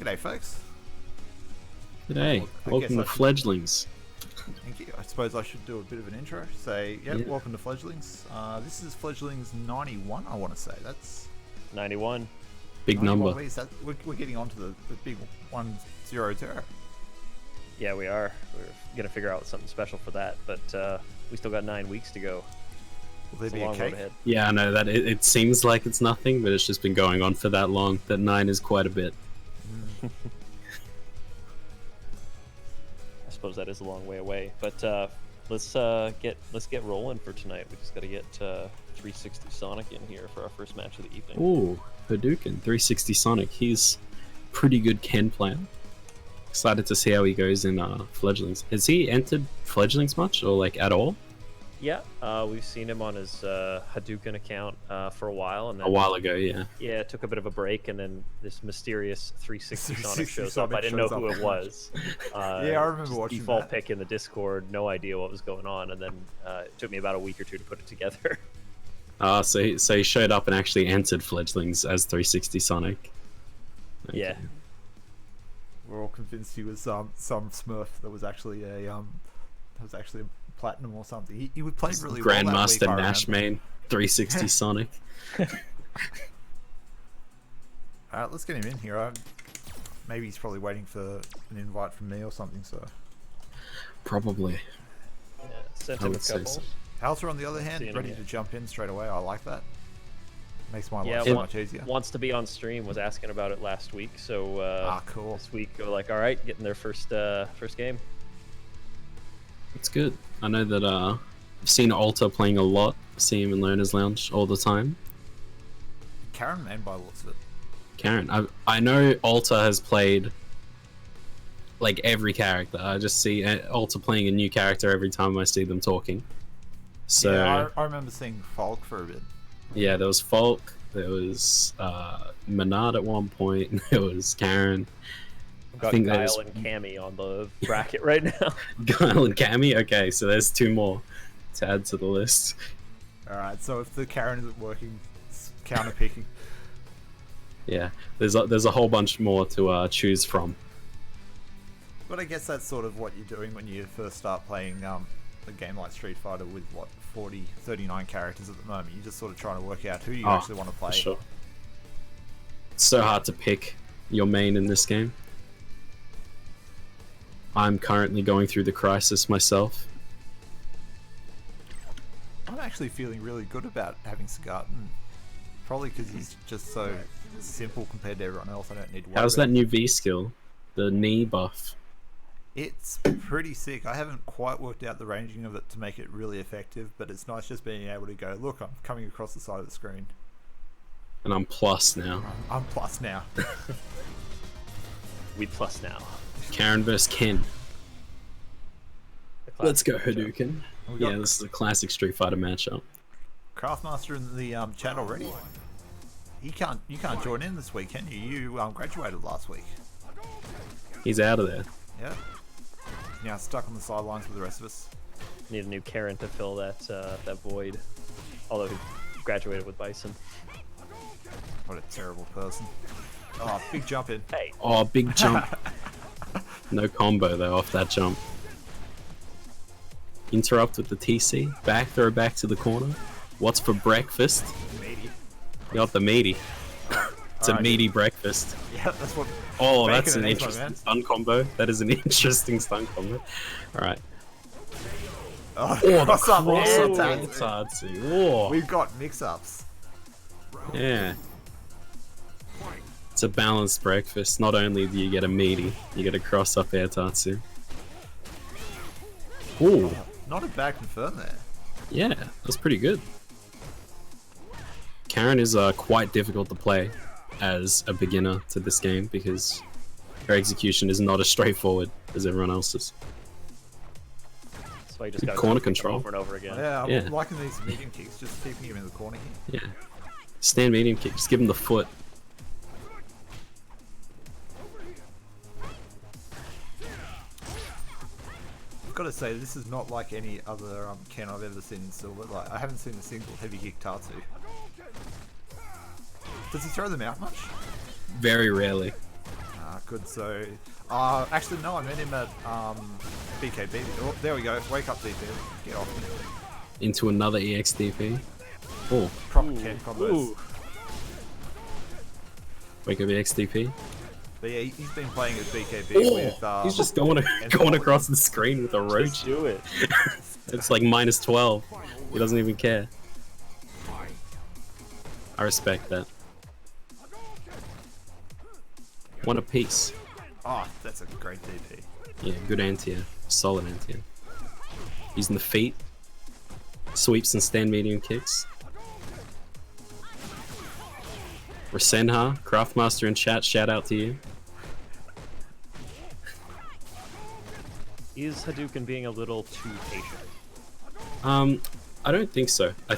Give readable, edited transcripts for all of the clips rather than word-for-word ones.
G'day, folks. G'day, welcome to Fledglings. Thank you. I suppose I should do a bit of an intro. Say, yep, Yeah. welcome to Fledglings. This is Fledglings 91, I want to say. That's 91. Big 91 number. weeks. We're getting on to the big 100. Yeah, we are. We're going to figure out something special for that, but we still got 9 weeks to go. Will there It's be a a long road cake? ahead. Yeah, I know that it seems like it's nothing, but it's just been going on for that long. That 9 is quite a bit. I suppose that is a long way away, but let's get rolling for tonight. We just got to get 360 Sonic in here for our first match of the evening. Ooh, Hadouken, 360 Sonic. He's pretty good Ken player. Excited to see how he goes in Fledglings. Has he entered Fledglings much, or like at all? Yeah, we've seen him on his Hadouken account for a while, and then A while ago, yeah. yeah, took a bit of a break, and then this mysterious 360 Sonic 360 shows up. Sonic I didn't know shows who up. it was. Yeah, I remember just watching default that. pick in the Discord, no idea what was going on, and then it took me about a week or two to put it together. So he showed up and actually entered Fledglings as 360 Sonic. Okay. Yeah. We're all convinced he was some Smurf that was actually a platinum or something. He would play really well that Grandmaster week, I Nash remember. main, 360 Sonic. Alright, let's get him in here. Maybe he's probably waiting for an invite from me or something. So, Probably. Yeah, sent I him a would say couple. so. Halter, on the other hand, Seeing him ready here. to jump in straight away. I like that. Makes my Yeah, life so wa- much easier. wants to be on stream. Was asking about it last week, so Cool. this week we're like, all right, getting their first game. It's good. I know that I've seen Alta playing a lot. See him in Learner's Lounge all the time. Karen man by the looks of it. Karen, I know Alta has played like every character. I just see Alta playing a new character every time I see them talking. So Yeah, I remember seeing Falk for a bit. yeah, there was Falk, there was Menard at one point, there was Karen, We've got think that Guile is- and Cammy on the bracket right now. Guile and Cammy. Okay, so there's 2 more to add to the list. Alright, so if the Karen isn't working, it's counter picking. Yeah, there's a whole bunch more to choose from. But I guess that's sort of what you're doing when you first start playing a game like Street Fighter with, 39 characters at the moment. You're just sort of trying to work out who you actually want to play. For sure. It's so hard to pick your main in this game. I'm currently going through the crisis myself. I'm actually feeling really good about having Sagarten. Probably because he's just so simple compared to everyone else. I don't need to worry How's about that new V skill? The knee buff. It's pretty sick. I haven't quite worked out the ranging of it to make it really effective, but it's nice just being able to go, look, I'm coming across the side of the screen. And I'm plus now. I'm plus now. We plus now. Karen vs Ken. The Let's go classic matchup. Hadouken. We got Yeah, this is a classic Street Fighter matchup. Craftmaster in the chat already. You can't join in this week, can you? You graduated last week. He's out of there. Yeah. Now stuck on the sidelines with the rest of us. Need a new Karen to fill that void. Although he graduated with Bison. What a terrible person. Oh, big jump in. Hey, Oh, big jump. No combo though off that jump. Interrupt with the TC. Back throw back to the corner. What's for breakfast? Meaty. You got the meaty. It's a Alright. meaty breakfast. Yeah, that's what. Oh, Bacon that's an and eggs, my interesting man. stun combo. That is an interesting stun combo. Alright. Oh, Oh, the cross up cross air up tag. Tatsu. Oh, We've got mix-ups. yeah. It's a balanced breakfast. Not only do you get a meaty, you get a cross up air Tatsu. Ooh, Not a bad confirm there. yeah, that's pretty good. Karen is quite difficult to play as a beginner to this game because her execution is not as straightforward as everyone else's. so I just Good got corner control. over and over again. Yeah, I'm Yeah. liking these medium kicks, just keeping him in the corner here. Yeah. Stand medium kick, just give him the foot. I've got to say, this is not like any other Ken I've ever seen in Silver. Like, I haven't seen a single heavy kick Tatsu. Does he throw them out much? Very rarely. good. So, actually, no, I met him at BKB. Oh, there we go. Wake up, DP. Get off me. Into another EXDP. Oh, Proper care combos. Ooh. wake up EXDP. But yeah, he's been playing at BKB Oh, with. he's just going across the screen with a roach. Just do it. It's like minus 12. He doesn't even care. I respect that. One apiece. Oh, that's a great DP. Yeah, good anti-air. Solid anti-air. Using the feet. Sweeps and stand medium kicks. Rasenha, Craftmaster in chat, shout out to you. Is Hadouken being a little too patient? I don't think so. I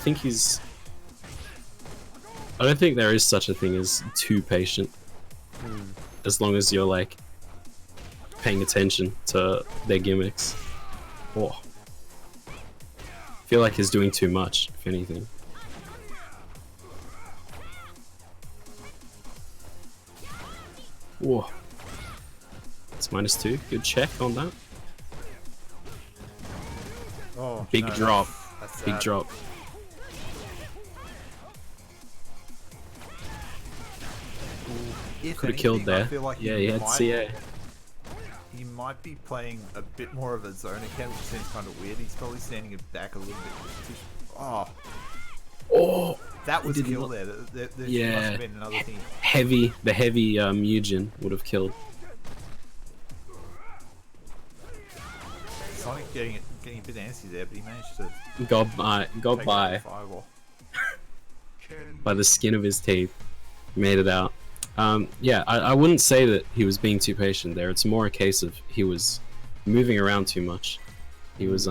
don't think there is such a thing as too patient. As long as you're like paying attention to their gimmicks. Oh. I feel like he's doing too much, if anything. Whoa. It's -2. Good check on that. Oh, Big no, drop. that's Big sad. drop. If Could have killed anything, I there. feel like Yeah, he had CA. He might be playing a bit more of a zone account, which seems kind of weird. He's probably standing it back a little bit. Oh, Oh! that was did kill not- there. There must Yeah. have been another thing. The heavy Mugen would have killed. Sonic getting a bit antsy there, but he managed to Got take by out the fireball. by the skin of his teeth. Made it out. Yeah, I wouldn't say that he was being too patient there. It's more a case of he was moving around too much. He was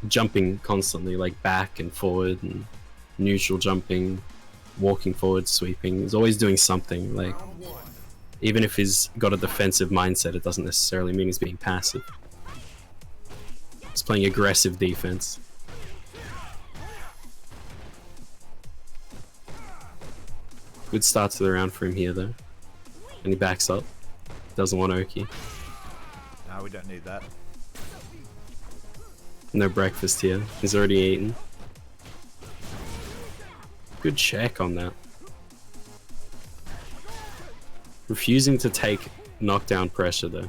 jumping constantly, like back and forward and neutral jumping, walking forward, sweeping. He's always doing something. Like, even if he's got a defensive mindset, it doesn't necessarily mean he's being passive. He's playing aggressive defense. Good start to the round for him here, though. And he backs up. Doesn't want Oki. No, we don't need that. No breakfast here. He's already eaten. Good check on that. Refusing to take knockdown pressure, though.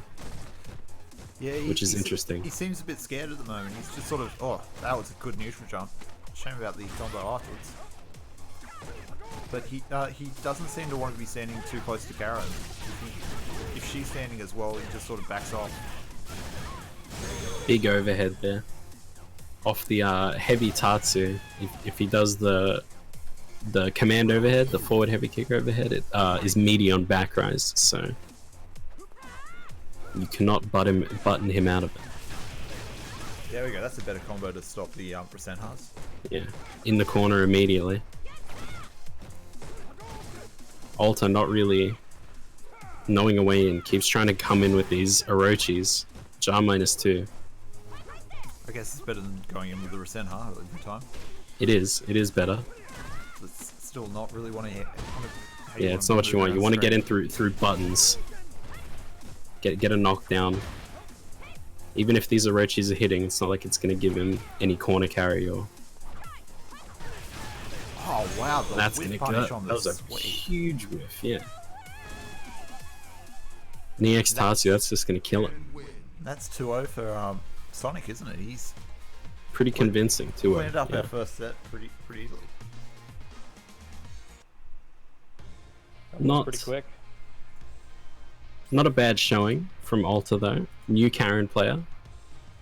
Yeah, Which is interesting. He seems a bit scared at the moment. He's just sort of, oh, that was a good neutral jump. Shame about the combo afterwards. But he doesn't seem to want to be standing too close to Karen. If she's standing as well, he just sort of backs off. Big overhead there. Off the heavy Tatsu. If he does the command overhead, the forward heavy kick overhead, it is meaty on back rise, so you cannot button him out of it. There we go. That's a better combo to stop the Rasenhas. Yeah, in the corner immediately. Alta not really knowing a way in, keeps trying to come in with these Orochis. Jar -2. I guess it's better than going in with the Rasenha every time. It is better. It's still not really what I Yeah, it's not what you want. You want to get in through buttons. Get a knockdown. Even if these Orochis are hitting, it's not like it's going to give him any corner carry or... Oh wow, the That's whiff gonna punish go. on That was a sweep. huge whiff, yeah. An EX Tatsu, that's just gonna kill it. That's 2-0 for Sonic, isn't it? He's Pretty convincing too. cleaned up Yeah. our first set pretty easily. That was Not pretty quick. Not a bad showing from Alta though. New Karen player.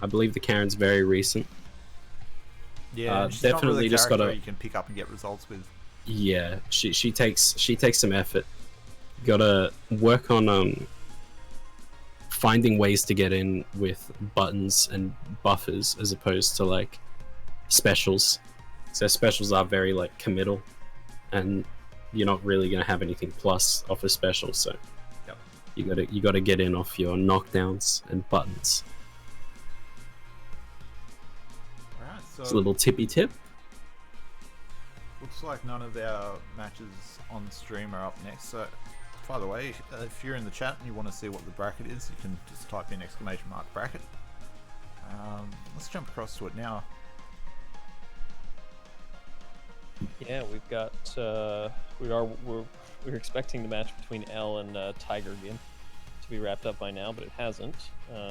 I believe the Karen's very recent. Yeah, she's definitely not really a just character gotta- you can pick up and get results with. Yeah, she takes some effort. Gotta work on finding ways to get in with buttons and buffers as opposed to like specials. So specials are very like committal, and you're not really gonna have anything plus off a special. So Yep. you gotta get in off your knockdowns and buttons. Alright, It's a so little tippy tip. looks like none of our matches on stream are up next. So by the way, if you're in the chat and you want to see what the bracket is, you can just type in !bracket. Let's jump across to it now. Yeah, we've got we're expecting the match between L and Tiger again to be wrapped up by now, but it hasn't.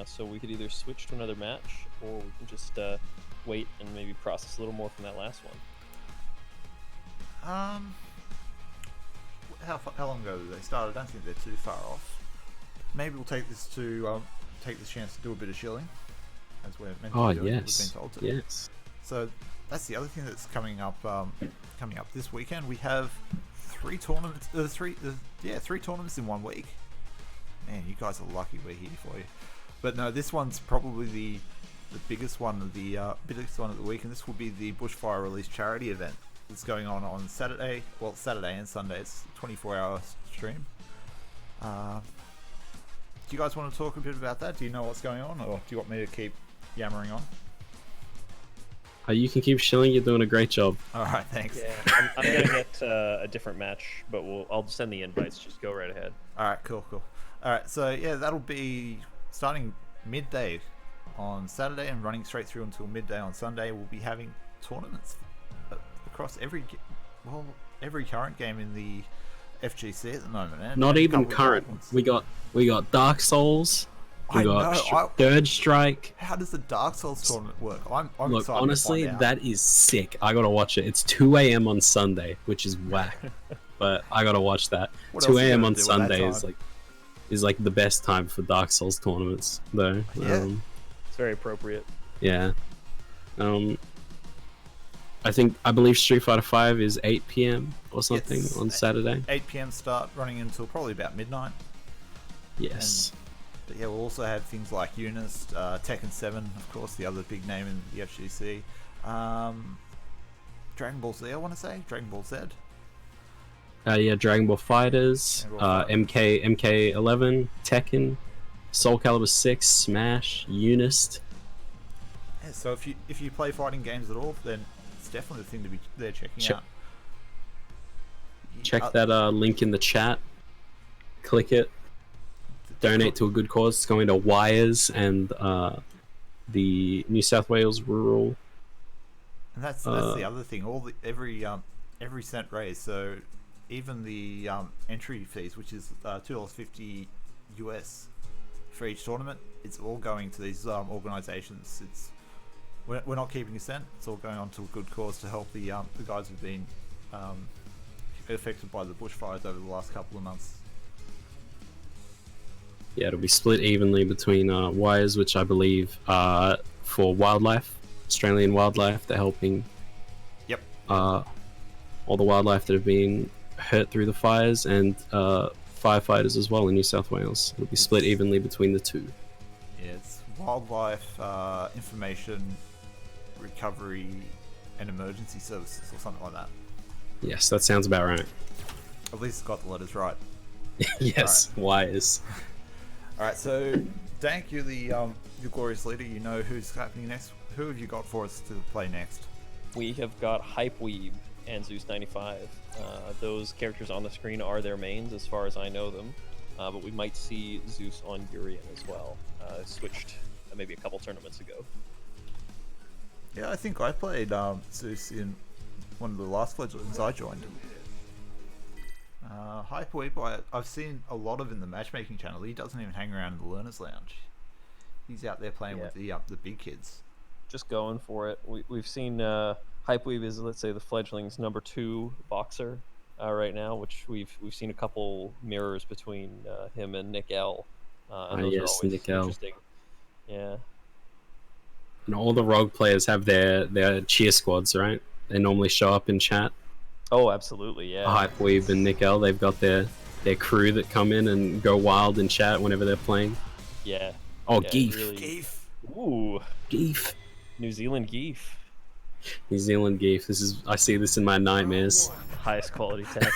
So we could either switch to another match, or we can just wait and maybe process a little more from that last one. How long ago did they start? I don't think they're too far off. Maybe we'll take this chance to do a bit of shilling, as we're meant to be doing. Yes. We've been told to. Yes. So that's the other thing that's coming up this weekend. We have three tournaments. Three tournaments in 1 week. Man, you guys are lucky we're here for you. But no, this one's probably the biggest one of the week, and this will be the Bushfire Release charity event. It's going on Saturday. Well, Saturday and Sunday. It's a 24-hour stream. Do you guys want to talk a bit about that? Do you know what's going on, or do you want me to keep yammering on? You can keep shilling. You're doing a great job. All right, thanks. Yeah, I'm gonna get a different match, but I'll send the invites. Just go right ahead. All right, cool. All right, so yeah, that'll be starting midday on Saturday and running straight through until midday on Sunday. We'll be having tournaments across every current game in the FGC at the moment. And Not even current. We got Dark Souls. We got Third Strike. How does the Dark Souls tournament work? I'm Look, excited honestly, to find out. that is sick. I gotta watch it. It's 2 a.m. on Sunday, which is whack. But I gotta watch that. What 2 else you a.m. gotta on do at Sunday that is like the best time for Dark Souls tournaments, though. Yeah. It's very appropriate. Yeah. I believe Street Fighter 5 is 8 p.m. or something on Saturday. 8 p.m. start, running until probably about midnight. Yes. But yeah, we'll also have things like Eunice, Tekken 7, of course, the other big name in the FGC. Dragon Ball Z, I want to say. Dragon Ball Z. Yeah, Dragon Ball Fighters, MK11, Tekken, Soul Calibur 6, Smash, Eunice. Yeah, so if you play fighting games at all, then it's definitely the thing to be there checking out. Check that link in the chat. Click it. Donate to a good cause. It's going to Wires and the New South Wales Rural. And that's the other thing. Every cent raised. So even the entry fees, which is $2.50 US for each tournament, it's all going to these organisations. We're not keeping a cent. It's all going on to a good cause to help the guys who've been affected by the bushfires over the last couple of months. Yeah, it'll be split evenly between Wires, which I believe for wildlife, Australian wildlife. They're helping. Yep. All the wildlife that have been hurt through the fires, and firefighters as well in New South Wales. It'll be split evenly between the two. Yeah, it's wildlife information, recovery, and emergency services, or something like that. Yes, that sounds about right. At least got the letters right. Yes, Wires. All right, so Dank, you're the glorious leader. You know who's happening next. Who have you got for us to play next? We have got Hypeweeb and Zeus95. Those characters on the screen are their mains, as far as I know them. But we might see Zeus on Urian as well. Switched maybe a couple tournaments ago. Yeah, I think I played Zeus in one of the last Fledglings I joined. Hypeweeb, I've seen a lot of in the matchmaking channel. He doesn't even hang around in the Learner's Lounge. He's out there playing with the big kids. Just going for it. We've seen Hypeweeb is, let's say, the Fledgling's #2 boxer right now, which we've seen a couple mirrors between him and Nick L. And those are always Nick L. interesting. Yeah. And all the rogue players have their cheer squads, right? They normally show up in chat. Oh, absolutely, yeah. Hypeweeb and Nick L, they've got their crew that come in and go wild in chat whenever they're playing. Yeah. Oh, yeah, Geef. Really... Geef. Ooh. Geef. New Zealand Geef. New Zealand Geef. I see this in my nightmares. Highest quality tech.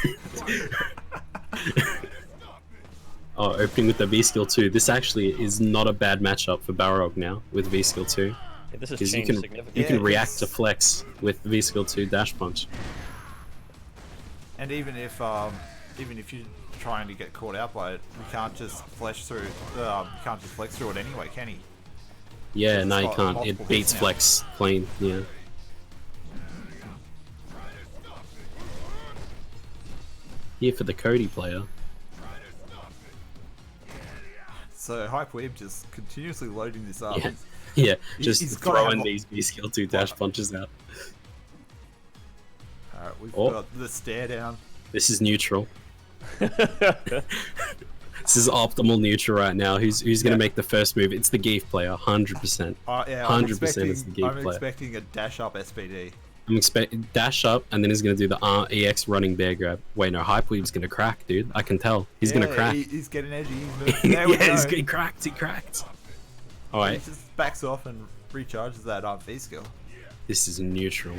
Oh, opening with the V-Skill 2. This actually is not a bad matchup for Balrog now with V-Skill 2. Yeah, this has Because changed significantly. you can react to flex with V-Skill 2 dash punch. And even if you trying to get caught out by it. We can't just flex through. Can't just flex through it anyway, can he? Yeah, no, you got can't. multiple It beats hits now. flex clean. Yeah. Here for the Cody player. So Hypeweeb just continuously loading this up. Yeah. Yeah, just he's gotta throwing have- these V skill 2 dash punches out. Alright, we've Oh. got the stare down. This is neutral. This is optimal neutral right now. Who's gonna Yeah. make the first move? It's the Geef player, 100%. Yeah, 100% is the Geef I'm player. expecting a dash up SPD. I'm expecting dash up, and then he's gonna do the EX running bear grab. Wait, no, Hypeweeb's gonna crack, dude. I can tell. He's gonna crack. He's getting edgy. He's moving. There we Yeah, go. he cracked. He cracked. All He right, just backs off and recharges that V skill. this is neutral.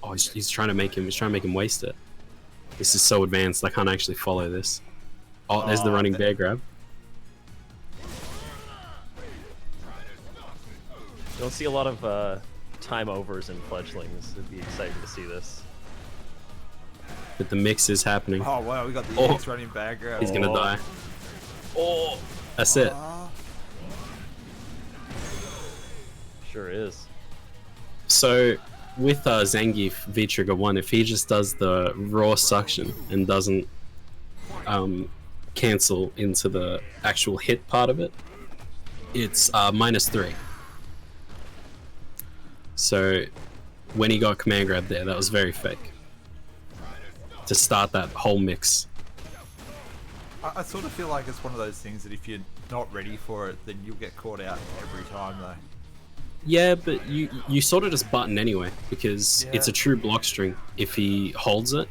Oh, he's trying to make him. He's trying to make him waste it. This is so advanced. I can't actually follow this. Oh, there's the Oh, running that- bear grab. Don't see a lot of time overs in fledglings. It'd be exciting to see this. But the mix is happening. Oh wow, we got the Oh. X running bag grab. He's gonna die. Oh, that's it. Ah. Sure is. So with Zangief V-Trigger 1, if he just does the raw suction and doesn't cancel into the actual hit part of it, it's -3. So when he got command grab there, that was very fake. To start that whole mix. I sort of feel like it's one of those things that if you're not ready for it, then you'll get caught out every time though. Yeah, but you sort of just button anyway, because it's Yeah. a true block string. If he holds it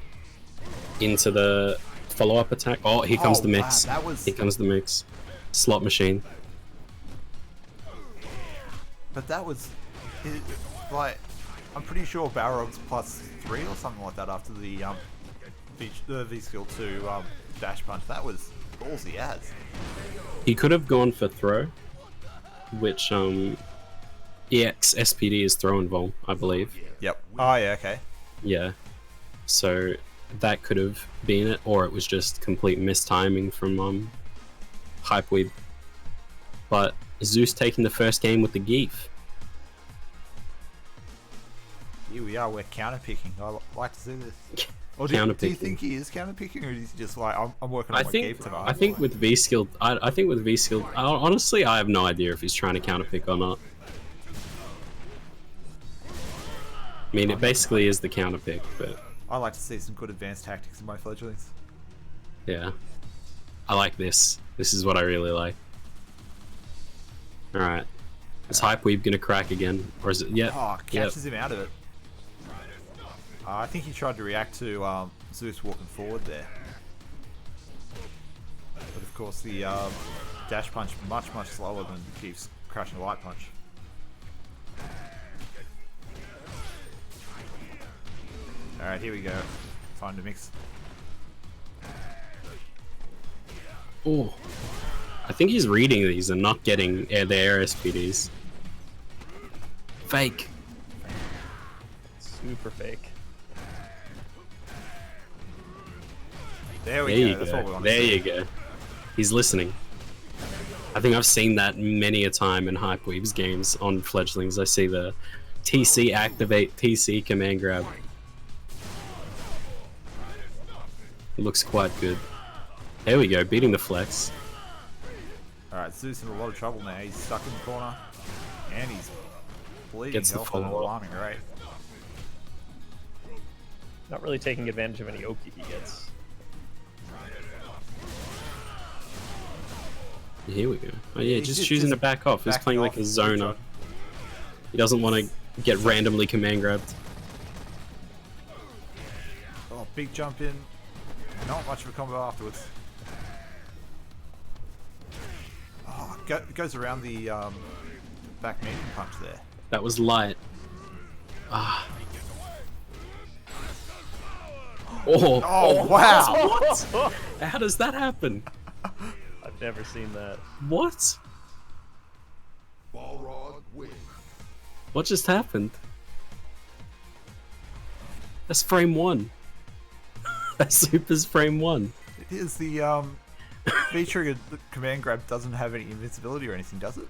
into the follow-up attack, oh, here comes Oh, the mix. wow, that was- Here comes the mix. Slot machine. But that was, like, I'm pretty sure Balrog's +3 or something like that after the V skill 2 dash punch. That was ballsy as. He could have gone for throw, which EX SPD is throw and vol, I believe. Yep. Oh yeah, okay. Yeah. So that could have been it, or it was just complete mistiming from Hypeweeb. But Zeus taking the first game with the Geef. Here we are, we're counterpicking. I like to see this. Or do you Counterpicking. think he is counterpicking, or is he just like, I'm working on I my think game tonight? I think with V skill, I think with V skill, honestly, I have no idea if he's trying to counterpick or not. I mean, it basically is the counterpick, but I like to see some good advanced tactics in my fledglings. yeah, I like this. This is what I really like. All right, is Hypeweeb gonna crack again, or is it? Yeah, Oh, yep. catches him out of it. I think he tried to react to Zeus walking forward there. But of course the dash punch much slower than Keith's crashing light punch. Alright, here we go. Find a mix. Oh, I think he's reading these and not getting the air SPDs. Fake. Super fake. There we There go. you That's what we go. want There to see. you go. He's listening. I think I've seen that many a time in Hypeweeb's games on fledglings. I see the TC activate, TC command grab. It looks quite good. There we go, beating the flex. Alright, Zeus in a lot of trouble now. He's stuck in the corner. And he's bleeding Gets the health at an follow-up. alarming rate. Not really taking advantage of any Oki he gets. Here we go. Oh yeah, He's just choosing to back off. He's backing playing like off. a Good zoner. job. He doesn't want to get randomly command grabbed. Oh, big jump in. Not much of a combo afterwards. Oh, goes around the back medium punch there. That was light. Ah. Oh, Oh, wow! what? How does that happen? I've never seen that. What? Balrog wins. What just happened? That's frame 1. That's Super's frame 1. Is the V-trigger command grab doesn't have any invincibility or anything, does it?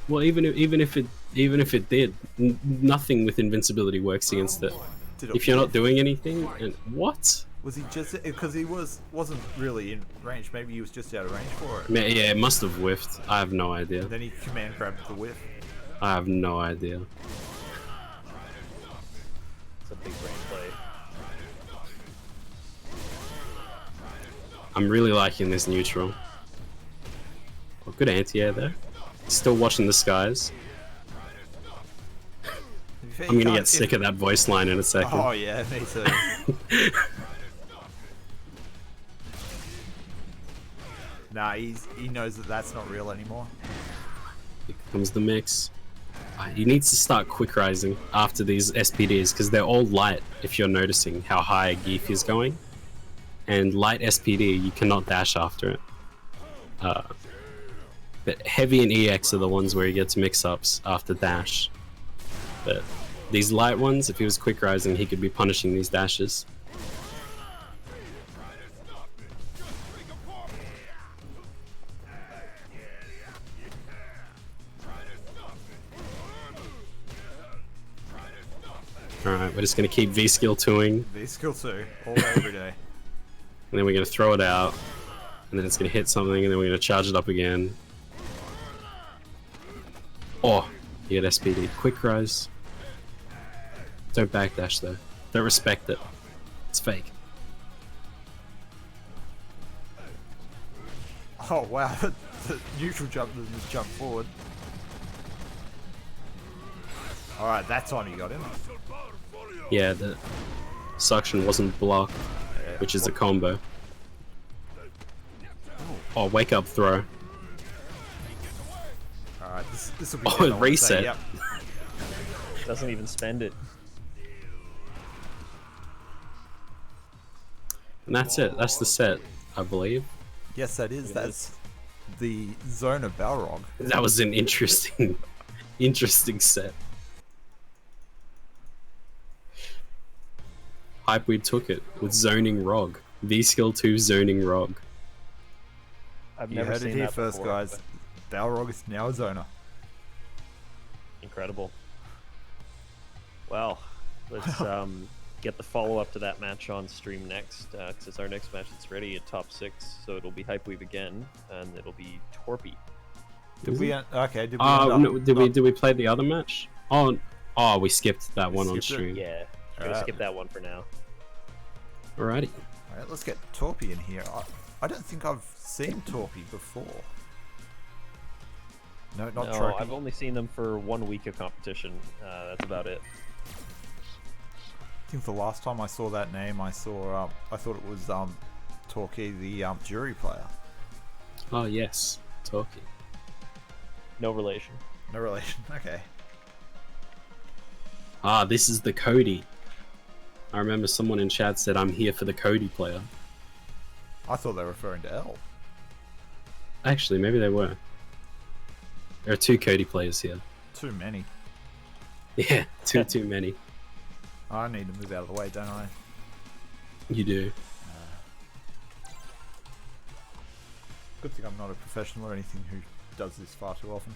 Well, even if it did, nothing with invincibility works against it. Did it If you're not whiff? doing anything, and what? Was he just because he wasn't really in range? Maybe he was just out of range for it. Yeah, it must have whiffed. I have no idea. And then he command grabbed the whiff. I have no idea. It's a big brain play. I'm really liking this neutral. Oh, good anti-air there. Still watching the skies. To be fair, I'm you gonna can't- get sick of that voice line in a second. Oh yeah, me too. Nah, he knows that that's not real anymore. Here comes the mix. He needs to start quick rising after these SPDs because they're all light. If you're noticing how high Geef is going, and light SPD, you cannot dash after it. But heavy and EX are the ones where he gets mix-ups after dash. But these light ones, if he was quick rising, he could be punishing these dashes. Alright, we're just going to keep V-skill 2ing, V skill 2 all day every day. and then we're going to throw it out, and then it's going to hit something, and then we're going to charge it up again. Oh, you get SPD. Quick rise. Don't backdash though. Don't respect it. It's fake. Oh wow, the neutral jump doesn't just jump forward. Alright, that time you got him. Yeah, the suction wasn't blocked, which is a combo. Oh, wake up throw. Alright, this will be Oh, good, I wanna say, reset. Yep. Doesn't even spend it. And that's it. That's the set, I believe. Yes, that is. That's the zone of Balrog. That was an interesting, interesting set. Hypeweed took it with zoning Rog. V-skill 2 zoning Rog. I've You never heard seen it here that first, before, guys. Balrog is now a zoner. Incredible. Well, let's get the follow-up to that match on stream next, because it's our next match that's ready at top 6, so it'll be Hypeweave again, and it'll be Torpy. Did we? Okay. Did we? Oh, end no, up did we not- did we play the other match? Oh, we skipped that one on skipped it? stream. Yeah, we're gonna skip that one for now. Alrighty. Alright, let's get Torpy in here. I don't think I've seen Torpy before. No, not No, Tropy. I've only seen them for 1 week of competition. That's about it. I think the last time I saw that name, I thought it was Torquay, the jury player. Oh yes, talking. No relation. No relation. Okay. Ah, this is the Cody. I remember someone in chat said, "I'm here for the Cody player." I thought they were referring to L. Actually, maybe they were. There are 2 Cody players here. Too many. Yeah, too many. I need to move out of the way, don't I? You do. Good thing I'm not a professional or anything who does this far too often.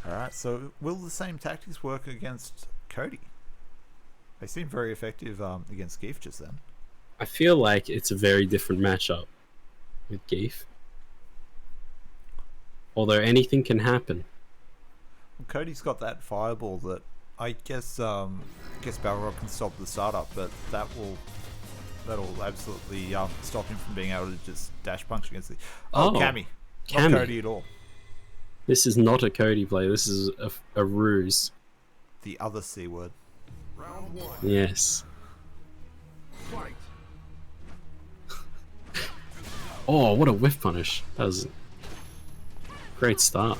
Alright, so will the same tactics work against Cody? They seem very effective against Geef just then. I feel like it's a very different matchup with Geef. Although anything can happen. Well, Cody's got that fireball that I guess Balrog can stop the startup, but that'll absolutely stop him from being able to just dash punch against the Cammy. Not Cammy. Cody at all. This is not a Cody play. This is a ruse. The other C word. Yes. Oh, what a whiff punish. That was a great start.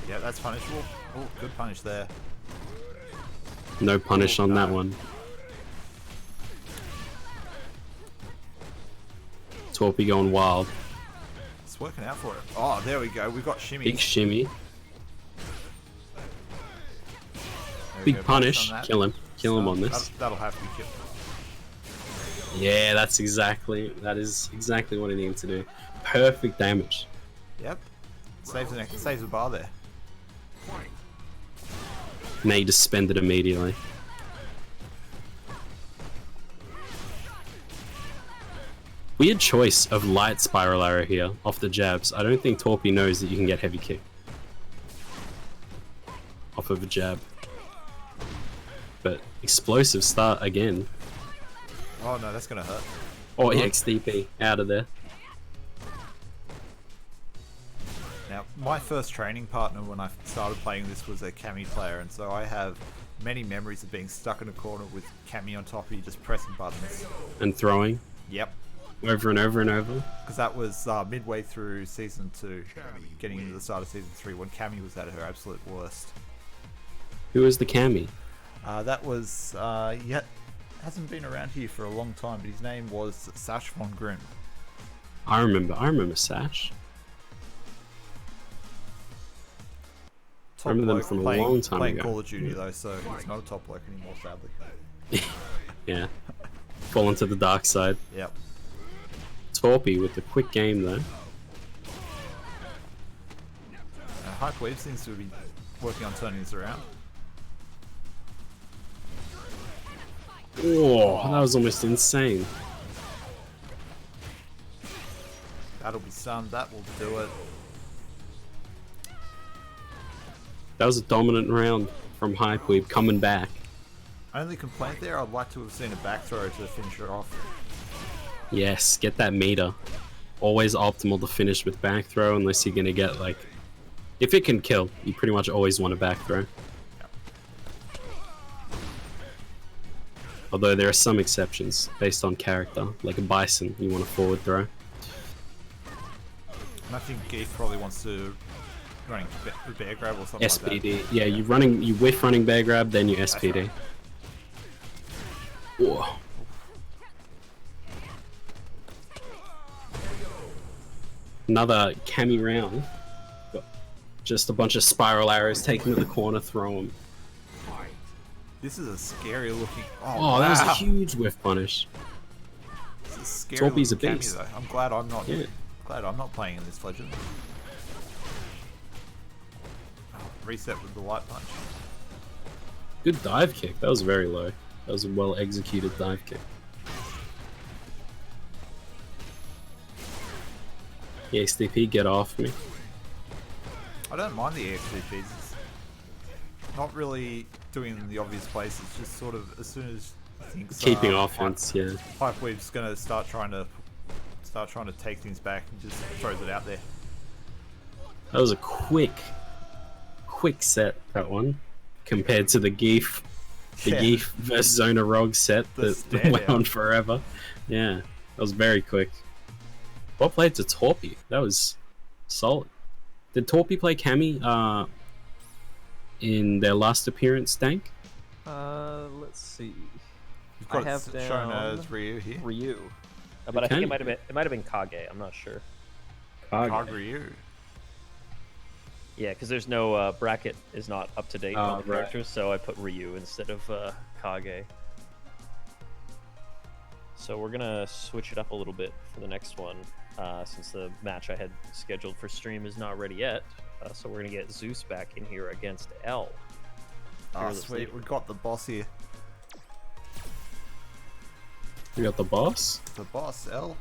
Yeah, that's punishable. Oh, good punish there. No punish on that one. Torpy going wild. It's working out for it. Oh, there we go. We've got shimmy. Big shimmy. Big go based punish. on that. Kill him. Kill him on this. That'll have to be killed. Yeah, that is exactly what he needed to do. Perfect damage. Yep. Saves the bar there. Now you just spend it immediately. Weird choice of light spiral arrow here off the jabs. I don't think Torpy knows that you can get heavy kick off of a jab. But explosive start again. Oh no, that's gonna hurt. Oh, XDP out of there. Now, my first training partner when I started playing this was a Cammy player, and so I have many memories of being stuck in a corner with Cammy on top of you, just pressing buttons. And throwing. Yep. Over and over and over. Because that was midway through Season 2, getting into the start of Season 3, when Cammy was at her absolute worst. Who is the Cammy? That was, hasn't been around here for a long time, but his name was Sash von Grimm. I remember Sash. Top Remember them bloke from a playing, long time playing ago. Call of Duty though, so he's not a top bloke anymore, sadly. Yeah. Fall into the dark side. Yep. Torpy with the quick game though. Hype Wave seems to be working on turning this around. Oh, that was almost insane. That'll be some. That will do it. That was a dominant round from Hypeweeb coming back. Only complaint there, I'd like to have seen a back throw to finish it off. Yes, get that meter. Always optimal to finish with back throw unless you're gonna get like... If it can kill, you pretty much always want a back throw. Yep. Although there are some exceptions based on character, like a Bison, you want a forward throw. And I think Geef probably wants to running bear grab or something SPD, like that. yeah, you whiff running bear grab, then you SPD. Whoa. Another Cammy round. Got just a bunch of spiral arrows taken to the corner, throw them. This is a scary looking. Oh, Oh, wow. that was a huge whiff punish. This is a scary Torpy's a looking Cammy, beast. though. I'm glad I'm not. Yeah. Glad I'm not playing in this Fledgling. Oh, reset with the light punch. Good dive kick. That was very low. That was a well executed dive kick. The XDP, get off me. I don't mind the EXDPs. It's not really doing the obvious places. Just sort of as soon as things Keeping offense, yeah. Hypeweave's gonna start trying to take things back and just throws it out there. That was a quick set, that one, compared to the Geef versus Zona Rog set The that went standout. on forever. Yeah, that was very quick. Well played to Torpy. That was solid. Did Torpy play Cammy in their last appearance, Dank? Let's see. You've got I have it shown down as Ryu here. Ryu, but I think Okay. it might have been Kage. I'm not sure. Ryu. Yeah, because there's no bracket is not up to date Oh, on the right. characters, so I put Ryu instead of Kage. So we're gonna switch it up a little bit for the next one, since the match I had scheduled for stream is not ready yet. So we're gonna get Zeus back in here against L. Oh, Fearless sweet. Leader. We got the boss here. We got the boss. The boss, L.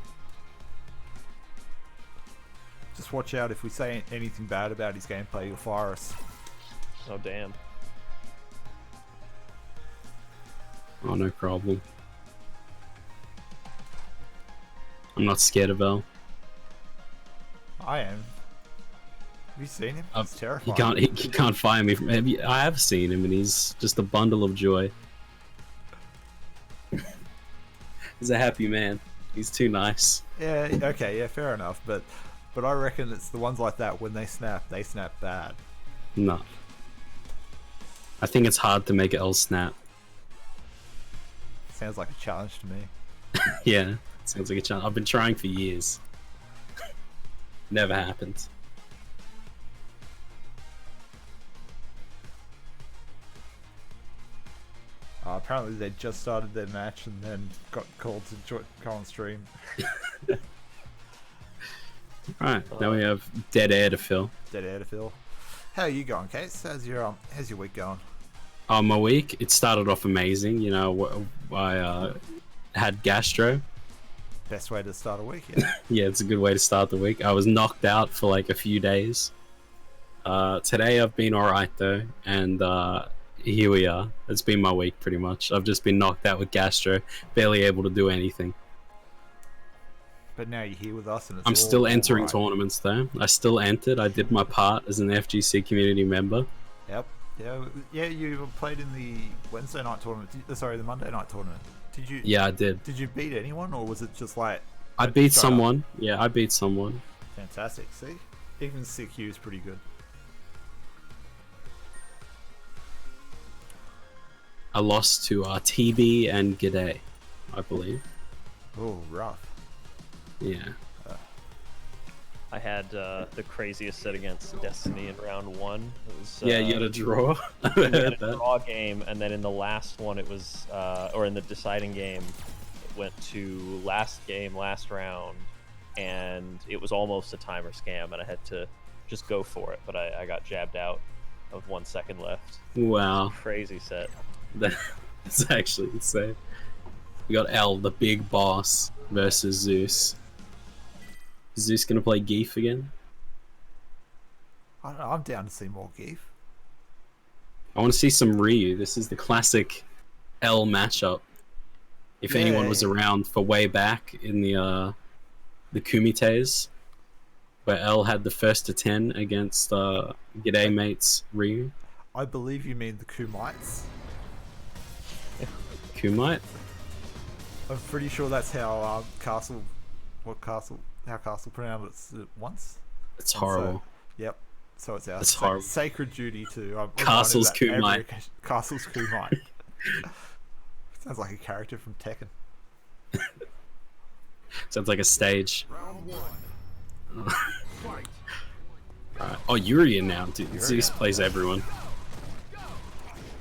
Just watch out if we say anything bad about his gameplay, he'll fire us. Oh damn. Oh, no problem. I'm not scared of L. I am. Have you seen him? He's He terrifying. can't fire me from. I have seen him, and he's just a bundle of joy. He's a happy man. He's too nice. Yeah, okay, yeah, fair enough. But I reckon it's the ones like that, when they snap bad. No. I think it's hard to make L snap. Sounds like a challenge to me. Yeah, sounds like a challenge. I've been trying for years. Never happened. Apparently they just started their match and then got called to go on stream. Alright, now we have dead air to fill. Dead air to fill. How are you going, Case? How's your week going? My week, it started off amazing. You know, I had gastro. Best way to start a week, yeah. Yeah, it's a good way to start the week. I was knocked out for like a few days. Today I've been alright though, and here we are. It's been my week pretty much. I've just been knocked out with gastro, barely able to do anything. But now you're here with us, and it's I'm still entering right. tournaments though. I still entered. I did my part as an FGC community member. Yep. Yeah. You played in the Wednesday night tournament. The Monday night tournament. Did you? Yeah, I did. Did you beat anyone, or was it just like? I beat someone. Yeah, I beat someone. Fantastic. See, even CQ is pretty good. I lost to TB and G'day, I believe. Oh, rough. Yeah. I had the craziest set against Destiny in round 1. It was, Yeah, you had a draw. I we had heard a that. draw game, and then in the last one, it was, or in the deciding game, it went to last game, last round, and it was almost a timer scam, and I had to just go for it, but I got jabbed out of 1 second left. Wow. Crazy set. That's actually insane. We got L, the big boss, versus Zeus. Is Zeus gonna play Geef again? I don't know. I'm down to see more Geef. I want to see some Ryu. This is the classic L matchup. If anyone was around for way back in the Kumites, where L had the first to 10 against G'day Mates Ryu. I believe you mean the Kumites. Kumite? I'm pretty sure that's how Castle pronounced it once. It's And horrible. So, yep. So it's our It's horrible. sacred duty to Castle's Kumite. Castle's Kumite. Sounds like a character from Tekken. Sounds like a stage. Alright. Oh, Urian now, dude. Urian. Zeus plays everyone.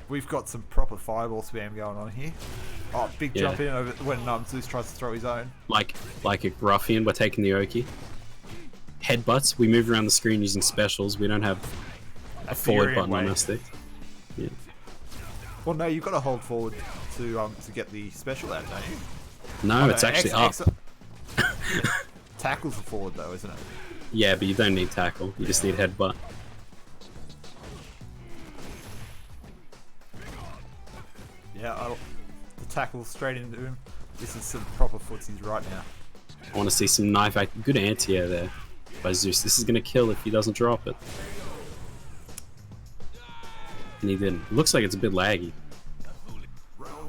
We've got some proper fireball spam going on here. Oh, big Yeah. jump in over when Zeus tries to throw his own. Like a ruffian, we're taking the Oki. Headbutts, we move around the screen using specials. We don't have a forward Furion button on wave. our stick. Yeah. Well, no, you've got to hold forward to get the special out, don't you? No, Oh, it's actually up. Tackles the forward though, isn't it? Yeah, but you don't need tackle. You just need headbutt. Yeah, the tackle straight into him. This is some proper footsies right now. I want to see some knife act. Good anti-air there by Zeus. This is going to kill if he doesn't drop it. And he didn't. Looks like it's a bit laggy.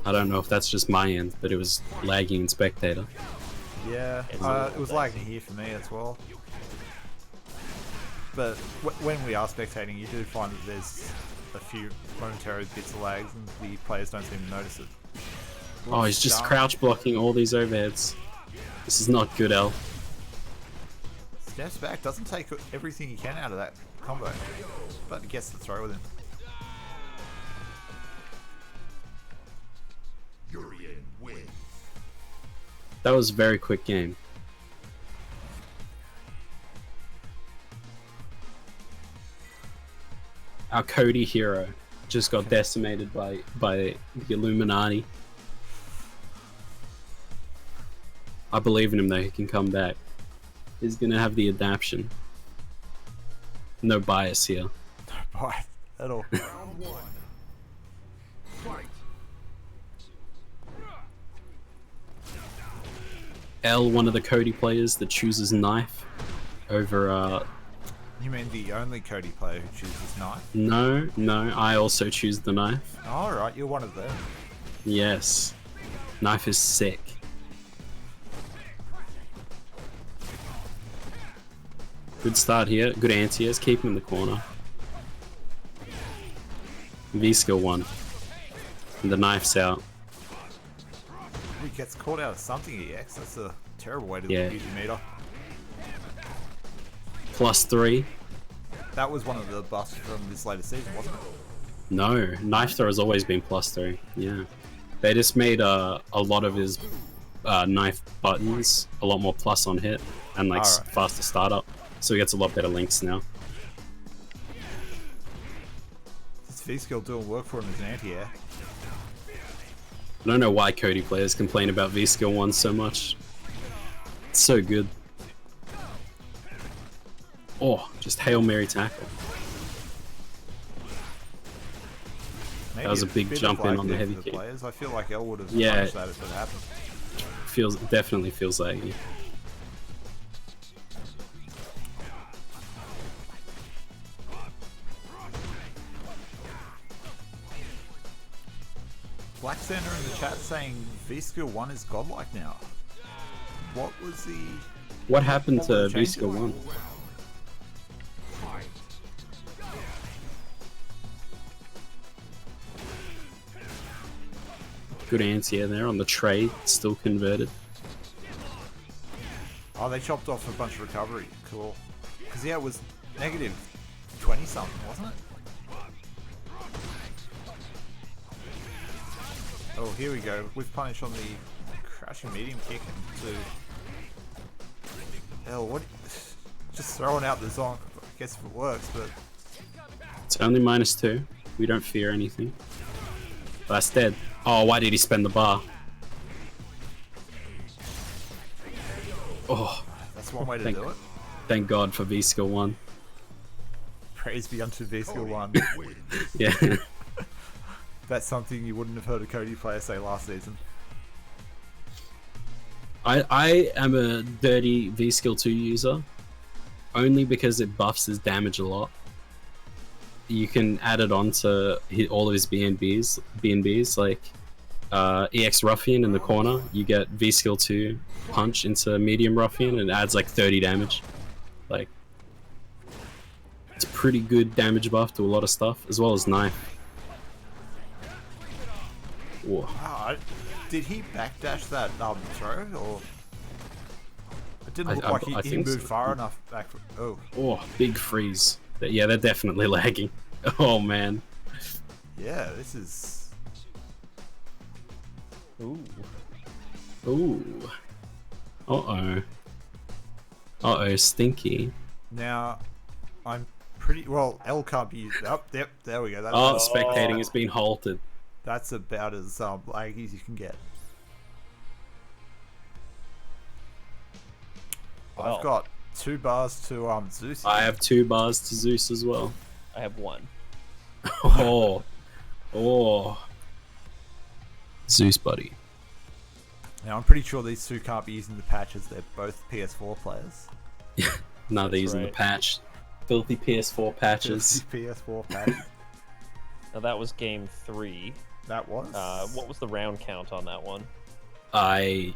I don't know if that's just my end, but it was lagging in spectator. Yeah, it was lagging here for me as well. But when we are spectating, you do find that there's a few momentary bits of lags and the players don't seem to notice it. Oh, he's just crouch blocking all these overheads. This is not good, L. Steps back, doesn't take everything he can out of that combo, but he gets the throw with him. Urian wins. That was a very quick game. Our Cody hero just got decimated by the Illuminati. I believe in him though, he can come back. He's gonna have the adaption. No bias here. No bite at all. Round 1. Fight. L, one of the Cody players that chooses knife over You mean the only Cody player who chooses knife? no, I also choose the knife. Alright, you're one of them. Yes. Knife is sick. Good start here. Good anti-airs. Keep him in the corner. V-skill 1. And the knife's out. He gets caught out of something, EX. That's a terrible way to Yeah. use your meter. +3. That was one of the buffs from this latest season, wasn't it? No, knife throw has always been +3. Yeah, they just made a lot of his knife buttons a lot more plus on hit and like Alright. faster startup, so he gets a lot better links now. This V-skill doing work for him as an anti-air. I don't know why Cody players complain about V-skill 1 so much. It's so good. Oh, just Hail Mary tackle. Maybe was a big bit of jump in lag on the there for heavy kick. players. I feel like El would have Yeah. punished that if it happened. Definitely feels laggy. Black Sander in the chat saying V-skill 1 is godlike now. What was the... What happened What were to the changes? V-skill 1? Good anti-air there on the trade, still converted. Oh, they chopped off a bunch of recovery. Cool. Because yeah, it was negative 20 something, wasn't it? Oh, here we go. With punish on the crashing medium kick into... Hell, what... Just throwing out the zonk. I guess if it works, but... It's only -2. We don't fear anything. That's dead. Oh, why did he spend the bar? Oh, That's one way to Thank- do it. thank God for V-skill 1. Praise be unto V-skill 1. Yeah. That's something you wouldn't have heard a Cody player say last season. I am a dirty V-skill 2 user only because it buffs his damage a lot. You can add it on to all of his BNBs like EX Ruffian in the corner. You get V-skill 2 punch into medium Ruffian and it adds like 30 damage. Like, it's a pretty good damage buff to a lot of stuff, as well as knife. Whoa. Wow, did he backdash that throw, or... It didn't look I like he think moved so. far enough back. Oh, Oh, big freeze. Yeah, they're definitely lagging. Oh man. yeah, this is... Ooh. Ooh. Uh-oh. Uh-oh, stinky. Now, I'm pretty... Well, L can't be... Oh, yep, there we go. Oh, spectating has been halted. That's about as laggy as you can get. Well. I've got 2 bars to Zeus. I have 2 bars to Zeus as well. I have 1. Oh. Oh. Zeus, buddy. Now, I'm pretty sure these 2 can't be using the patches. They're both PS4 players. No, they're using right. the patch. Filthy PS4 patches. PS4 patches. Now that was game 3. That was... What was the round count on that one? I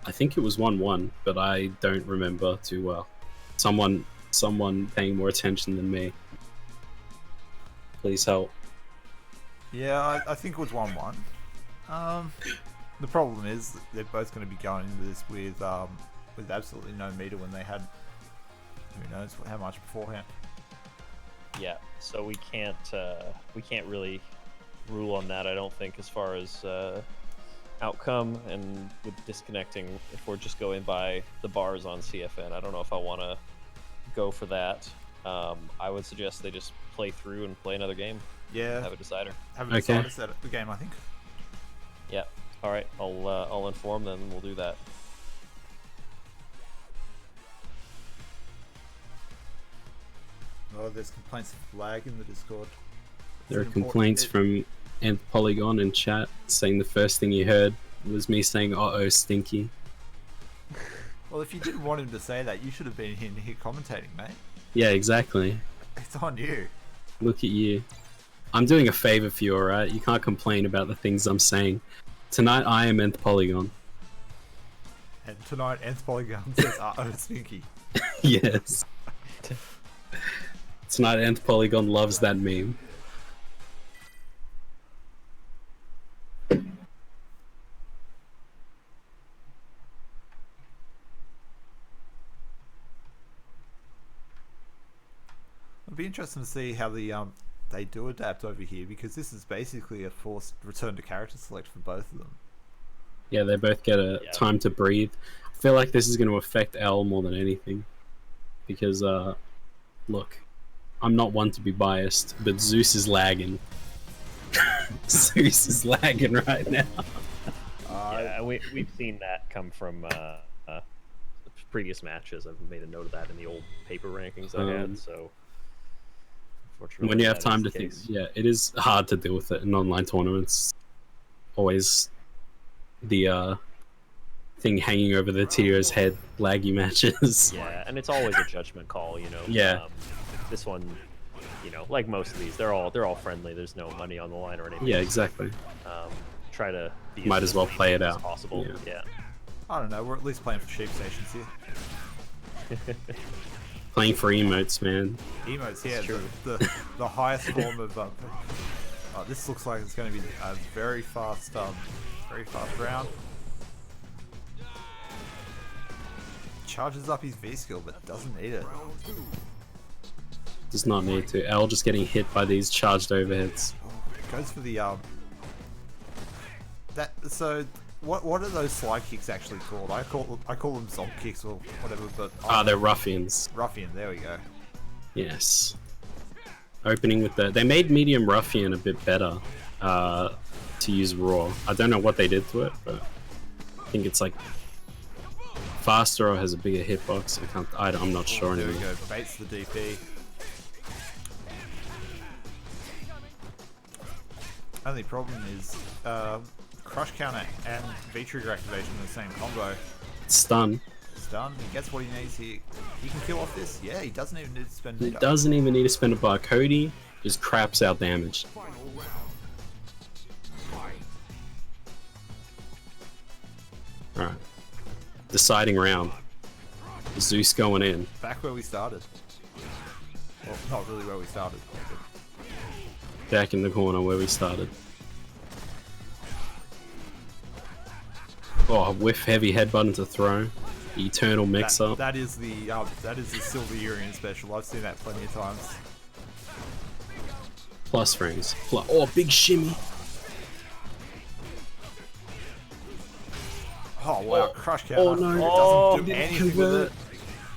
think it was 1-1, but I don't remember too well. Someone paying more attention than me. Please help. Yeah, I think it was 1-1. The problem is that they're both going to be going into this with absolutely no meter when they had who knows how much beforehand. Yeah, so we can't really rule on that, I don't think, as far as outcome and with disconnecting. If we're just going by the bars on CFN, I don't know if I want to go for that. I would suggest they just play through and play another game. Yeah, Have a decider. have a decider set up the game, I think. Yeah. All right. I'll inform them and we'll do that. Oh, there's complaints of lag in the Discord. There are It's an complaints important- from Nth Polygon in chat saying the first thing you heard was me saying, "Uh-oh, stinky." Well, if you didn't want him to say that, you should have been in here commentating, mate. Yeah, exactly. It's on you. Look at you. I'm doing a favor for you, alright? You can't complain about the things I'm saying. Tonight I am Nth Polygon. And tonight, Nth Polygon says, "Uh-oh, stinky." Yes. Tonight Nth Polygon loves that meme. It'll be interesting to see how the they do adapt over here, because this is basically a forced return to character select for both of them. Yeah, they both get a time to breathe. I feel like this is going to affect L more than anything. Because, look, I'm not one to be biased, but Zeus is lagging. Zeus is lagging right now. Yeah, and we've seen that come from previous matches. I've made a note of that in the old paper rankings I had, so... When you have time to think, yeah, it is hard to deal with it in online tournaments. Always the thing hanging over the TO's head, laggy matches. Yeah, and it's always a judgment call, you know. Yeah. This one, you know, like most of these, they're all friendly. There's no money on the line or anything. Yeah, exactly. Try to be Might as well play it out as possible. Yeah. I don't know. We're at least playing for sheep stations here. Playing for emotes, man. Emotes, yeah, the highest form of. This looks like it's going to be a very fast round. Charges up his V skill, but doesn't need it. Does not need to. L just getting hit by these charged overheads. Goes for the So what are those slide kicks actually called? I call them zonk kicks or whatever, but They're ruffians. Ruffian, there we go. Yes. Opening with they made medium ruffian a bit better to use raw. I don't know what they did to it, but I think it's like faster or has a bigger hitbox. I'm not sure There we anymore. go. Baits the DP. Only problem is crush counter and V trigger activation in the same combo. Stun. Stun. He gets what he needs. He can kill off this. Yeah, he doesn't even need to spend. He doesn't even need to spend a bar. Cody just craps out damage. Alright. Deciding round. Zeus going in. Back where we started. Well, not really where we started. Back in the corner where we started. Oh, whiff heavy headbutt into throw. The eternal mix up. That is the Silver Urian special. I've seen that plenty of times. Plus frames. Oh, big shimmy. Oh wow, crush counter. Oh no. It doesn't do anything convert. with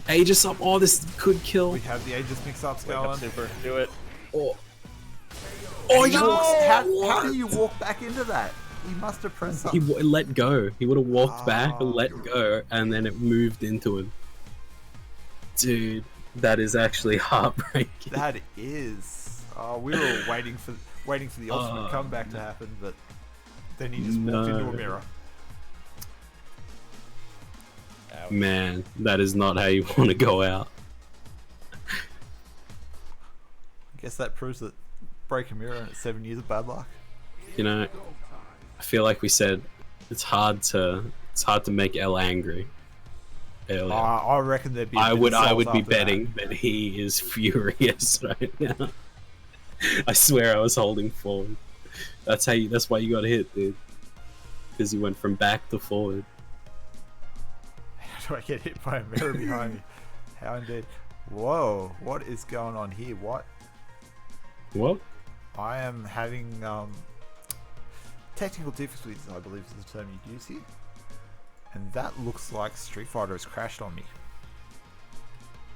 it. Aegis up. Oh, this could kill. We have the Aegis mix-ups Wake up, going. Super. Do it. Oh. Oh, How do you walk back into that? He must have pressed He something. let go. He would have walked back, Oh. let go, and then it moved into him. Dude, that is actually heartbreaking. That is. We were waiting for the ultimate comeback to happen, but then he just walked into a mirror. Ouch. Man, that is not how you want to go out. I guess that proves that break a mirror and it's 7 years of bad luck. You know, I feel like we said it's hard to make L angry. Earlier. I reckon there'd be. I would be after betting that he is furious right now. I swear I was holding forward. That's why you got hit, dude. Because you went from back to forward. How do I get hit by a mirror behind me? How indeed. Whoa, what is going on here? What? What? I am having technical difficulties, I believe is the term you'd use here. And that looks like Street Fighter has crashed on me.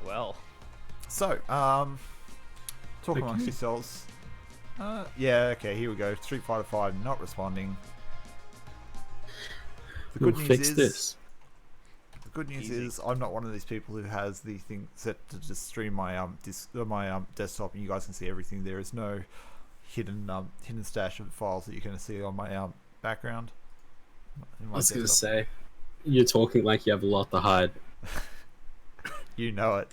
Well. So, talk amongst yourselves. Yeah, okay, here we go. Street Fighter 5 not responding. The good We'll news fix is, this. The good news Easy. is I'm not one of these people who has the thing set to just stream my desktop and you guys can see everything. There is no hidden stash of files that you're going to see on my background. I was going to say, you're talking like you have a lot to hide. You know it.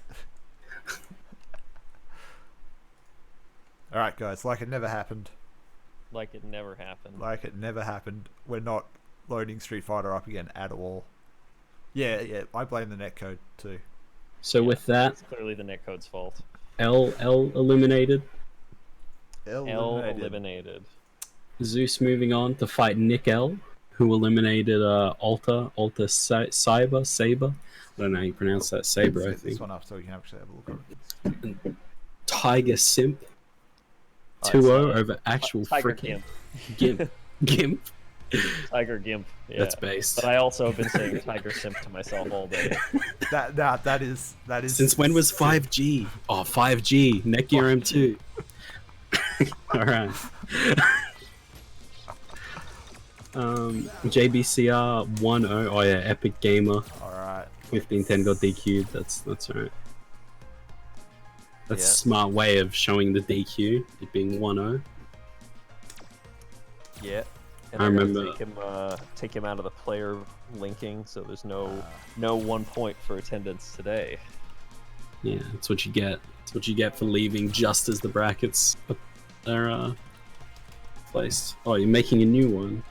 Alright guys, like it never happened. Like it never happened. Like it never happened. We're not loading Street Fighter up again at all. Yeah, I blame the netcode too. So with that, It's clearly the netcode's fault. L eliminated. L eliminated. Zeus moving on to fight Nick L, who eliminated Alta Saber. I don't know how you pronounce that. Saber, I Let's set this think. one up so we can actually have a look at it. Tiger Simp. 2-0 over actual Tiger freaking Gimp. Gimp. Tiger Gimp. Yeah. That's based. But I also have been saying Tiger Simp to myself all day. That is. Since when was 5G? Oh, 5G. Netgear M2. Alright. JBCR 1-0. Oh yeah, Epic Gamer. Alright. 1510 got DQ'd. That's alright. That's Yeah. a smart way of showing the DQ, it being 1-0. Yeah. And I they're gonna remember- take him out of the player linking, so there's no 1 point for attendance today. Yeah, that's what you get. That's what you get for leaving just as the brackets are placed. Oh, you're making a new one.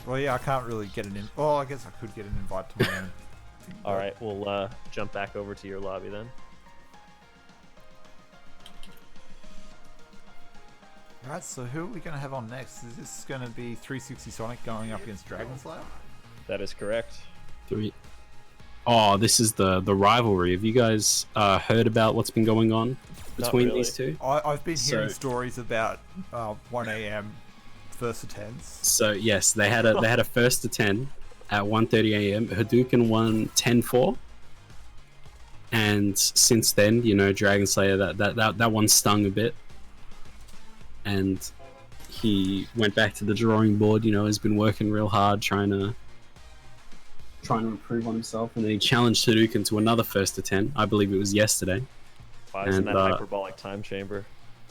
Well, yeah, I can't really get an in. Well, I guess I could get an invite to my own. All right, we'll jump back over to your lobby then. Alright, so who are we going to have on next? Is this going to be 360 Sonic going up against Dragon Slayer? That is correct. 3. Oh, this is the rivalry. Have you guys heard about what's been going on between really. these two? I've been hearing So- stories about 1 a.m. first attends. So yes, they had a first to 10 at 1:30 a.m. Hadouken won 10-4, and since then, you know, Dragon Slayer that one stung a bit, and he went back to the drawing board. You know, has been working real hard trying to improve on himself, and then he challenged Hadouken to another first to 10. I believe it was yesterday, Wow, isn't And, that hyperbolic time chamber?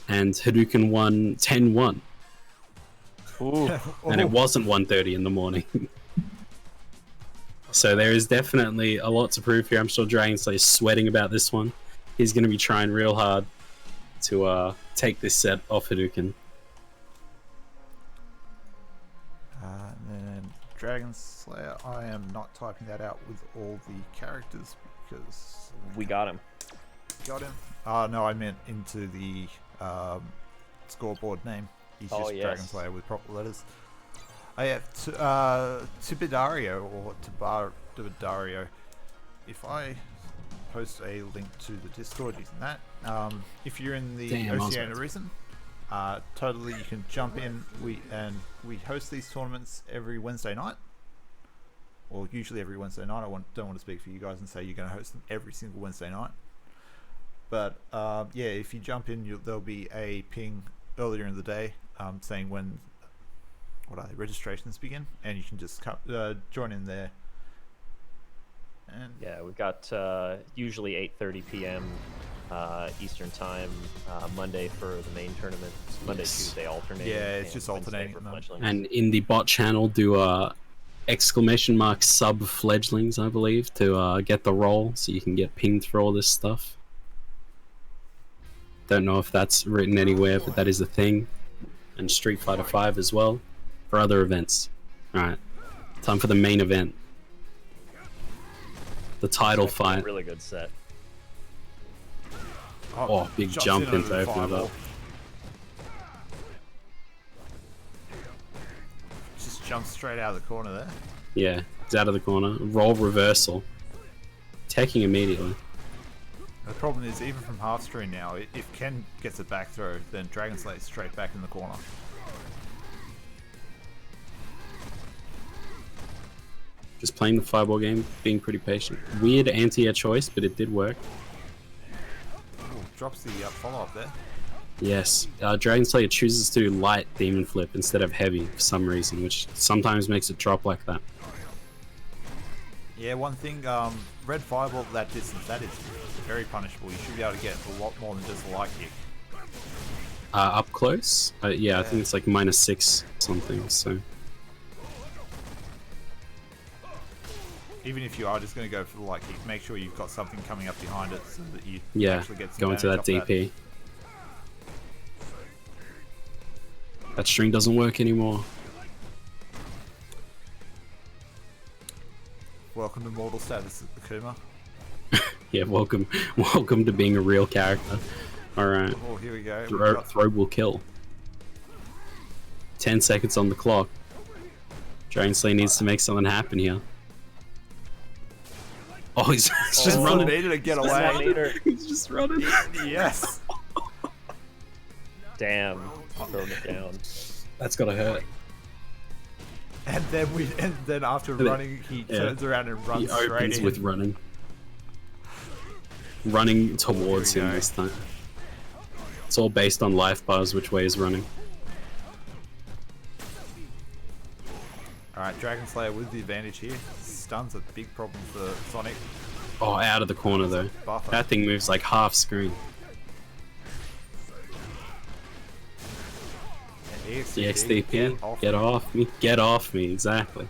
and Hadouken won 10-1, Ooh. and it wasn't 1:30 in the morning. So there is definitely a lot to prove here. I'm sure Dragon Slayer's sweating about this one. He's going to be trying real hard to take this set off Hadouken. And then Dragon Slayer, I am not typing that out with all the characters because We got him. got him. No, I meant into the scoreboard name. He's Oh, just yes. Dragon Slayer with proper letters. I have Tibidario or Tibidario. If I post a link to the Discord using that, if you're in the Damn, I was Oceania about to- region, totally you can jump in. We host these tournaments every Wednesday night. Well, usually every Wednesday night. Don't want to speak for you guys and say you're going to host them every single Wednesday night. But yeah, if you jump in, there'll be a ping earlier in the day saying when registrations begin, and you can just join in there. And Yeah, we've got usually 8:30 p.m. Eastern time, Monday for the main tournament. Monday, Yes. Tuesday alternating. Yeah, it's and just Wednesday alternating for at the moment. fledglings. And in the bot channel, do !sub fledglings, I believe, to get the roll, so you can get pinged for all this stuff. Don't know if that's written anywhere, but that is a thing. And Street Fighter 5 as well, for other events. Alright, time for the main event. The title It's actually a fight. really good set. Oh, big jumps jump in into over the open it fireball. up. Just jumps straight out of the corner there. Yeah, he's out of the corner. Roll reversal. Teching immediately. The problem is, even from half screen now, if Ken gets a back throw, then Dragon Slayer's straight back in the corner. Just playing the fireball game, being pretty patient. Weird anti-air choice, but it did work. Ooh, drops the follow-up there. Yes, Dragon Slayer chooses to do light Demon Flip instead of heavy for some reason, which sometimes makes it drop like that. Yeah, one thing, red fireball at that distance, that is very punishable. You should be able to get a lot more than just a light kick. Up close? Yeah, I think it's like -6 something, so... Even if you are just going to go for the light kick, make sure you've got something coming up behind it so that you Yeah, actually get some go into that damage off DP. That string doesn't work anymore. Welcome to mortal status, Akuma. Yeah, welcome to being a real character. Alright, Oh, here we go. We've got- throw will kill. 10 seconds on the clock. Dragon Slayer needs to make something happen here. Oh, he's just Oh, running. needed to get One away. meter. He's just running. Yes. Damn, throwing it down. That's gotta hurt. And then after running, he turns around and runs He straight opens in. with running. Running towards Here we him go. this time. It's all based on life bars, which way is running. Alright, Dragon Slayer with the advantage here. Stun's a big problem for Sonic. Oh, out of the corner though. Buffer. That thing moves like half screen. And The XDP, get off me. Get off me, exactly.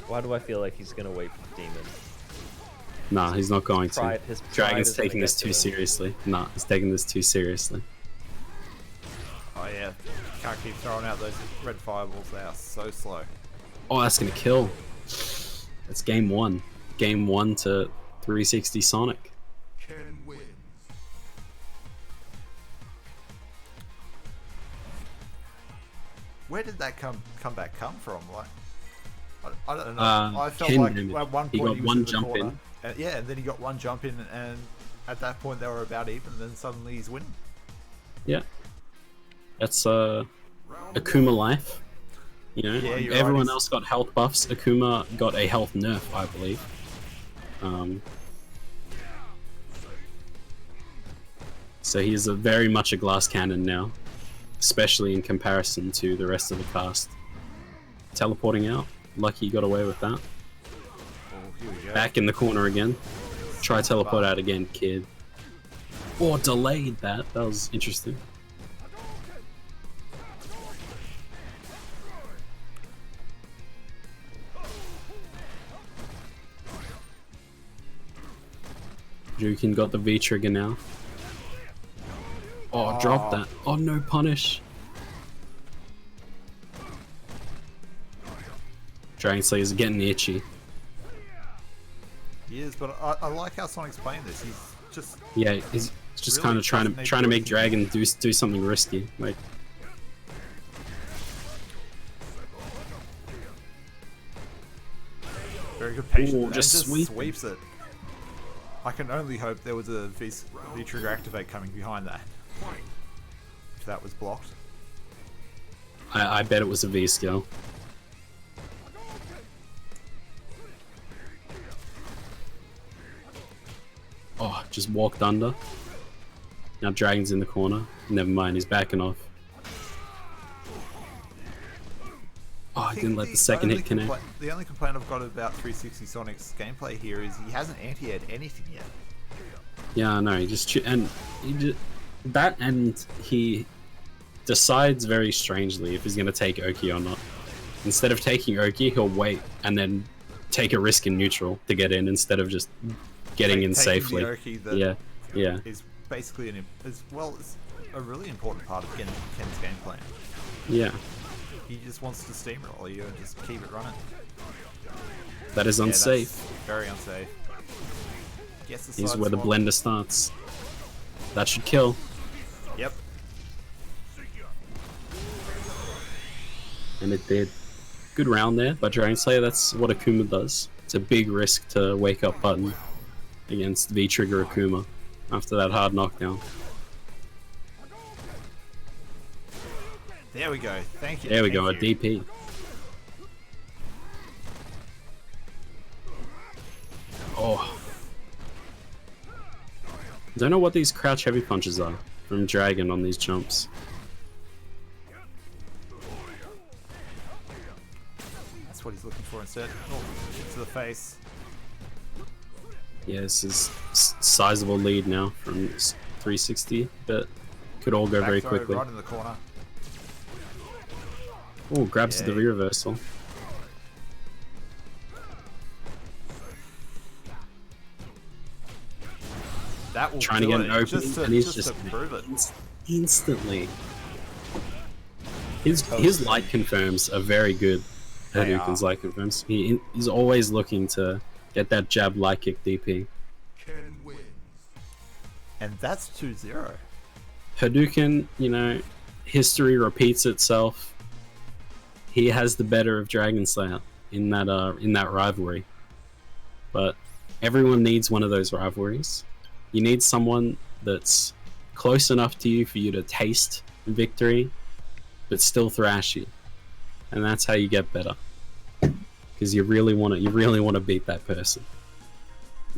Why do I feel like he's gonna wait for Demon? Nah, he's not going to. His pride Dragon's is gonna taking this get to too him. seriously. Nah, he's taking this too seriously. Oh yeah, can't keep throwing out those red fireballs. They are so slow. Oh, that's gonna kill. That's game one. Game 1 to 360 Sonic. Ken wins. Where did that comeback come from? Like, I don't know. I felt Ken like did it. at one He point got he was one in the jump corner. in. Yeah, and then he got one jump in, and at that point they were about even. Then suddenly he's winning. Yeah. That's Akuma life. You know, Yeah, you're right, everyone he's- else got health buffs. Akuma got a health nerf, I believe. So he is very much a glass cannon now, especially in comparison to the rest of the cast. Teleporting out, lucky he got away with that. Oh, here we go. Back in the corner again. Try teleport out again, kid. Or delayed that. That was interesting. Jukin got the V trigger now. Oh, drop that. Oh, no punish. Dragon Slayer's getting itchy. He is, but I like how Sonic's playing this. He's just Yeah, he's just Really kind of trying doesn't need to make to- Dragon do something risky. Like, very good patience. Ooh, and just just sweep. sweeps it. I can only hope there was a V trigger activate coming behind that. If that was blocked. I bet it was a V skill. Oh, just walked under. Now Dragon's in the corner. Never mind, he's backing off. Oh, I didn't let the second hit connect. The only complaint I've got about 360 Sonic's gameplay here is he hasn't anti-aired anything yet. Yeah, I know. He just that, and he decides very strangely if he's gonna take Oki or not. Instead of taking Oki, he'll wait and then take a risk in neutral to get in instead of just getting in Taking safely. the Oki that Yeah, yeah, is basically it's a really important part of Ken's gameplay. yeah. He just wants to steamroll you and just keep it running. That is Yeah, unsafe. that's very unsafe. Guess the Here's side where the swap. blender starts. That should kill. Yep. And it did. Good round there by Dragon Slayer. That's what Akuma does. It's a big risk to wake up button against V-Trigger Akuma after that hard knockdown. There we go. Thank you. There we go, a Thank you. DP. Oh. Don't know what these crouch heavy punches are from Dragon on these jumps. That's what he's looking for instead. Oh, kick to the face. Yeah, this is sizable lead now from 360, but could all go Back very throw quickly. Right in the corner. Oh, grabs the Yeah. reversal. That will Trying to kill get an it, opening, to, and he's just just to prove it. instantly. His light confirms are very good. They Hadouken's are. light confirms. He's always looking to get that jab light kick DP. Ken wins. And that's 2-0. Hadouken, you know, history repeats itself. He has the better of Dragon Slayer in that rivalry. But everyone needs one of those rivalries. You need someone that's close enough to you for you to taste victory, but still thrash you, and that's how you get better. Because you really want to beat that person.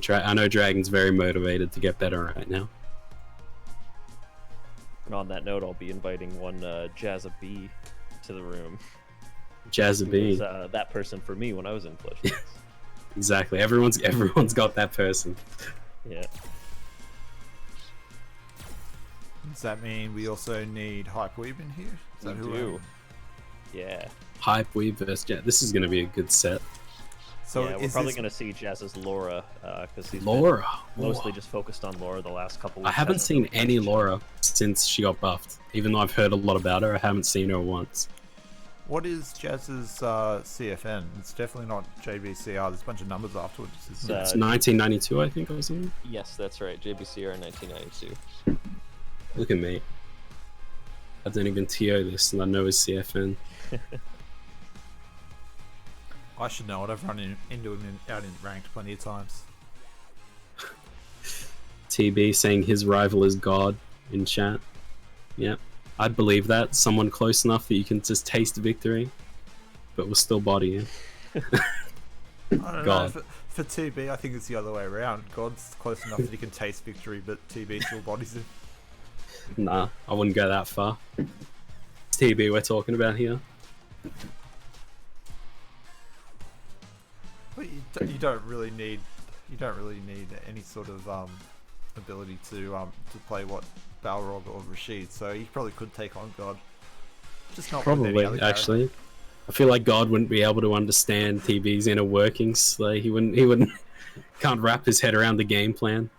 I know Dragon's very motivated to get better right now. And on that note, I'll be inviting one Jazza B to the room. Jazza Who B. was that person for me when I was in Fledgling. Exactly. Everyone's got that person. Yeah. Does that mean we also need Hypeweave in here? Is that We who do. Yeah. Hype Weave versus This is gonna be a good set. So yeah, we're is probably this... going to see Jazz's Laura, because he's Laura. been mostly just focused on Laura the last couple weeks. I haven't Hasn't seen really any touched it. Laura since she got buffed. Even though I've heard a lot about her, I haven't seen her once. What is Jazz's CFN? It's definitely not JBCR. There's a bunch of numbers afterwards. It's, It's 1992, I think, or something. Yes, that's right. JBCR 1992. Look at me. I don't even TO this, and I know his CFN. I should know it. I've run into him out in ranked plenty of times. TB saying his rival is God in chat. Yeah, I'd believe that. Someone close enough that you can just taste victory, but will still body you. I don't God. know. For TB, I think it's the other way around. God's close enough that he can taste victory, but TB still bodies him. Nah, I wouldn't go that far. It's TB we're talking about here. But you don't really need any sort of ability to play what Balrog or Rashid. So he probably could take on God. Just not with any Probably, other character. actually. I feel like God wouldn't be able to understand TB's inner workings. Like he wouldn't can't wrap his head around the game plan.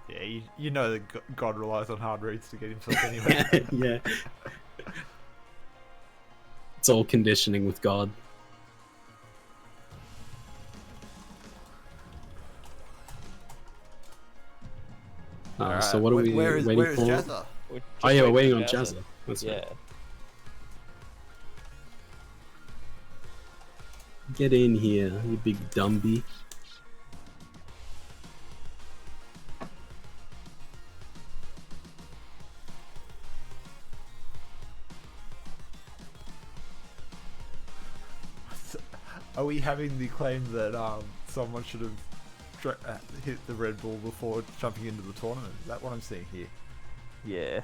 Yeah, you know that God relies on hard reads to get himself anywhere. Yeah. It's all conditioning with God. Alright, So what are we where is waiting for? Jazza? We're just Oh yeah, we're waiting waiting on for Jazza. That's Yeah. right. Get in here, you big dumby. Are we having the claim that someone should have hit the Red Bull before jumping into the tournament? Is that what I'm seeing here? Yeah.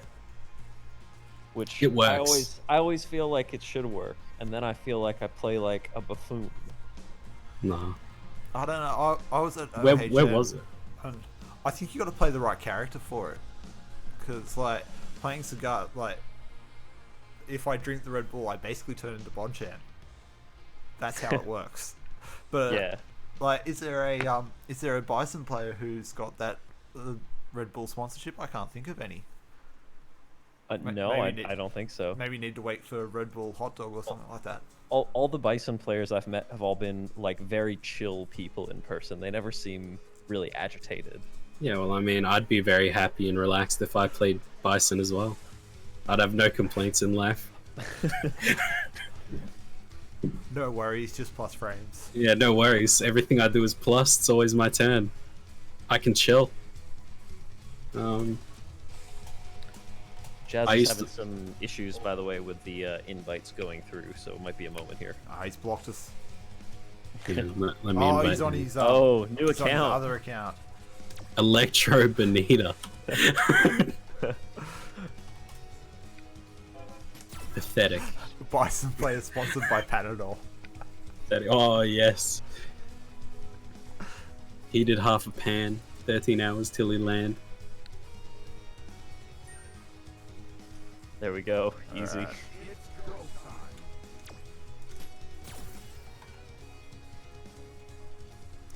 Which It works. I always feel like it should work, and then I feel like I play like a buffoon. Nah. I don't know. I was at Where OHM, was it? and I think you got to play the right character for it. Because like playing Sagat, like if I drink the Red Bull, I basically turn into Bonchan. That's how it works. But Yeah. like, is there a Bison player who's got that Red Bull sponsorship? I can't think of any. No, I don't think so. Maybe need to wait for a Red Bull hot dog or something like that. All the Bison players I've met have all been like very chill people in person. They never seem really agitated. Yeah, well, I mean, I'd be very happy and relaxed if I played Bison as well. I'd have no complaints in life. No worries, just plus frames. Yeah, no worries. Everything I do is plus. It's always my turn. I can chill. Jazz I is used having to- some issues, by the way, with the invites going through, so it might be a moment here. He's blocked us. Yeah, let me Oh, invite he's on him. his new he's on his account. other account. Electro Bonita. Pathetic. Bison player sponsored by Panadol. Pathetic. Oh, yes. He did half a pan, 13 hours till he land. There we go. Easy. Alright.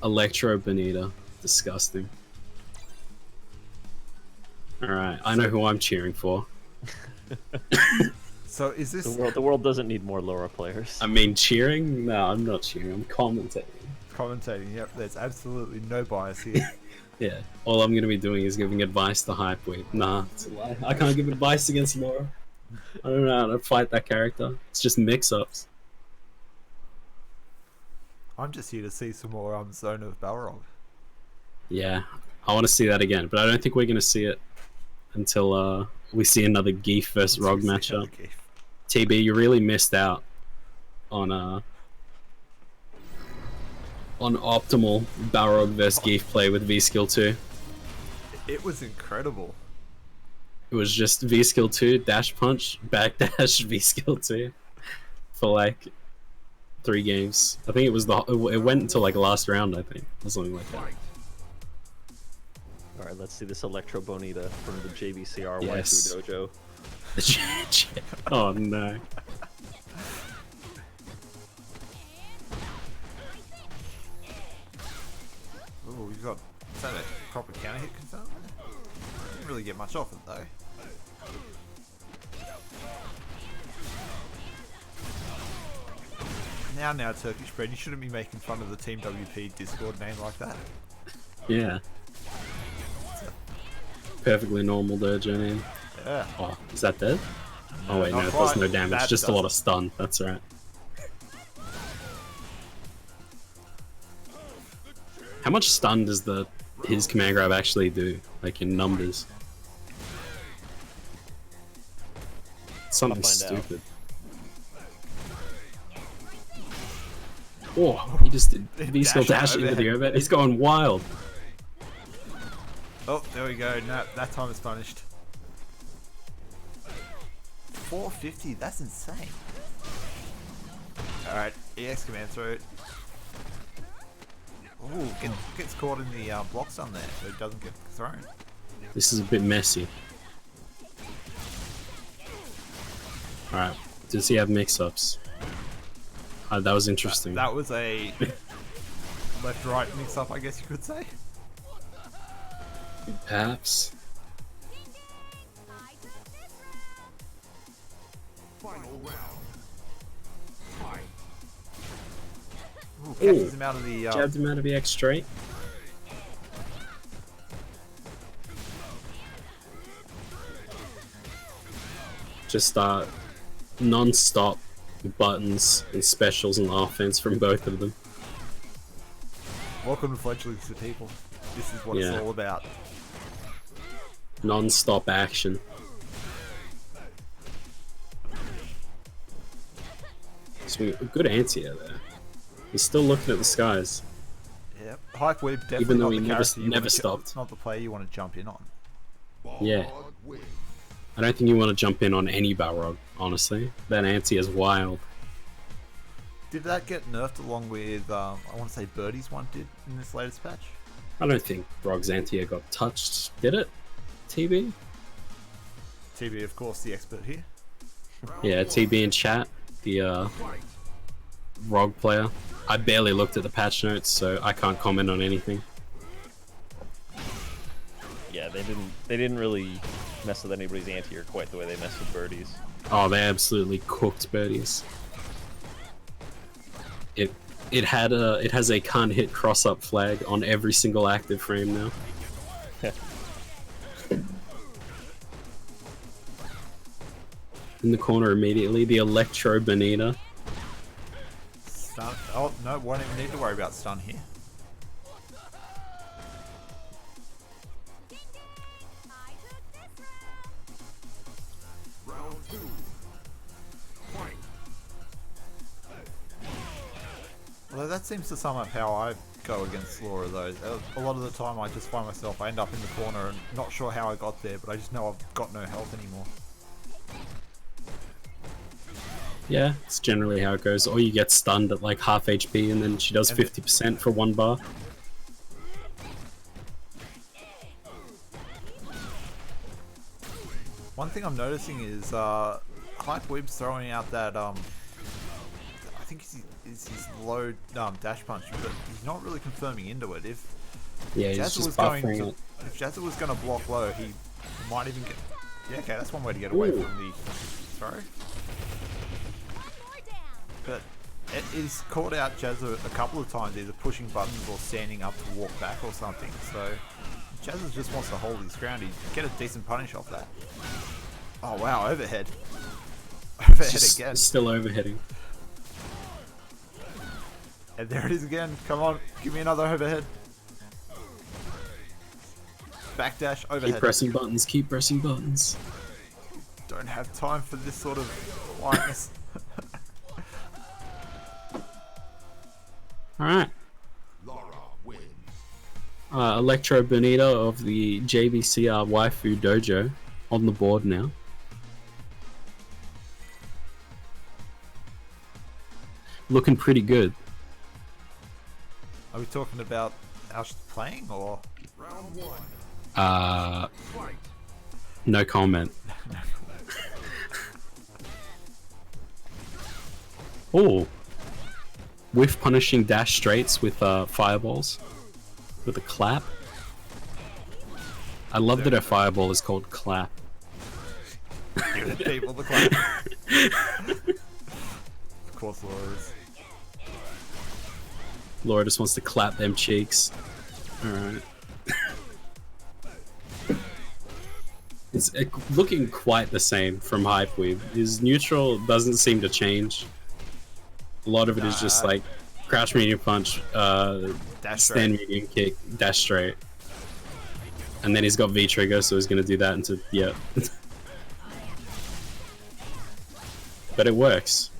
Electro Bonita. Disgusting. Alright, I know who I'm cheering for. So is this The world doesn't need more Laura players. I mean, cheering? No, I'm not cheering. I'm commentating. commentating? Yep, there's absolutely no bias here. Yeah, all I'm gonna be doing is giving advice to Hypeweed. Nah, it's a lie. I can't give advice against Laura. I don't know how to fight that character. It's just mix-ups. I'm just here to see some more Zone of Balrog. Yeah, I want to see that again, but I don't think we're gonna see it until we see another Geef versus Rog matchup. TB, you really missed out on optimal Balrog vs Geef play with V skill 2. It was incredible. It was just V skill 2, dash punch, backdash, V skill 2 for like 3 games. I think it was it went until like last round, I think, or something like that. All right, let's see this Electro Bonita from the JVCR Yes. Waifu Dojo. Oh no. Oh, we've got, is that a proper counter hit confirm? Didn't really get much off it though. Now, Turkish bread, you shouldn't be making fun of the Team WP Discord name like that. Yeah. Perfectly normal dojo name. Yeah. Oh, is that dead? Oh wait, not no, it does quite. no damage, That just a lot of doesn't. stun, that's right. How much stun does his command grab actually do, like in numbers? Something I'll find out. stupid. Oh, he just did V-skill dash into the overhead. He's going wild. Oh, there we go. No, that time is punished. 450, that's insane. Alright, EX command through. Ooh, gets caught in the block stun there, so it doesn't get thrown. This is a bit messy. Alright, does he have mix-ups? That was interesting. That was a left-right mix-up, I guess you could say. Perhaps. Final round. Fight. Ooh, catches him out of the... Jabbed him out of the X straight. Just non-stop buttons and specials and offense from both of them. Welcome to Fledgling to people. This is what Yeah. it's all about. Non-stop action. So good anti-air there. He's still looking at the skies. Yep. Hype Web definitely Even though not he the never- character you never wanna stopped. It's not the player you want to jump in on. Yeah. Balrog wins. I don't think you want to jump in on any Balrog, honestly. That anti is wild. Did that get nerfed along with, I want to say Birdie's one did in this latest patch? I don't think Brog's anti got touched, did it? TB? TB, of course, the expert here. Yeah, TB in chat, the Rog player. I barely looked at the patch notes, so I can't comment on anything. Yeah, they didn't really mess with anybody's anti-air quite the way they messed with Birdie's. Oh, they absolutely cooked birdies. It has a can't hit cross up flag on every single active frame now. In the corner immediately, the Electro Bonita. Stun. Oh, no, won't even need to worry about stun here. Round 2. Fight. Although that seems to sum up how I go against Laura though. A lot of the time I just find myself, I end up in the corner and not sure how I got there, but I just know I've got no health anymore. Yeah, it's generally how it goes. Or you get stunned at like half HP and then she does 50% for 1 bar. One thing I'm noticing is Hype Weeb's throwing out that I think it's his low dash punch, but he's not really confirming into it. If Yeah, he's Jazza just was going buffering to, it. if Jazza was going to block low, he might even get. Yeah, okay, that's one way to get away Ooh. from the throw. But he's called out Jazza a couple of times, either pushing buttons or standing up to walk back or something. So Jazza just wants to hold his ground. He'd get a decent punish off that. Oh wow, overhead. Overhead Just again. still overheading. And there it is again. Come on, give me another overhead. Backdash, Keep overhead. pressing buttons, keep pressing buttons. Don't have time for this sort of quietness. Alright. Laura wins. Electro Bonita of the JBCR Waifu Dojo on the board now. Looking pretty good. Are we talking about how she's playing, or? Round one. Fight. No comment. Oh, whiff punishing dash straights with fireballs with a clap. I love that her fireball is called clap. Give the people the clap. Of course, Laura is. Laura just wants to clap them cheeks. Alright. It's looking quite the same from Hypeweave. His neutral doesn't seem to change. A lot of it is just like crouch medium punch, Dash stand straight. medium kick, dash straight. And then he's got V trigger, so he's gonna do that into yeah. But it works.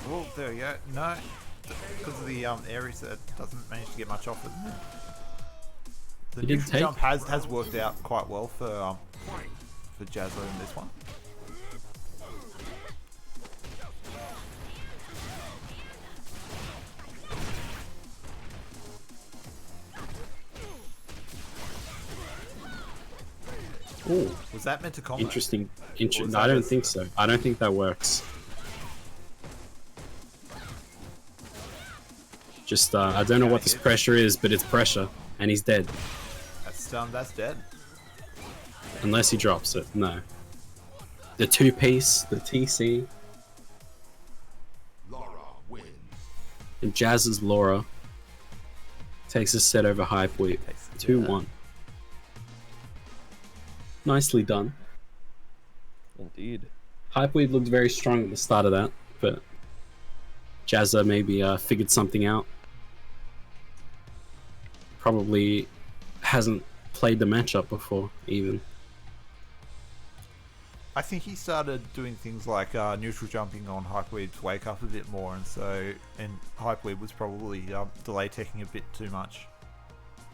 Oh, there we go. No, because of the areas that doesn't manage to get much off it. The He didn't neutral take- jump has worked out quite well for Jazzo in this one. Ooh, Was that meant to combo? interesting. was I that don't just- think so. I don't think that works. Just I don't know what this pressure is, but it's pressure, and he's dead. That's dead. Unless he drops it. No. The two-piece, the TC, Laura wins. and Jazz's Laura takes a set over Hypeweave. Takes it, 2-1. Nicely done. Indeed. Hypeweave looked very strong at the start of that, but Jazza maybe figured something out. Probably hasn't played the matchup before, even. I think he started doing things like neutral jumping on Hypeweave's wake up a bit more, and Hypeweave was probably delay teching a bit too much.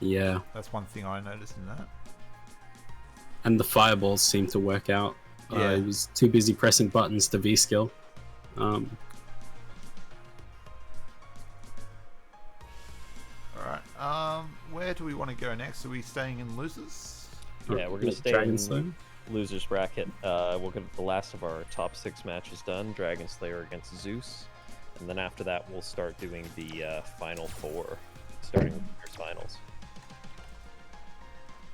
Yeah, That's one thing I noticed in that. and the fireballs seemed to work out. Yeah. He was too busy pressing buttons to V-skill. Alright, where do we want to go next? Are we staying in losers? Yeah, we're gonna stay Dragon in Slayer? losers bracket. We'll get the last of our top 6 matches done. Dragon Slayer against Zeus, and then after that we'll start doing the final 4, starting with winners finals.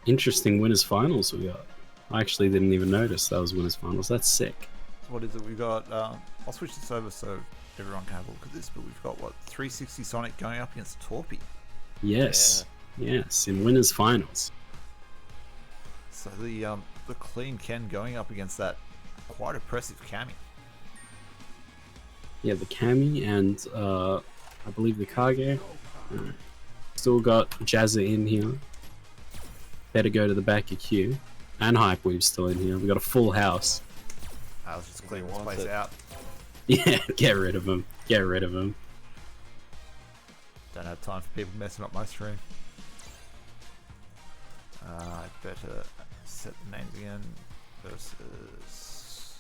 Interesting winners finals we got. I actually didn't even notice that was winners finals. That's sick. So what is it? We've got, I'll switch this over so everyone can have a look at this, but we've got, what, 360 Sonic going up against Torpy. Yes, yes, in winners finals. So the clean Ken going up against that quite impressive Cammy. Yeah, the Kami and I believe the Kage. Still got Jazza in here. Better go to the back of queue. And Hypeweave's still in here. We got a full house. Let's just clean this wants place it. out. Yeah, get rid of him. Get rid of him. Don't have time for people messing up my stream. I better set the names again. Versus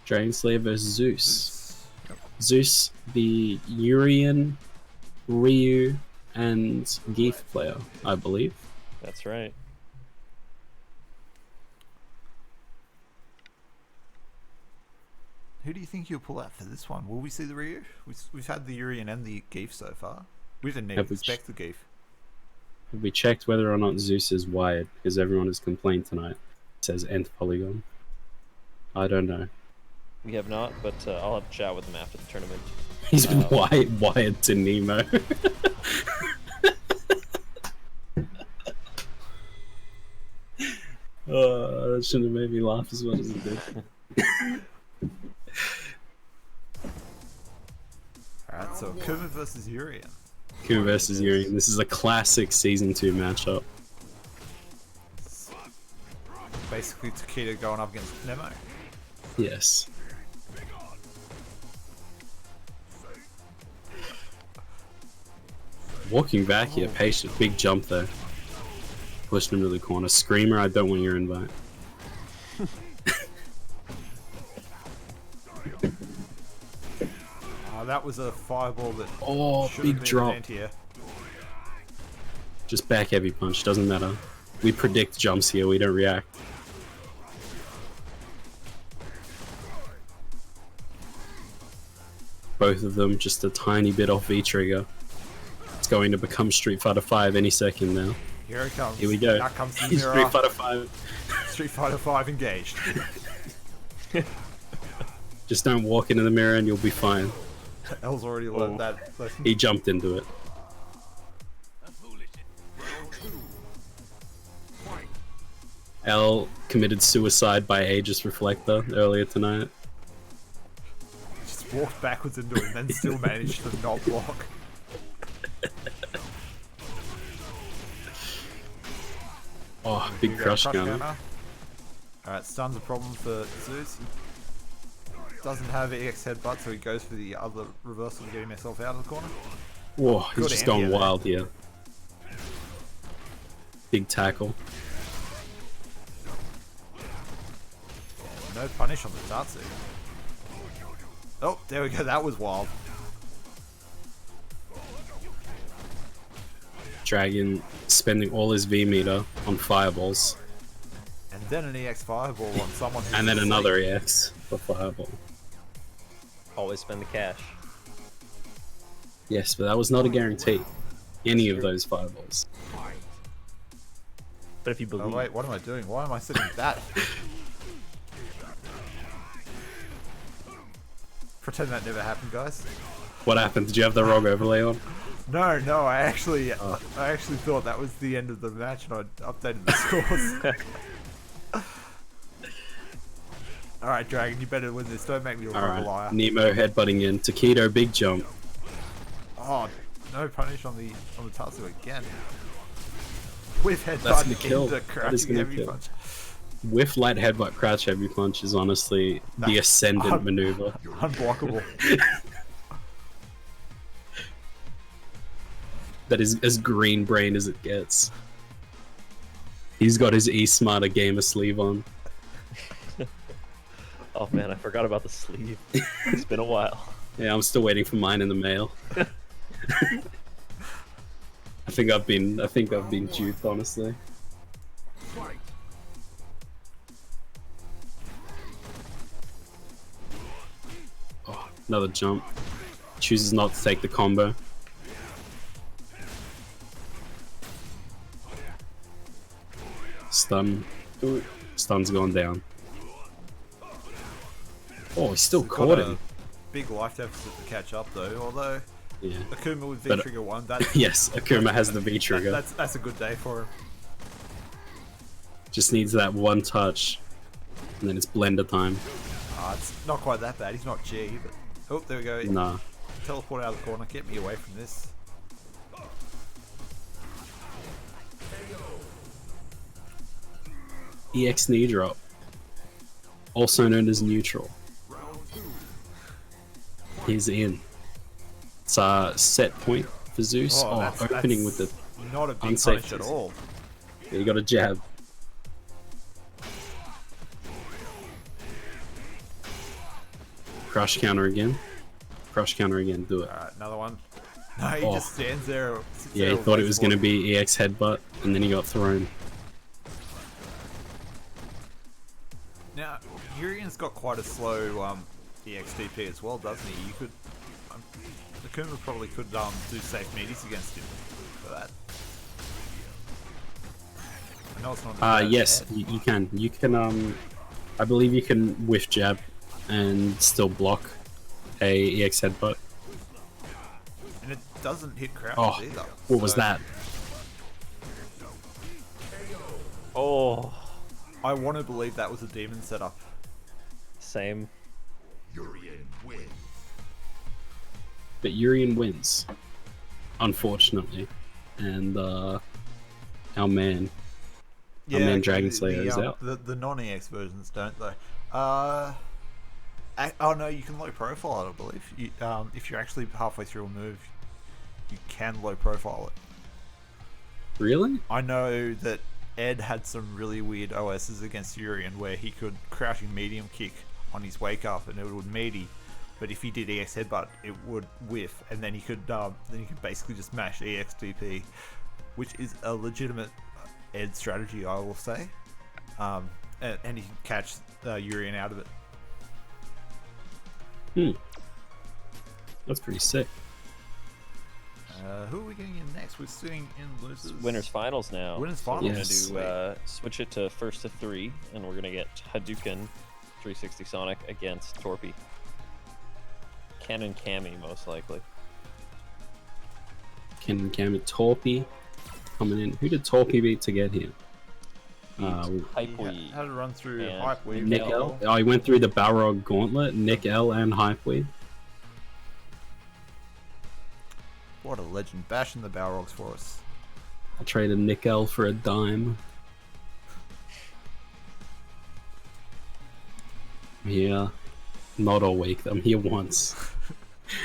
Dragon Slayer versus Zeus. Zeus. Yep. Zeus, the Urian, Ryu, and Geef player, I believe. That's right. Who do you think you'll pull out for this one? Will we see the Ryu? We've had the Urian and the Geef so far. We didn't even Have we expect the Geef. Have we checked whether or not Zeus is wired? Because everyone has complained tonight. It says Nth Polygon. I don't know. We have not, but I'll have a chat with him after the tournament. He's been wired to Nemo. That shouldn't have made me laugh as much as it did. Alright, so Kuma versus Urian. Kuma versus Yuri. This is a classic Season 2 matchup. Basically, Takedo going up against Nemo. Yes. Walking back here, patient. Big jump though. Pushing him to the corner. Screamer, I don't want your invite. That was a fireball that Oh, should big have been drop. an anti-air. Just back heavy punch, doesn't matter. We predict jumps here, we don't react. Both of them just a tiny bit off V-trigger. It's going to become Street Fighter 5 any second now. Here it comes. Here we go. Now comes the Street mirror. Fighter 5. Street Fighter 5 engaged. Just don't walk into the mirror and you'll be fine. L's already learned that lesson. He jumped into it. L committed suicide by Aegis Reflector earlier tonight. Just walked backwards into it and then still managed to not block. Oh, big crush gun. Alright, stun's a problem for Zeus. He doesn't have EX headbutt, so he goes for the other reversal to get himself out of the corner. Whoa, he's Good just anti-air gone there. wild here. Big tackle. No punish on the Tatsu. Oh, there we go, that was wild. Dragon spending all his V meter on fireballs. And then an EX fireball on someone who's And then asleep. another EX for fireball. Always spend the cash. Yes, but that was not a guarantee. Any of those fireballs. But if you Oh believe, wait, what am I doing? Why am I sitting that? Pretend that never happened, guys. What happened? Did you have the ROG overlay on? No, I actually thought that was the end of the match and I'd updated the scores. Alright, Dragon, you better win this. Don't make me look like a liar. Alright, Nemo headbutting in. Takedo, big jump. Oh, no punish on the Tatsu again. With That's headbutt gonna kill. into That is crouching gonna heavy kill. punch. With light headbutt crouch heavy punch is honestly the ascendant maneuver. Unblockable. That is as green brain as it gets. He's got his E-Smarter gamer sleeve on. oh man, I forgot about the sleeve. It's been a while. Yeah, I'm still waiting for mine in the mail. I think I've been duped, honestly. Oh, another jump. Chooses not to take the combo. Stun. Ooh, stun's gone down. Oh, he's still caught him. Big life deficit to catch up though, although Yeah. Akuma with But- V-Trigger 1, that's, Yes, Akuma has the V trigger. that's a good day for him. Just needs that one touch, and then it's blender time. It's not quite that bad, he's not G, but... Oh, there we go. Nah. Teleport out of the corner, get me away from this. EX knee drop, also known as neutral. He's in. It's a set point for Zeus. Oh, that's opening with the. not a big unsafe punish at use. all. Yeah, you got a jab. Crush counter again. Crush counter again. Do it. Alright, another one. No, he Oh. just stands there. Sits Yeah, there he thought it was going to waiting be EX headbutt, and then he got thrown. for it. Now, Urian's got quite a slow EXDP as well, doesn't he? You could... Akuma probably could do safe meaties against him for that. I know it's not as bad as Yes, that. you can. You can, I believe you can whiff jab and still block a EX headbutt. And it doesn't hit crouches Oh, either. what was so that? Oh, I want to believe that was a demon setup. same. Urian wins. But Urian wins, unfortunately. And, our man Man Dragon Slayer is out. The non-EX versions don't though. Oh no, you can low profile it, I believe. If you're actually halfway through a move, you can low profile it. Really? I know that Ed had some really weird OSs against Urian where he could crouching medium kick on his wake up and it would meaty, but if he did EX headbutt, it would whiff, and then he could basically just mash EX DP, which is a legitimate Ed strategy, I will say. And he can catch Urian out of it. That's pretty sick. Who are we getting in next? We're sitting in losers. Winners finals now. Winners finals. Yes. We're gonna do switch it to first to 3, and we're gonna get Hadouken 360 Sonic against Torpy. Ken and Cammy most likely. Ken and Cammy. Torpy coming in. Who did Torpy beat to get here? Hypeweed. Had to run through And Hypeweed. Nick L. Oh, he went through the Balrog Gauntlet. Nick L and Hypeweed. What a legend. Bashing the Balrogs for us. I traded Nick L for a dime. Yeah. Not all week. I'm here once.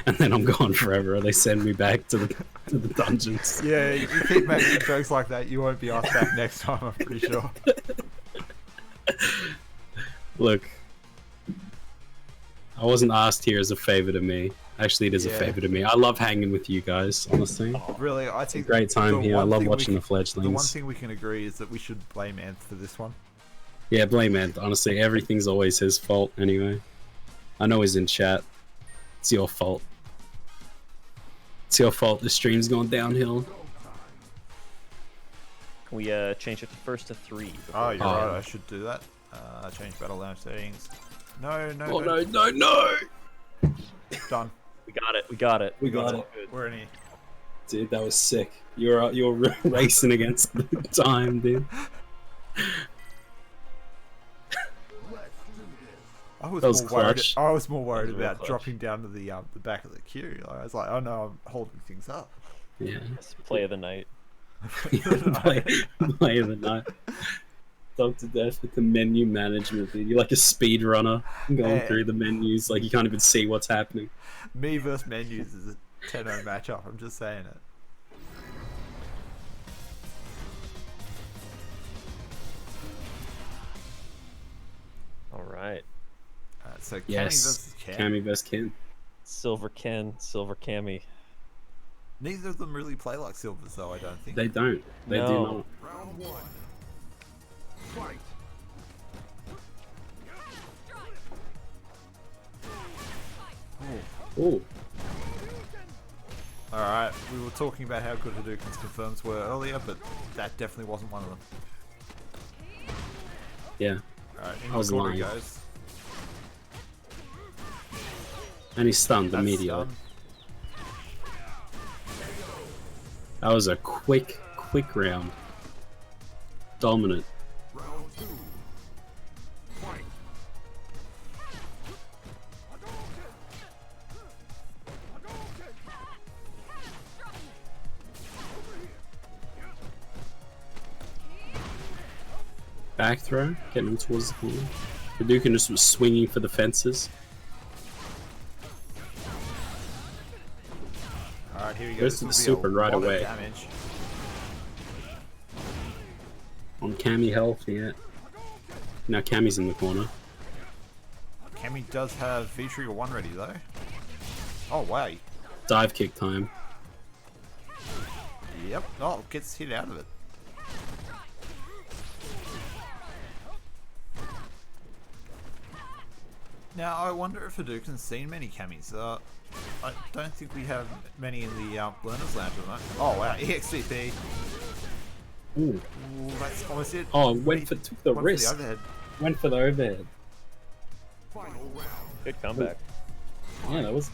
And then I'm gone forever. They send me back to the dungeons. Yeah, you keep making jokes like that, you won't be asked back next time, I'm pretty sure. Look, I wasn't asked here as a favor to me. Actually, it is a favor to me. I love hanging with you guys, honestly. Really, I think Great time here. I love watching the fledglings. The one thing we can agree is that we should blame Anth for this one. Yeah, blame Ant. Honestly, everything's always his fault anyway. I know he's in chat. It's your fault. It's your fault. The stream's gone downhill. Can we change it to first to 3? Oh, you're right. I should do that. Change battle lamp settings. No. Oh no! Done. We got it. We got it. We got That's it. Good. We're in here. Dude, that was sick. You're racing against the time, dude. I was, That was more worried, clutch. I was more worried That was real about clutch. dropping down to the back of the queue. I was like, oh no, I'm holding things up. Yeah. It's play of the night. play of the night. Dog to death with the menu management, dude. You're like a speed runner going through the menus, like you can't even see what's happening. Me versus menus is a 10-0 matchup. I'm just saying it. All right. So Cammy Yes. versus Cam. Cammy vs Kim. Silver Ken, Silver Cammy. Neither of them really play like Silvers, though. I don't think. They don't. They do No. not. Round 1. Fight. Ooh. All right, we were talking about how good Hadouken's confirms were earlier, but that definitely wasn't one of them. Yeah. All right, in I was the corner lying. goes. And he's stunned That's immediately. done. That was a quick round. Dominant. Round 2. Fight. Back throw, getting him towards the corner. Hadouken just was swinging for the fences. All right, here we go. Goes This to the will be super a right lot of away. damage. On Cammy health, yeah. Now Cammy's in the corner. Cammy does have V-Trigger 1 ready, though. Oh, wow. Dive kick time. Yep. Oh, gets hit out of it. Now, I wonder if Hadouken's seen many Cammies. I don't think we have many in the Learner's Lounge at the moment. Oh, wow. EXCP. Ooh. Ooh, that's almost it. Oh, took the Went wrist. For the overhead. Went for the overhead. Final round. Good comeback. Yeah, that was.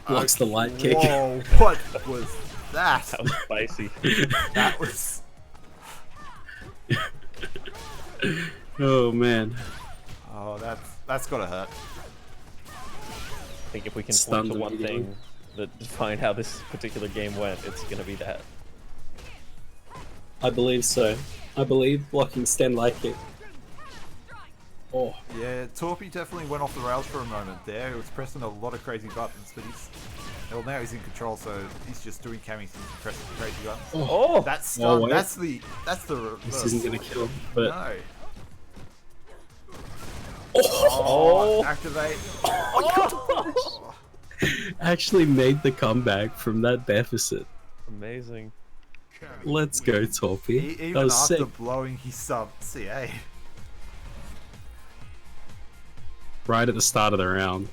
Blocks the light kick. Whoa, what was that? That was spicy. That was... Oh man. Oh, that's gotta hurt. I think if we can Stunned point to one immediately. thing that define how this particular game went, it's gonna be that. I believe so. I believe blocking stand like it. Oh, Yeah, Torpy definitely went off the rails for a moment there. He was pressing a lot of crazy buttons, but well, now he's in control, so he's just doing camis and pressing crazy buttons. Oh! That's stun. wait. That's the this isn't gonna kill, but no. Oh! Activate. actually made the comeback from that deficit. Amazing. Let's go, Torpy. That Even was after sick. blowing his CA. Right at the start of the round.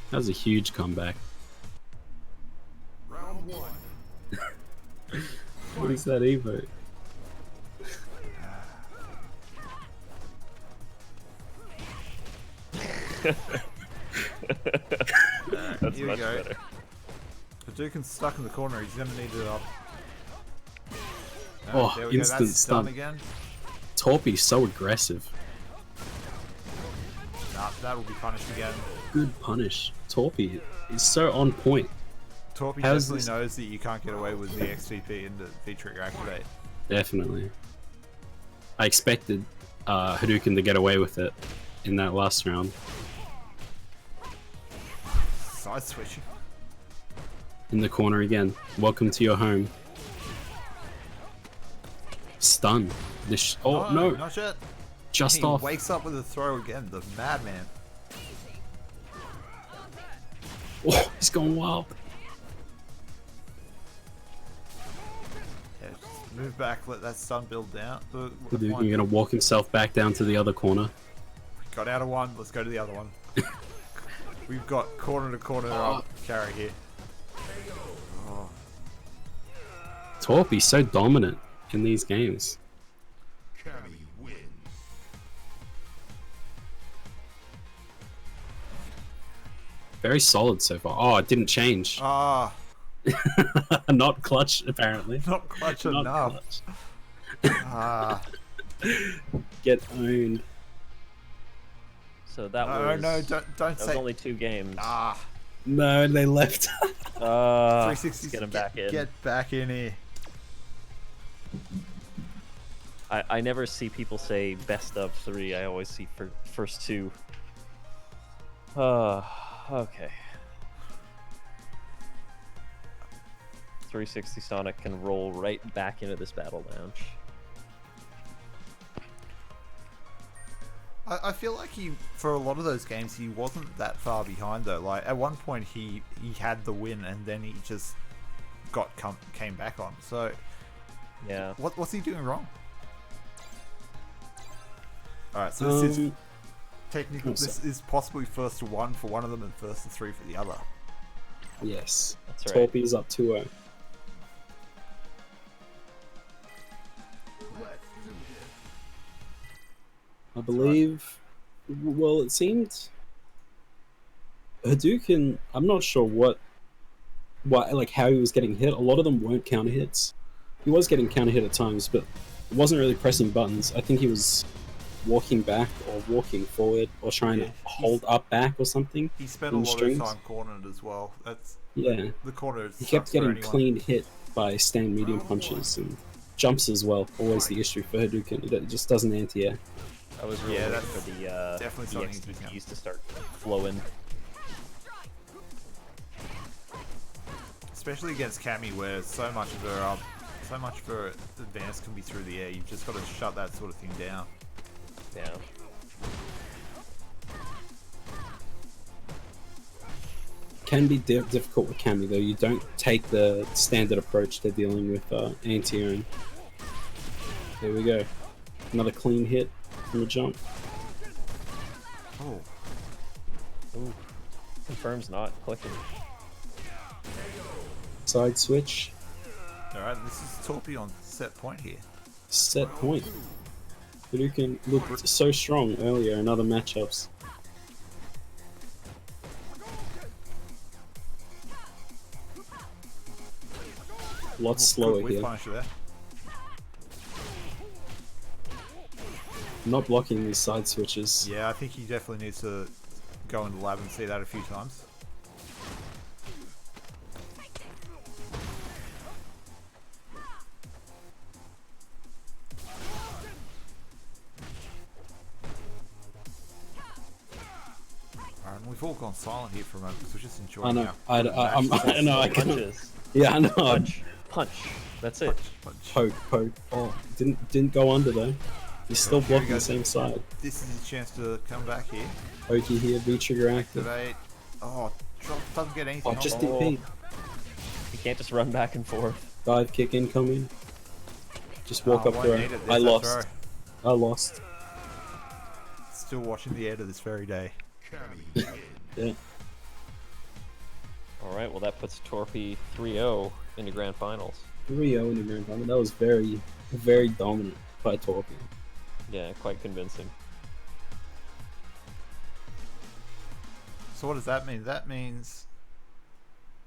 That was a huge comeback. Round 1. What is that emote? That's Here we much go. better. Hadouken's stuck in the corner. He's gonna need it up. Oh, there we go. instant That's stun stun. again. Torpy's so aggressive. Nah, that will be punished again. Good punish. Torpy is so on point. Torpy How's definitely this- knows that you can't get away with the XVP and the V-trigger activate. Definitely. I expected Hadouken to get away with it in that last round. Side switching. In the corner again. Welcome to your home. Stun. This. Oh no! Not yet. Just He off. wakes up with a throw again. The madman. Oh, he's gone wild. Yeah, just move back. Let that stun build down. Hadouken gonna walk himself back down to the other corner. Got out of one. Let's go to the other one. We've got corner to corner up carry here. Torpy's so dominant in these games. Cammy wins. Very solid so far. Oh, it didn't change. Ah, Not clutch, apparently. not clutch Not enough. clutch. Ah, Get owned. So that no, was no, don't that was say. only 2 games. Ah, No, they left. 360. Let's get him back in. Get back in here. I never see people say best of 3. I always see for first 2. Okay. 360 Sonic can roll right back into this battle lounge. I feel like for a lot of those games, he wasn't that far behind though. Like at one point, he had the win, and then he just came back on. So Yeah. what's he doing wrong? All right, so this is technically this is possibly first to 1 for one of them and first to 3 for the other. Yes. That's right. Torpy's up 2-0. I believe. Well, it seemed Hadouken. I'm not sure what, like how he was getting hit. A lot of them weren't counter hits. He was getting counter hit at times, but it wasn't really pressing buttons. I think he was walking back or walking forward or trying to hold up back or something. He spent a in lot strings. of time cornered as well. That's Yeah, the corner. he kept sucks for getting anyone. clean hit by stand medium punches and jumps as well. Always the issue for Hadouken. It just doesn't anti-air. I was really Yeah, waiting that's for the definitely the something he's picking up. XPs to start flowing. Especially against Cammy, where so much of her advance can be through the air. You've just got to shut that sort of thing down. Yeah. Can be difficult with Cammy though. You don't take the standard approach to dealing with anti-airing. There we go. Another clean hit from the jump. Oh, Ooh. Confirms not clicking. Side switch. all right. This is Torpy on set point here. Set point. Hadouken looked so strong earlier in other matchups. Lots slower Good whip here. punisher there. not blocking these side switches. Yeah, I think he definitely needs to go in the lab and see that a few times. Alright, we've all gone silent here for a moment because we're just enjoying I know. our I know. I can't. Punches. Yeah, I know. Punch. Punch. That's it. Poke, poke. Oh, didn't go under though. He's still Here he blocking the goes. same side. This is his chance to come back here. Pokey here, V trigger active. Activate. Oh, doesn't get anything Oh, on just it. DP. You can't just run back and forth. Dive kick incoming. Just walk up won't throw. need it. I There's that lost. throw. I lost. Still watching the end of this very day. Cammy win. Yeah. Alright, well that puts Torpy 3-0 into Grand Finals. 3-0 in the grand final. That was very, very dominant by Torpy. Yeah, quite convincing. So what does that mean? That means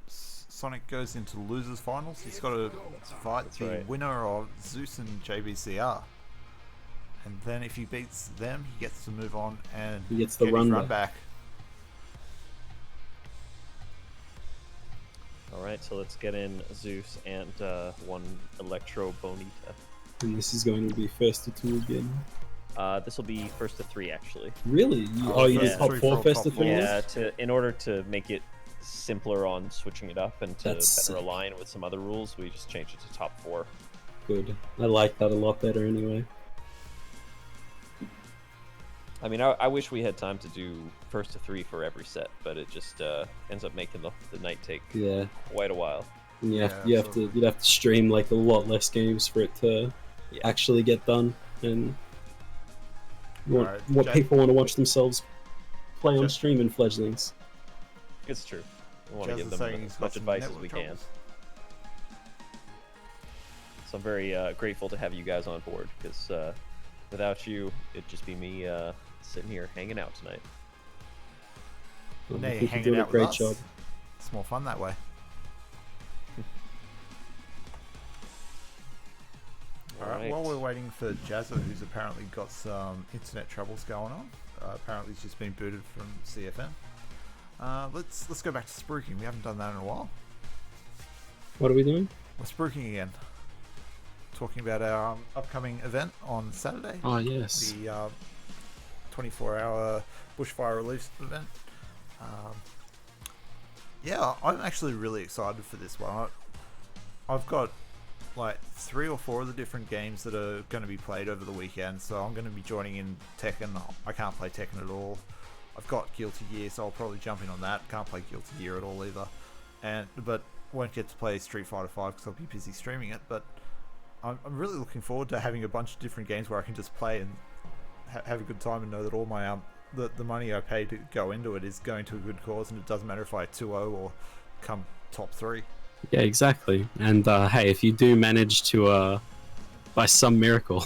Sonic goes into losers finals. He's got to fight That's the right. winner of Zeus and JBCR. And then if he beats them, he gets to move on and He gets the get his run run back. back. Alright, so let's get in Zeus and one Electro Bonita. And this is going to be first to 2 again. This will be first to 3 actually. Really? You first did top three 4 for first top to four. 3? Yeah, in order to make it simpler on switching it up and to That's better sick. align with some other rules, we just changed it to top 4. Good. I like that a lot better anyway. I mean, I wish we had time to do first to 3 for every set, but it just ends up making the night take Yeah. quite a while. And Yeah, you'd have to stream like a lot less games for it to Yeah. actually get done. And Alright, what Jack- people want to watch themselves play on Jack- stream in Fledglings. It's true. We want to Jazz give is them saying he's as got much some advice as network we can. troubles. So I'm very grateful to have you guys on board, because without you, it'd just be me sitting here hanging out tonight. I Now think you're you're hanging doing a out with great us. job. It's more fun that way. Alright, Alright. while we're waiting for Jazza, who's apparently got some internet troubles going on, apparently he's just been booted from CFN. Let's go back to spruiking. We haven't done that in a while. What are we doing? We're spruiking again. Talking about our upcoming event on Saturday. Oh, yes. The 24-hour bushfire relief event. Yeah, I'm actually really excited for this one. I've got like 3 or 4 of the different games that are going to be played over the weekend, so I'm going to be joining in Tekken. I can't play Tekken at all. I've got Guilty Gear, so I'll probably jump in on that. Can't play Guilty Gear at all either, but won't get to play Street Fighter 5 because I'll be busy streaming it. But I'm really looking forward to having a bunch of different games where I can just play and have a good time and know that all my the money I pay to go into it is going to a good cause, and it doesn't matter if I 2-0 or come top 3. Yeah, exactly. And hey, if you do manage to, by some miracle,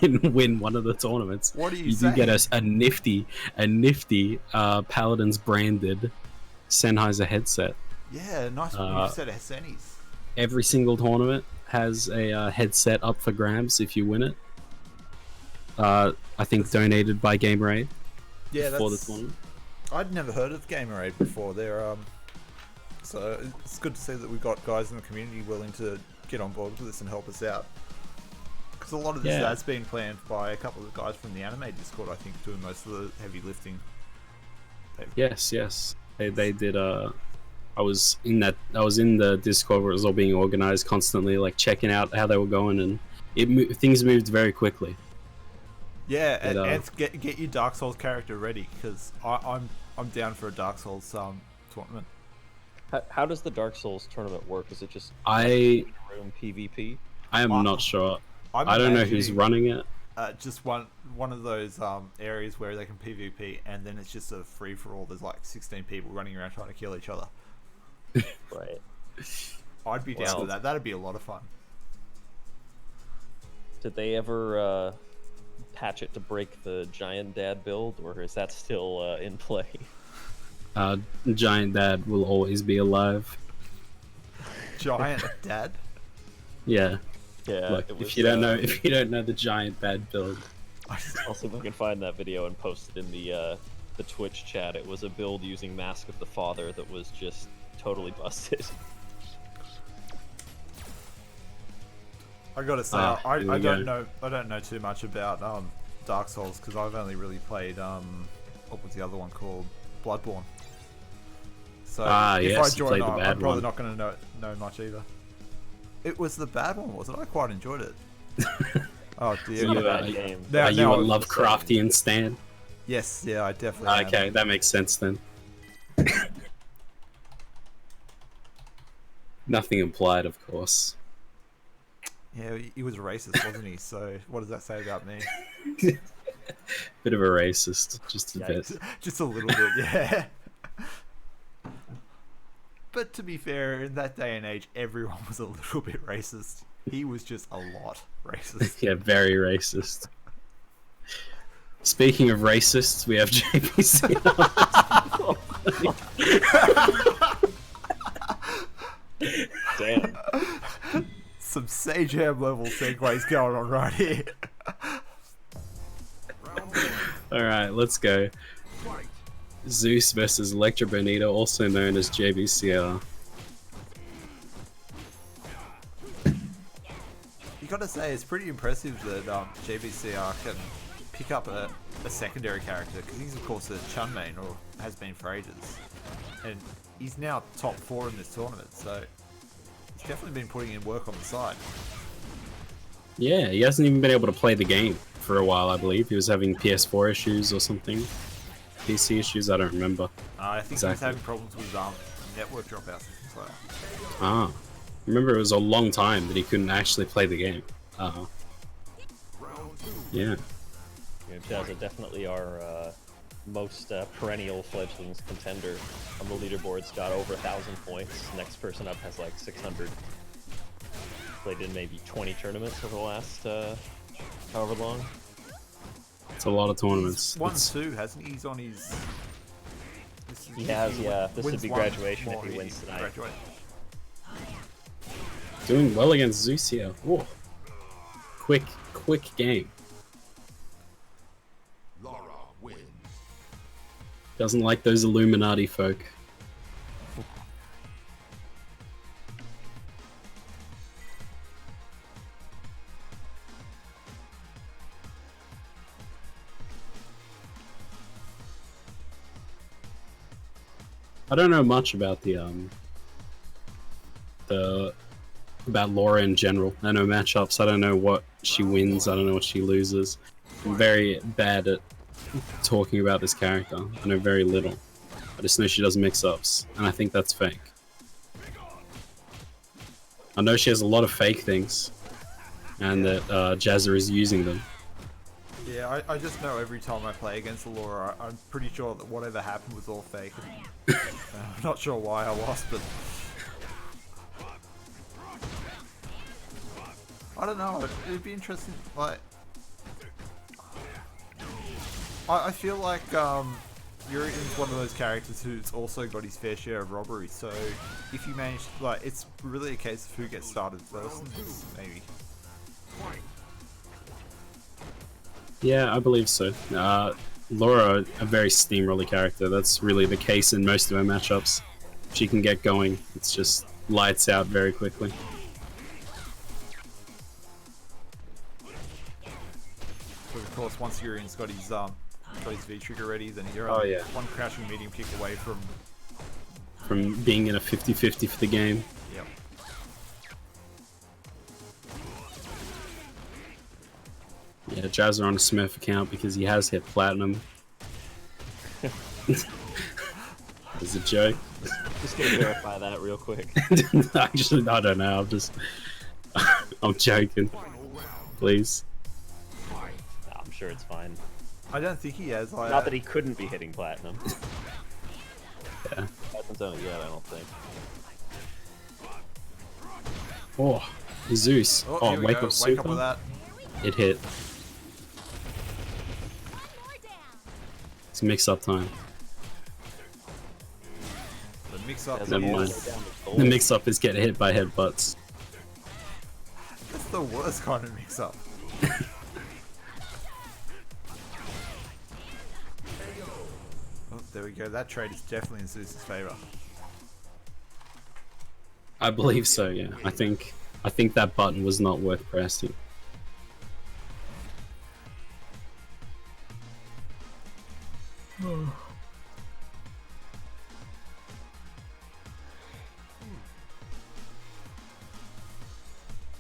win one of the tournaments, What are you do saying? get us a nifty Paladins branded Sennheiser headset. Yeah, nice new set of Sennies. Every single tournament has a headset up for grabs if you win it. I think donated by Gamerade Yeah, for the that's. tournament. I'd never heard of Gamerade before. They're so it's good to see that we've got guys in the community willing to get on board with this and help us out. Because a lot of this Yeah. has been planned by a couple of guys from the Anime Discord, I think, doing most of the heavy lifting. Yes, they did. I was in the Discord where it was all being organized constantly, like checking out how they were going, and things moved very quickly. Yeah, But, and get your Dark Souls character ready, because I'm down for a Dark Souls tournament. How does the Dark Souls tournament work? Is it just I room PvP? am I- not sure. I'm I don't know who's imagining, running it. Just one of those areas where they can PvP, and then it's just a free for all. There's like 16 people running around trying to kill each other. Right. I'd be down Well- for that. That'd be a lot of fun. Did they ever patch it to break the Giant Dad build, or is that still in play? Giant Dad will always be alive. Giant Dad. Yeah. Yeah. Look, it was, if you don't know the Giant Dad build, I'll see if I can find that video and post it in the Twitch chat. It was a build using Mask of the Father that was just totally busted. I gotta say, I don't know too much about Dark Souls because I've only really played what was the other one called, Bloodborne. So if I join, I'm probably not gonna know much either. It was the bad one, was it? I quite enjoyed it. Oh dear. It's not a bad game. Are you a Lovecraftian stan? Yes, yeah, I definitely am. Okay, that makes sense then. Nothing implied, of course. Yeah, he was racist, wasn't he? So what does that say about me? Bit of a racist, just a bit. Just a little bit, yeah. But to be fair, in that day and age, everyone was a little bit racist. He was just a lot racist. Yeah, very racist. Speaking of racists, we have JPC. Damn. Some Sage Ham level segues going on right here. Alright, let's go. Zeus versus Electro Bonito, also known as JBCR. You gotta say, it's pretty impressive that JBCR can pick up a secondary character, because he's of course a Chun main, or has been for ages. And he's now top 4 in this tournament, so he's definitely been putting in work on the side. Yeah, he hasn't even been able to play the game for a while, I believe. He was having PS4 issues or something. PC issues, I don't remember. I think exactly. he was having problems with network dropouts and things like that. Ah. Remember, it was a long time that he couldn't actually play the game. Yeah. Jazza definitely our most perennial fledglings contender on the leaderboards. Got over 1,000 points. Next person up has like 600. Played in maybe 20 tournaments over the last however long. It's a lot of tournaments. He's won 2, hasn't he? He's on his... He has, yeah. This would be graduation if he wins tonight. Graduate. Doing well against Zeus here. Whoa. Quick game. Lara wins. Doesn't like those Illuminati folk. I don't know much about about Laura in general. I know matchups. I don't know what she wins. I don't know what she loses. I'm very bad at talking about this character. I know very little. I just know she does mix-ups, and I think that's fake. I know she has a lot of fake things, and that Jazza is using them. Yeah, I just know every time I play against Laura, I'm pretty sure that whatever happened was all fake. I'm not sure why I lost, but... I don't know, it'd be interesting, like... I feel like, Urian's one of those characters who's also got his fair share of robbery, so if you manage, like, it's really a case of who gets started first, maybe. Yeah, I believe so. Laura, a very steamroller character. That's really the case in most of her matchups. She can get going. It's just lights out very quickly. But of course, once Urian's got his V-trigger ready, then you're one crouching medium kick away from being in a 50-50 for the game. Yep. Yeah, Jazza on a Smurf account because he has hit platinum. It's a joke. Just gonna verify that real quick. Actually, I don't know. I'm joking. Please. I'm sure it's fine. I don't think he has. Not that he couldn't be hitting platinum. Yeah. Hasn't done it yet, I don't think. Oh, Zeus. Oh, wake up super. Wake up with that. It hit. It's mix-up time. The mix-up. Never mind. The mix-up is getting hit by headbutts. That's the worst kind of mix-up. There we go. That trade is definitely in Zeus's favor. I believe so. Yeah, I think that button was not worth pressing. I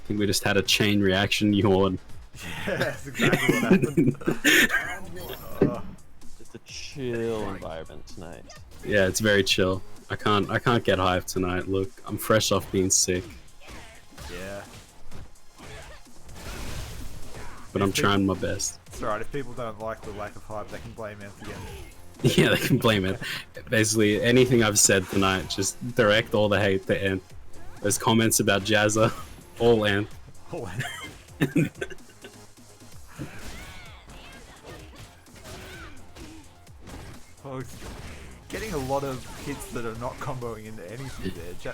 think we just had a chain reaction yawn. Yeah, that's exactly what happened. Just a chill environment tonight. Yeah, it's very chill. I can't get hyped tonight. Look, I'm fresh off being sick, Yeah. but I'm trying my best. It's alright, if people don't like the lack of hype, they can blame Anth again. Yeah, they can blame it. Basically, anything I've said tonight, just direct all the hate to Ant. Those comments about Jazza, all Ant. Oh, oh, it's getting a lot of hits that are not comboing into anything there.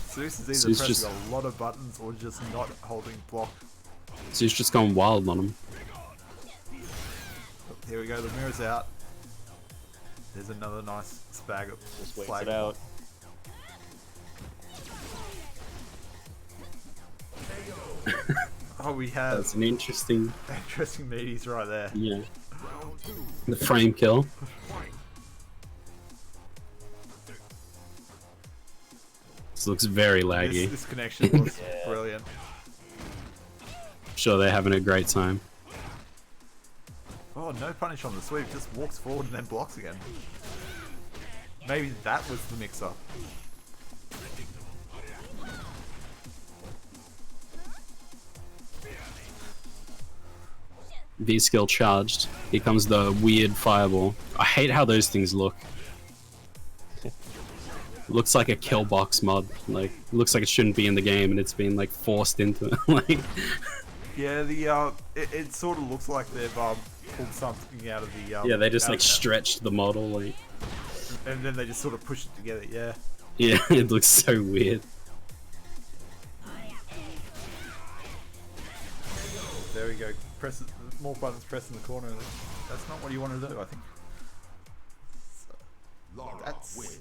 Zeus is either Zeus pressing just- a lot of buttons or just not holding block. So he's just gone wild on him. Here we go, the mirror's out. There's another nice spag of Just waits flag. it out. Oh, we have That's an interesting, meaties right there. yeah. The frame kill. This looks very laggy. This connection was brilliant. I'm sure they're having a great time. Oh, no punish on the sweep, just walks forward and then blocks again. Maybe that was the mix-up. V skill charged. Here comes the weird fireball. I hate how those things look. Looks like a kill box mod. Like, looks like it shouldn't be in the game, and it's been like forced into it. Like, Yeah, it sort of looks like they've pulled something out of the yeah, they just out like of that. stretched the model. Like, And then they just sort of push it together. Yeah. yeah, it looks so weird. There we go. Press it, more buttons pressed in the corner. That's not what you want to do, I think. Lara That's wins.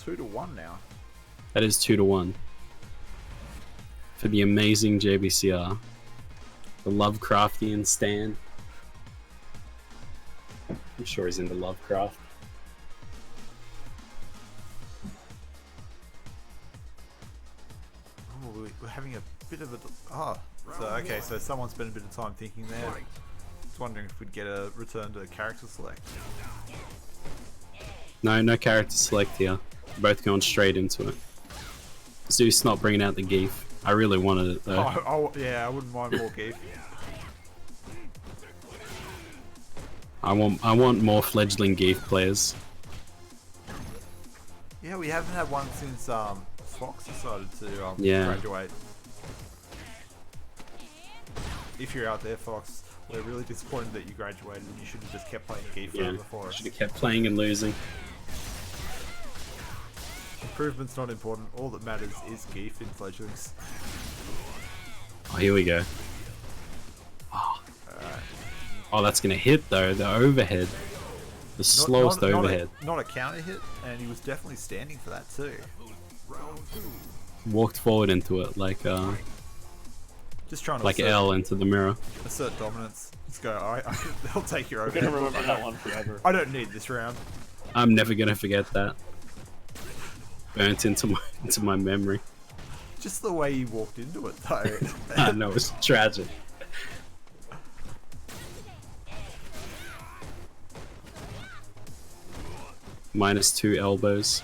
2-1 now. That is 2-1 for the amazing JBCR, the Lovecraftian Stan. I'm sure he's into Lovecraft. Oh, we're having a bit of a... Oh, so okay, so someone spent a bit of time thinking there. I was wondering if we'd get a return to character select. No character select here. Both going straight into it. Zeus not bringing out the geef. I really wanted it though. Yeah, I wouldn't mind more Geef. I want more fledgling geef players. Yeah, we haven't had one since Fox decided to Yeah. graduate. If you're out there, Fox, we're really disappointed that you graduated and you should have just kept playing Geef Yeah, forever for us. should have kept playing and losing. Improvement's not important, all that matters is Geef in Fledglings. Oh, here we go. Oh, that's gonna hit though. The overhead, the slowest overhead. Not a counter hit, and he was definitely standing for that too. Walked forward into it like Just trying to like assert, L into the mirror. assert dominance. Let's go. I'll take your I'm overhead. gonna remember that one forever. I don't need this round. I'm never gonna forget that. Burnt into my memory. Just the way he walked into it though. I know, it's tragic. -2 elbows.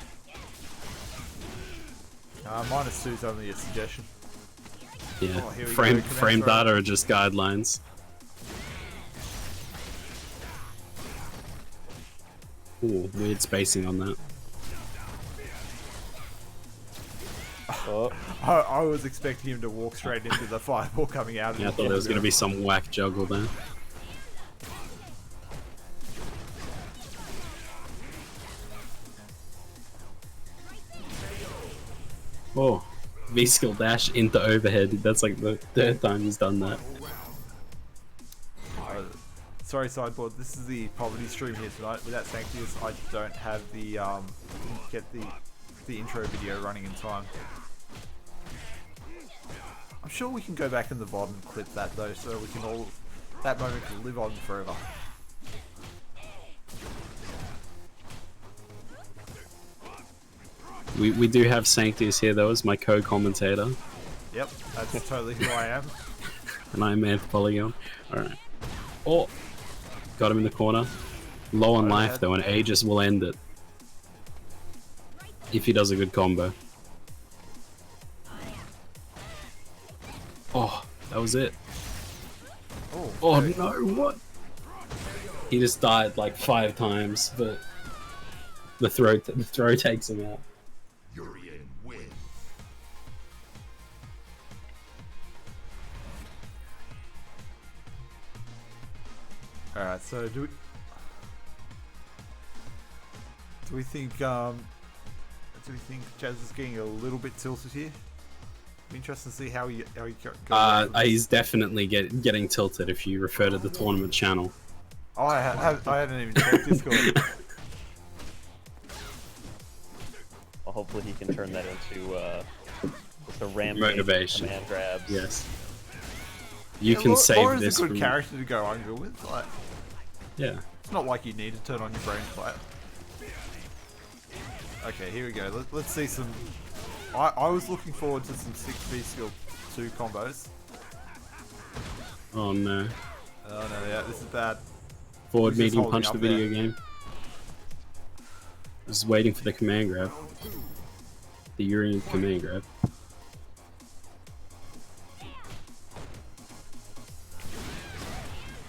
-2 is only a suggestion. Yeah, Oh, here we go, frame commensurate. data are just guidelines. Ooh, weird spacing on that. Oh, I was expecting him to walk straight into the fireball coming out. Yeah, I thought there was gonna be some whack juggle there. Oh, V-skill dash into overhead. That's like the third time he's done that. sorry, sideboard. This is the poverty stream here tonight. Without Sanctius, I don't have the get the intro video running in time. I'm sure we can go back in the VOD and clip that though, so we can all that moment can live on forever. We do have Sanctius here though as my co-commentator, Yep, that's totally who I am. and I'm Manth Polygon. Alright. Oh! Got him in the corner. Low on life though, and Aegis will end it. If he does a good combo. Oh, that was it. Oh okay. no, what? He just died like 5 times, but the throw takes him out. Urian wins. Alright, so do we think Jazz is getting a little bit tilted here? Be interested to see how he goes. He's definitely getting tilted if you refer to the tournament channel. Oh, I hadn't even checked Discord. Well, hopefully he can turn that into the rampage Motivation. command grabs. Yes. You Yeah, can save Laura's this a good from... character to go under with. Like, Yeah. it's not like you need to turn on your brain to play it. Okay, here we go. Let's see some. I was looking forward to some 6B skill 2 combos. Oh no. Oh no, yeah, this is bad. Forward Who's just medium holding punch the up video there? game. Just waiting for the command grab. The Urian command grab.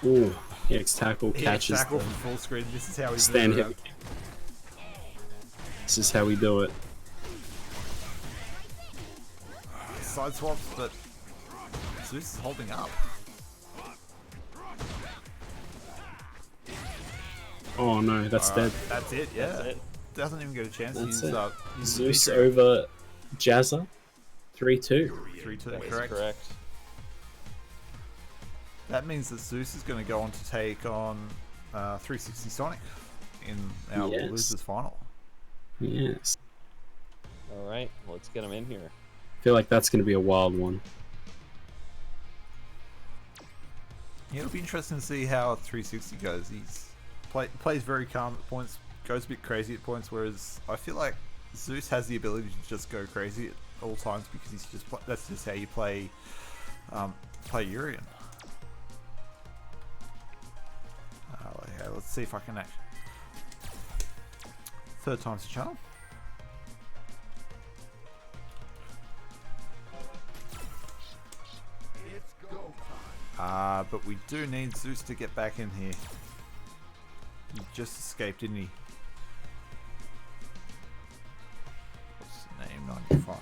Ooh, X tackle He catches tackle the from full screen. This is how he stand does hit. it. This is how we do it. Side swaps, but Zeus is holding up. Oh no, that's dead. That's it. Yeah, That's it. doesn't even get a chance to That's use it. use Zeus the over Jazza. 3-2. 3-2. That is Correct. correct. That means that Zeus is going to go on to take on 360 Sonic in our Yes. losers final. Yes. All right, let's get him in here. I feel like that's going to be a wild one. Yeah, it'll be interesting to see how 360 goes. He's plays very calm at points, goes a bit crazy at points, whereas I feel like Zeus has the ability to just go crazy at all times because he's just that's just how you play Urian. Okay, let's see if I can actually. Third time's the charm. It's go time. But we do need Zeus to get back in here. He just escaped, didn't he? What's his name? 95.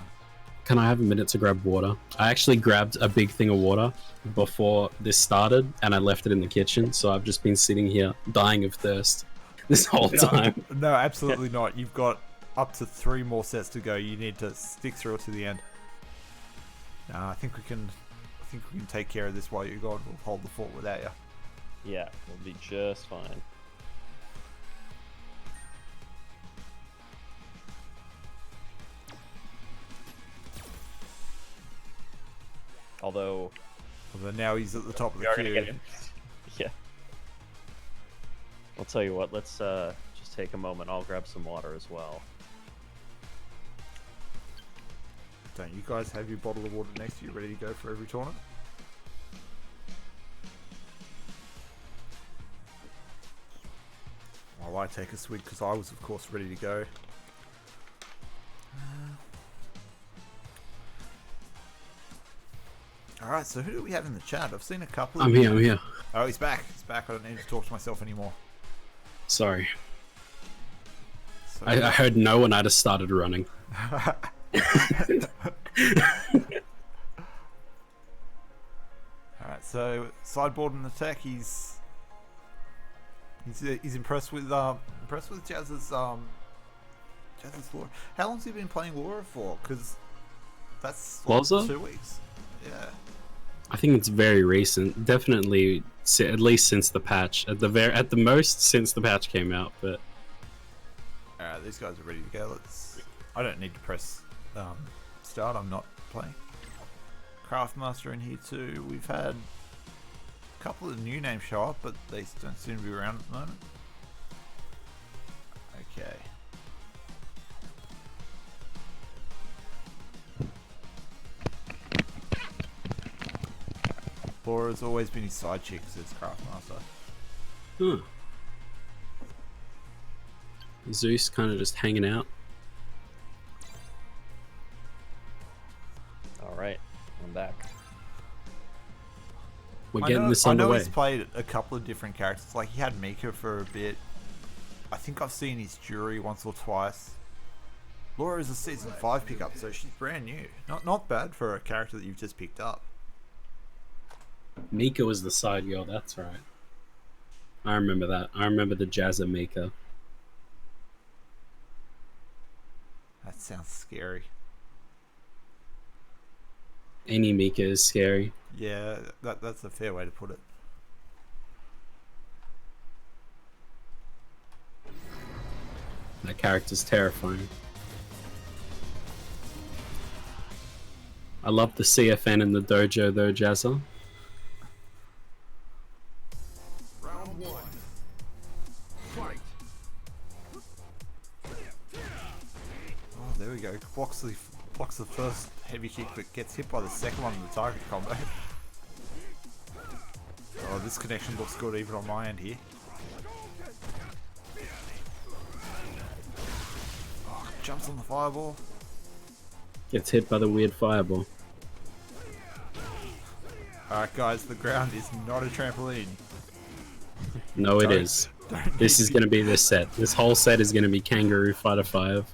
Can I have a minute to grab water? I actually grabbed a big thing of water before this started and I left it in the kitchen, so I've just been sitting here dying of thirst this whole time. No, absolutely not. You've got up to 3 more sets to go. You need to stick through it to the end. I think we can take care of this while you're gone. We'll hold the fort without you. Yeah, we'll be just fine. Although Although now he's at the top of we the are gonna queue. get him. Yeah. I'll tell you what. Let's just take a moment. I'll grab some water as well. Don't you guys have your bottle of water next to you ready to go for every tournament? While I take a swig because I was of course ready to go. Alright, so who do we have in the chat? I've seen a couple of I'm here. Oh, he's back. He's back. I don't need to talk to myself anymore. Sorry. So, I heard no and I just started running. Alright, so sideboard and attack. He's impressed with Jazz's Jazz's Laura. How long's he been playing Laura for? Because that's like Loza? 2 weeks. Yeah. I think it's very recent. Definitely, at least since the patch. At the most, since the patch came out. But Alright, these guys are ready to go. I don't need to press start. I'm not playing. Craftmaster in here too. We've had a couple of new names show up, but they don't seem to be around at the moment. Okay. Laura's always been his side chick, says Craftmaster. huh. Zeus kind of just hanging out. All right, I'm back. We're getting this on I the know way. he's played a couple of different characters. Like he had Mika for a bit. I think I've seen his jury once or twice. Laura is a season 5 pickup, so she's brand new. Not bad for a character that you've just picked up. Mika was the side girl, that's right. I remember that. I remember the Jazza Mika. That sounds scary. Any Mika is scary. Yeah, that's a fair way to put it. That character's terrifying. I love the CFN in the dojo though, Jazza. Round 1. Fight. Oh, there we go. Blocks the first heavy kick, but gets hit by the second one in the target combo. Oh, this connection looks good even on my end here. Oh, jumps on the fireball. Gets hit by the weird fireball. Alright guys, the ground is not a trampoline. No, it Don't- is. Don't This need is to- going to be the set. This whole set is going to be Kangaroo Fighter 5.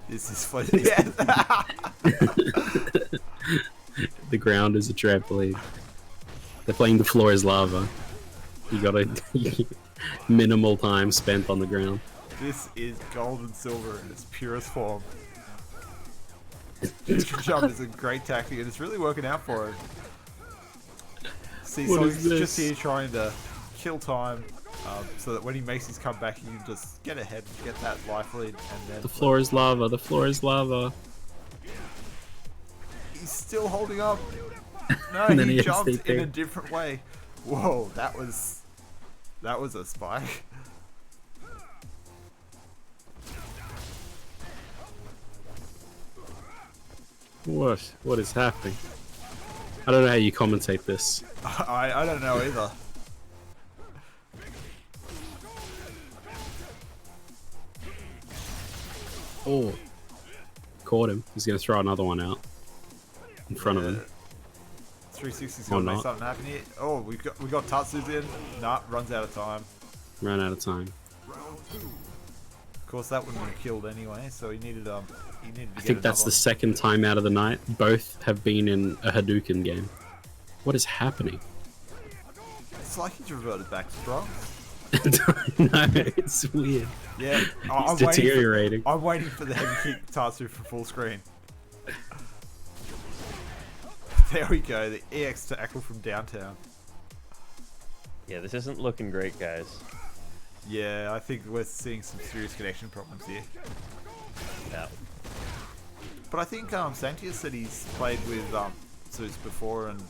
This is funny. Yeah. The ground is a trampoline. They're playing The Floor is Lava. You got a minimal time spent on the ground. This is gold and silver in its purest form. Jump is a great tactic and it's really working out for him. See, What Sonic's is just this? here trying to kill time so that when he makes his comeback, he can just get ahead and get that life lead. And then The floor is lava. The floor is lava. he's still holding up. No, And then he he has jumped TP. in a different way. Whoa, that was a spike. What is happening? I don't know how you commentate this. I don't know either. Oh, caught him. He's gonna throw another one out in front of him. 360's Or gonna make not. something happen here. Oh, we got Tatsu's in. Nah, runs out of time. Ran out of time. Of course, that wouldn't have killed anyway. So he needed to I get think that's the another second time out of the night. Both have been in a Hadouken game. What is happening? one. It's like he's reverted back strong. No, it's weird. Yeah, He's deteriorating. I'm waiting for the heavy kick Tatsu for full screen. There we go, the EX tackle from downtown. Yeah, this isn't looking great, guys. Yeah, I think we're seeing some serious connection problems here. Yeah. But I think Santia said he's played with Zeus before and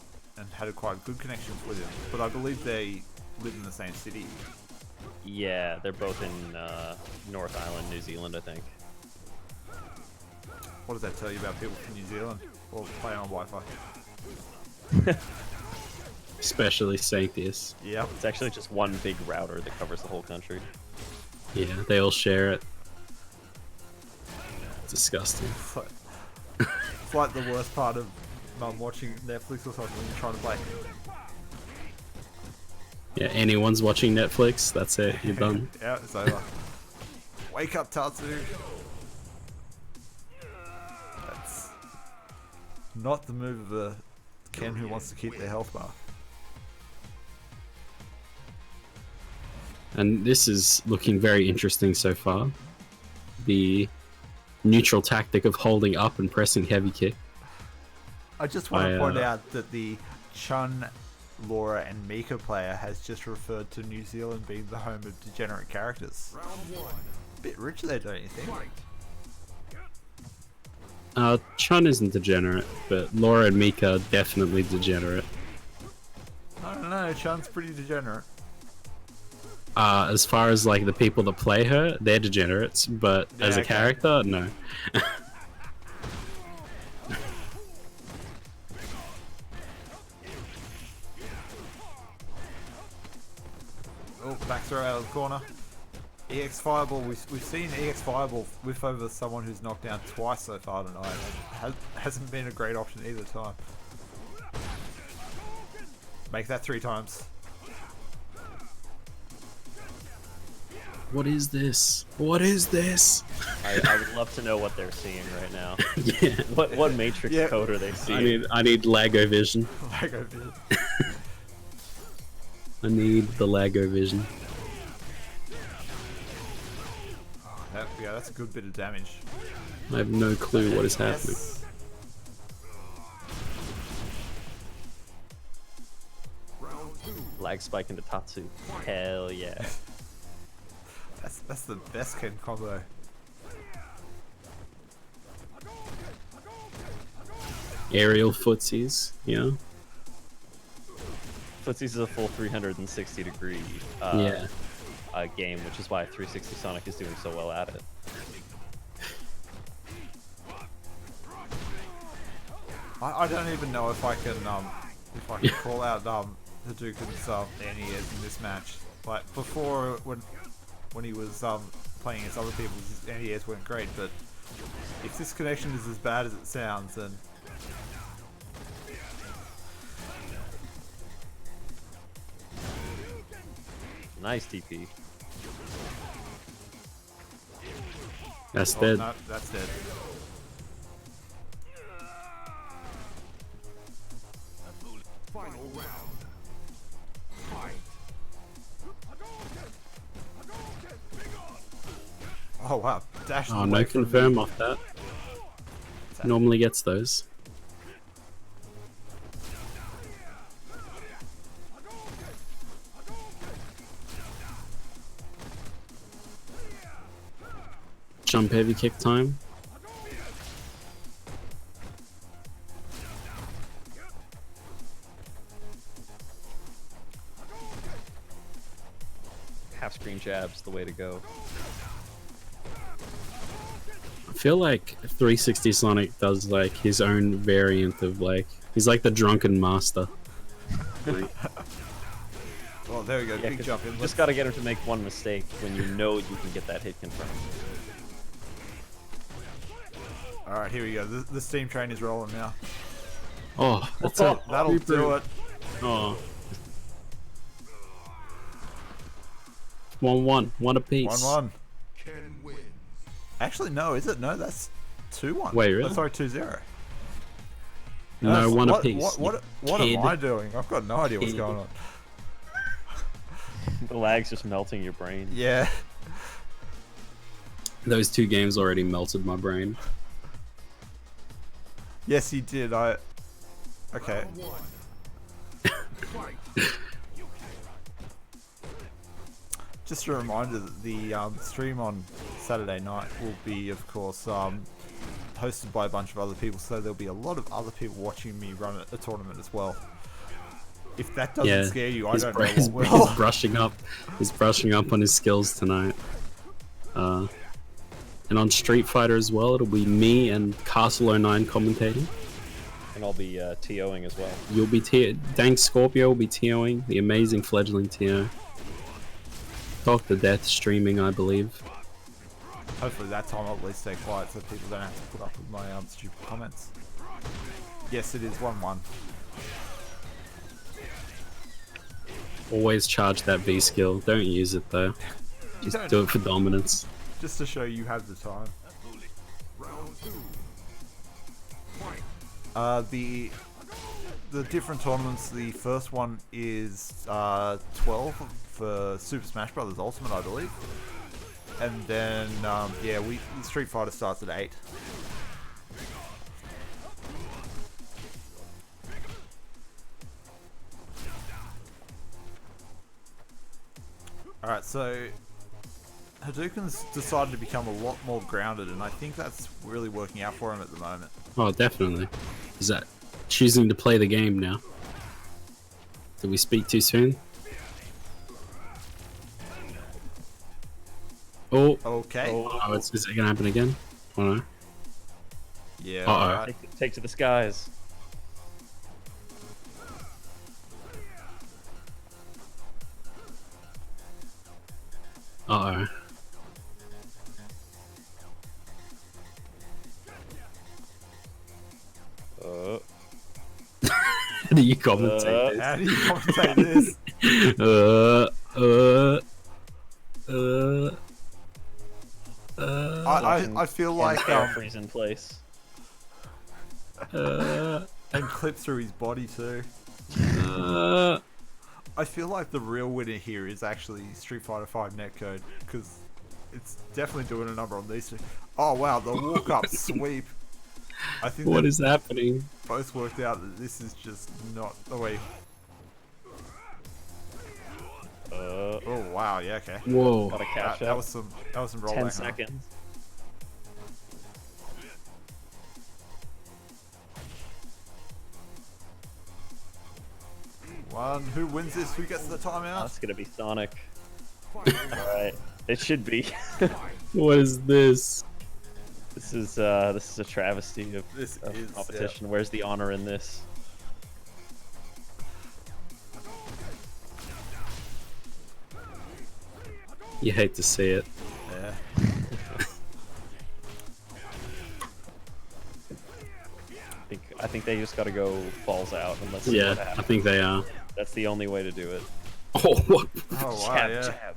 had a quite good connection with him. But I believe they live in the same city. Yeah, they're both in North Island, New Zealand, I think. What does that tell you about people from New Zealand? Or playing on Wi-Fi? Especially Sanctius. Yeah. It's actually just one big router that covers the whole country. Yeah, they all share it. Disgusting. It's like the worst part of watching Netflix or something when you're trying to play. Yeah, anyone's watching Netflix, that's it, you're done. Yeah, it's over. Wake up, Tatsu. That's not the move of a Ken who wants to keep their health bar. And this is looking very interesting so far. The neutral tactic of holding up and pressing heavy kick. I just want to point uh, out that the Chun, Laura, and Mika player has just referred to New Zealand being the home of degenerate characters. Round 1. Bit rich there, don't you think? Fight. Chun isn't degenerate, but Laura and Mika are definitely degenerate. I don't know, Chun's pretty degenerate. As far as like the people that play her, they're degenerates, but Yeah, as a okay. character, no. Oh, back throw out of the corner. EX Fireball, we've seen EX Fireball whiff over someone who's knocked down twice so far tonight. Hasn't been a great option either time. Make that 3 times. What is this? What is this? I would love to know what they're seeing right now. Yeah. What Matrix Yeah. code are they seeing? I need Lago vision. Lego vision. I need the Lago vision. Yeah, that's a good bit of damage. I have no clue what is happening. Yes. Round 2. Lag spike into Tatsu. Hell yeah. That's the best Ken combo. Aerial footsies, yeah. Footsies is a full 360 degree Yeah. game, which is why 360 Sonic is doing so well at it. I don't even know if I can call out the Hadouken's NES in this match. Like before, when he was playing against other people, his NES weren't great. But if this connection is as bad as it sounds, then Nice DP. That's oh, dead. no, that's dead. Final round. Fight. Oh wow, dash. Oh, no confirm off that. Normally gets those. Jump heavy kick time. Half screen jab's the way to go. I feel like 360 Sonic does like his own variant of like he's like the drunken master. Oh, there we go. Yeah, Big 'cause jump in. you just gotta get him to make one mistake when you know you can get that hit confirmed. All right, here we go. The steam train is rolling now. Oh, that's it. That'll do it. Oh. 1-1, one apiece. 1-1. Ken wins. Actually, no, is it? No, that's 2-1. Wait, really? Oh, sorry, 2-0. No, That's- one what, apiece. What kid. am I doing? I've got no idea what's Kid. going on. The lag's just melting your brain. Yeah. Those 2 games already melted my brain. Yes, he did. Okay. Round 1. Fight. Just a reminder that the stream on Saturday night will be, of course, hosted by a bunch of other people, so there'll be a lot of other people watching me run a tournament as well. If that doesn't Yeah, scare you, I He's, don't br- know he's, what he's will. brushing up. He's brushing up on his skills tonight. And on Street Fighter as well, it'll be me and Castle09 commentating. And I'll be TOing as well. You'll be Dank Scorpio will be TOing, the amazing Fledgling TO. Dr. Death streaming, I believe. Hopefully that time I'll at least stay quiet so people don't have to put up with my stupid comments. Yes, it is 1-1. Always charge that V skill. Don't use it though. Just don't- do it for dominance. Just to show you have the time. Round 2. Fight. The different tournaments. The first one is 12 for Super Smash Bros. Ultimate, I believe, and then yeah, Street Fighter starts at 8. Alright, so Hadouken's decided to become a lot more grounded, and I think that's really working out for him at the moment. Oh, definitely. Is that choosing to play the game now? Did we speak too soon? Oh, Okay. oh is it gonna happen again? Oh no. Yeah, Uh-oh. alright. Take to the skies. Uh-oh. How do you commentate How do you commentate this? this? I feel like Freeze in place. and clip through his body too. I feel like the real winner here is actually Street Fighter V netcode, because it's definitely doing a number on these two. Oh wow, the walk up sweep. I think What they is happening? both worked out that this is just not the way. Oh wow, yeah, okay. Whoa. What a catch That up. was some rollback. 10 huh? seconds. One, who wins this? Who gets the timeout? That's gonna be Sonic. Alright. It should be. What is this? This is a travesty of, This of is, competition. Where's the honor in this? You hate to see it. Yeah. I think they just gotta go balls out and let's see what Yeah, I happens. think they are. That's the only way to do it. Oh, what? Oh wow, Jab, yeah. jab.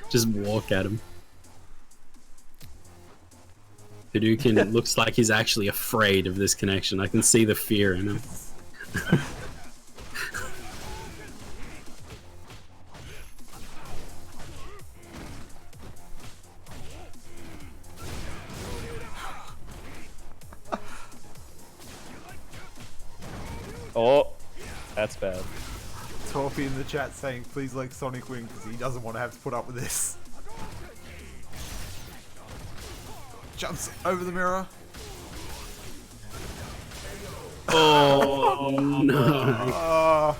Just walk at him. Hadouken looks like he's actually afraid of this connection. I can see the fear in him. Oh, that's bad. Torpy in the chat saying please let Sonic win because he doesn't want to have to put up with this. Jumps over the mirror. Oh no! Oh,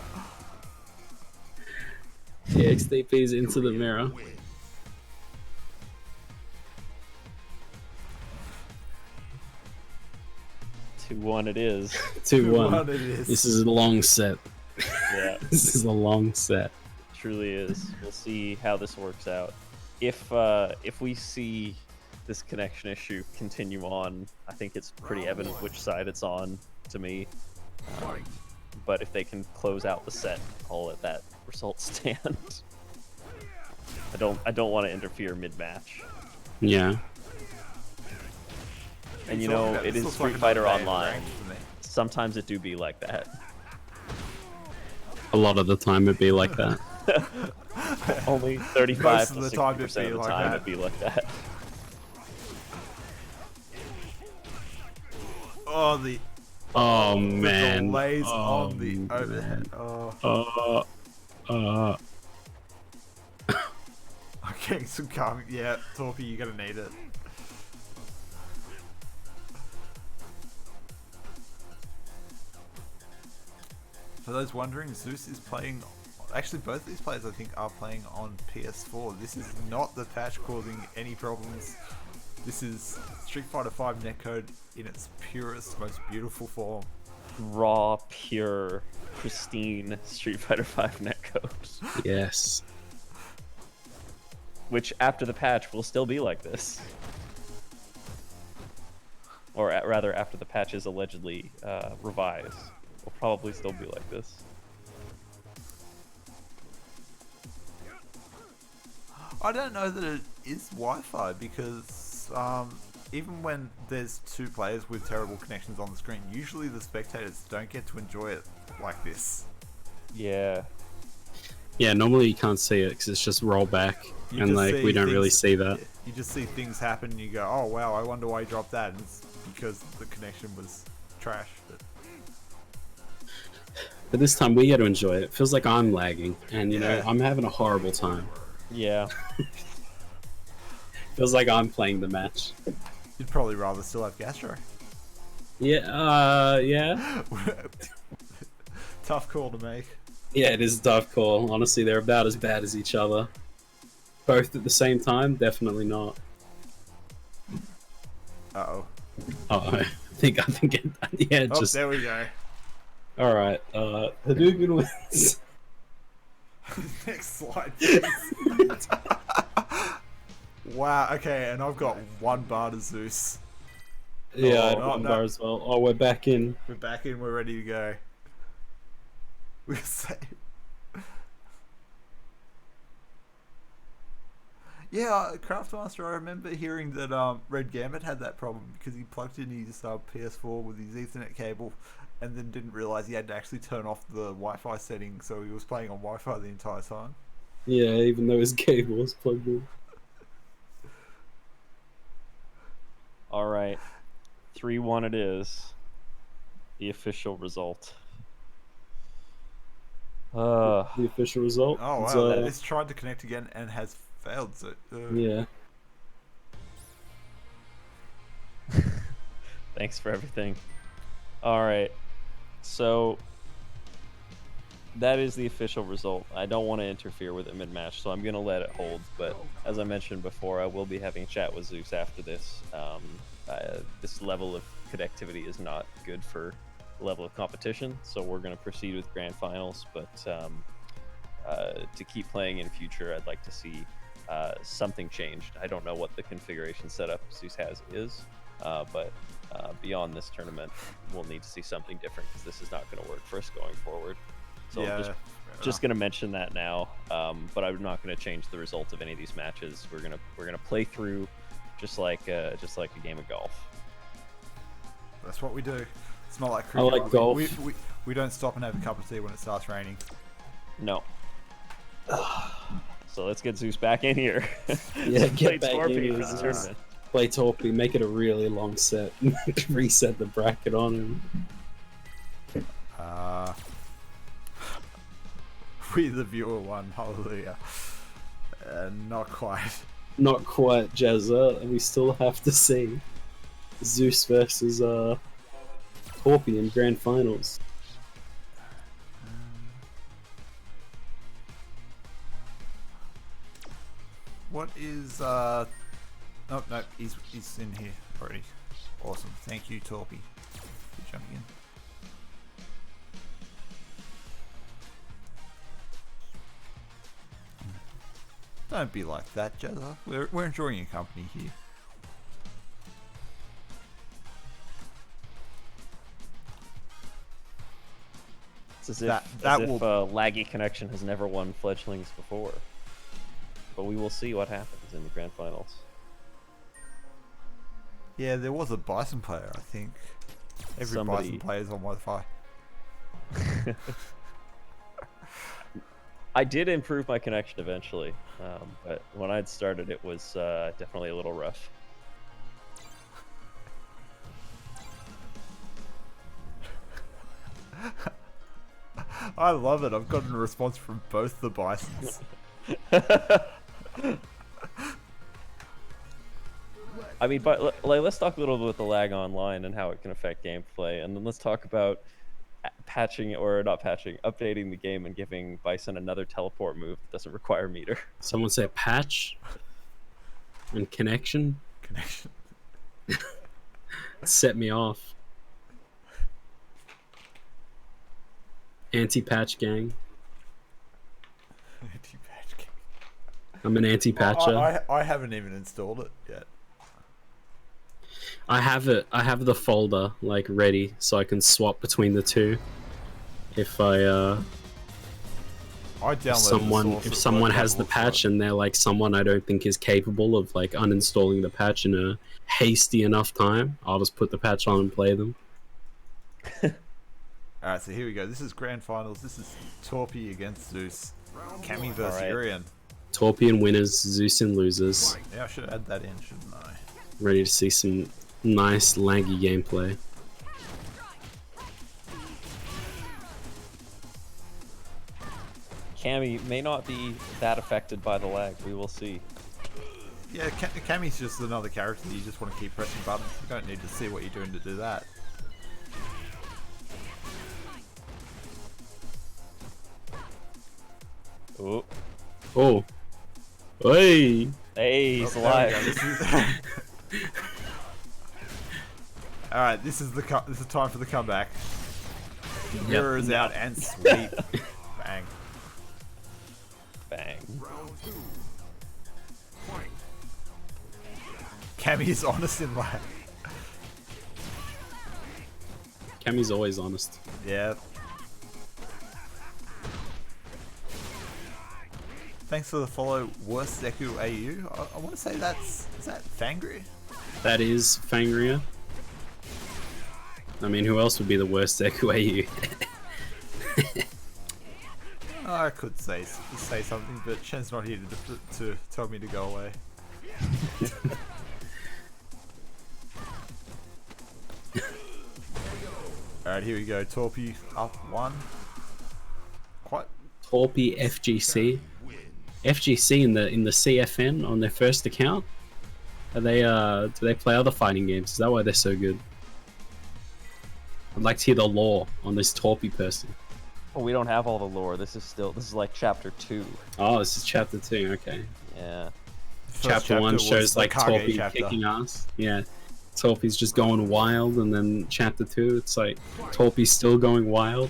The XDP's into the mirror. 2-1 it is. 2-1. it is. This is a long set. Yeah, This is a long set. truly is. We'll see how this works out. If we see this connection issue continue on, I think it's pretty evident which side it's on to me. But if they can close out the set, I'll let that result stand. I don't want to interfere mid-match. Yeah. And you know, it is Street Fighter Online. Sometimes it do be like that. A lot of the time it'd be like that. Only 35 Most of to the time 60% it'd be of the like time that. it'd be like that. Oh, the Oh man. delays Oh, on the man. overhead. Oh, I'm getting some calming. Yeah, Torpy, you're gonna need it. For those wondering, Zeus is playing. Actually, both of these players I think are playing on PS4. This is not the patch causing any problems. This is Street Fighter V netcode in its purest, most beautiful form. Raw, pure, pristine Street Fighter V netcode. Yes. Which, after the patch, will still be like this. Or rather, after the patch is allegedly revised, will probably still be like this. I don't know that it is Wi-Fi because even when there's two players with terrible connections on the screen, usually the spectators don't get to enjoy it like this. Yeah. Yeah, normally you can't see it because it's just rollback, You and just like see we don't really things- see that. You just see things happen and you go, oh wow, I wonder why he dropped that. And it's because the connection was trash. But But this time we get to enjoy it. It feels like I'm lagging, and you know Yeah. I'm having a horrible time. Yeah. Feels like I'm playing the match. You'd probably rather still have Gastro. Yeah, yeah. Tough call to make. Yeah, it is a tough call. Honestly, they're about as bad as each other. Both at the same time? Definitely not. Uh-oh. I think it, yeah, Oh, just... there we go. Alright, Hadouken wins. Next slide, please. Wow, okay, and I've got one bar to Zeus. Yeah, I Oh, have one no. bar as well. Oh, we're back in. We're back in, we're ready to go. We're safe. Yeah, Craftmaster, I remember hearing that Red Gambit had that problem because he plugged in his PS4 with his Ethernet cable and then didn't realize he had to actually turn off the Wi-Fi setting, so he was playing on Wi-Fi the entire time. Yeah, even though his cable was plugged in. All right. 3-1 it is. The official result. The official result. Oh It's, wow, it's tried to connect again and has failed. So yeah. Thanks for everything. All right. So that is the official result. I don't want to interfere with it mid-match, so I'm going to let it hold. But as I mentioned before, I will be having a chat with Zeus after this. This level of connectivity is not good for the level of competition, so we're going to proceed with grand finals. But to keep playing in future, I'd like to see something changed. I don't know what the configuration setup Zeus has is, but beyond this tournament, we'll need to see something different because this is not going to work for us going forward. So yeah, I'm just going to mention that now, but I'm not going to change the result of any of these matches. We're gonna play through just like a game of golf. that's what we do. It's not like I cricket. like golf. We don't stop and have a cup of tea when it starts raining. No. So let's get Zeus back in here. Yeah, Play get back in Torpy here, for the Zeus. tournament. Play Torpy, make it a really long set. Reset the bracket on him. We the viewer won, hallelujah. Not quite. Not quite, Jazza. We still have to see Zeus versus Torpy in grand finals. What is oh no, he's in here already. Awesome. Thank you, Torpy, for jumping in. Don't be like that, Jazza. We're enjoying your company here. It's as if, That as if will- laggy connection has never won fledglings before. But we will see what happens in the grand finals. Yeah, there was a Bison player, I think. Every Bison player's on Wi-Fi. I did improve my connection eventually, but when I'd started, it was definitely a little rough. I love it. I've gotten a response from both the Bisons. I mean, but like, let's talk a little bit about the lag online and how it can affect gameplay, and then let's talk about patching or not patching, updating the game and giving Bison another teleport move that doesn't require meter. Someone say patch and connection. Connection. Set me off. Anti-patch gang. Anti-patch game. I'm an anti-patcher. I haven't even installed it yet. I have it. I have the folder like ready, so I can swap between the two. If I I downloaded if someone has the patch and they're like someone I don't think is capable of like uninstalling the patch in a hasty enough time, I'll just put the patch on and play them. Alright, so here we go. This is grand finals. This is Torpy against Zeus. Cammy versus Alright. Urian. Torpy winners, Zeus and losers. Yeah, I should add that in, shouldn't I? Ready to see some nice laggy gameplay. Cammy may not be that affected by the lag. We will see. Yeah, Cammy's just another character that you just want to keep pressing buttons. You don't need to see what you're doing to do that. Oh, Oh. Hey. hey, he's Oh, there we go. alive. This is- All right, this is time for the comeback. Mirror is out and sweep. Bang. Bang. Round 2. Fight. Cammy is honest in lag. Cammy's always honest. Yeah. Thanks for the follow, worst Zeku AU. I want to say is that Fangry? That is Fangria. I mean, who else would be the worst Deku AU? I could say something, but Shen's not here to tell me to go away. Alright, here we go. Torpy up 1. Quite. Torpy FGC. FGC in the CFN on their first account. Are they do they play other fighting games? Is that why they're so good? I'd like to hear the lore on this Torpy person. Oh, we don't have all the lore. This is like chapter 2. Oh, this is chapter 2. Okay. Yeah. First Chapter 1 was shows the like Kage Torpy chapter. kicking ass. Yeah. Torpy's just going wild, and then chapter 2, it's like Torpy's still going wild.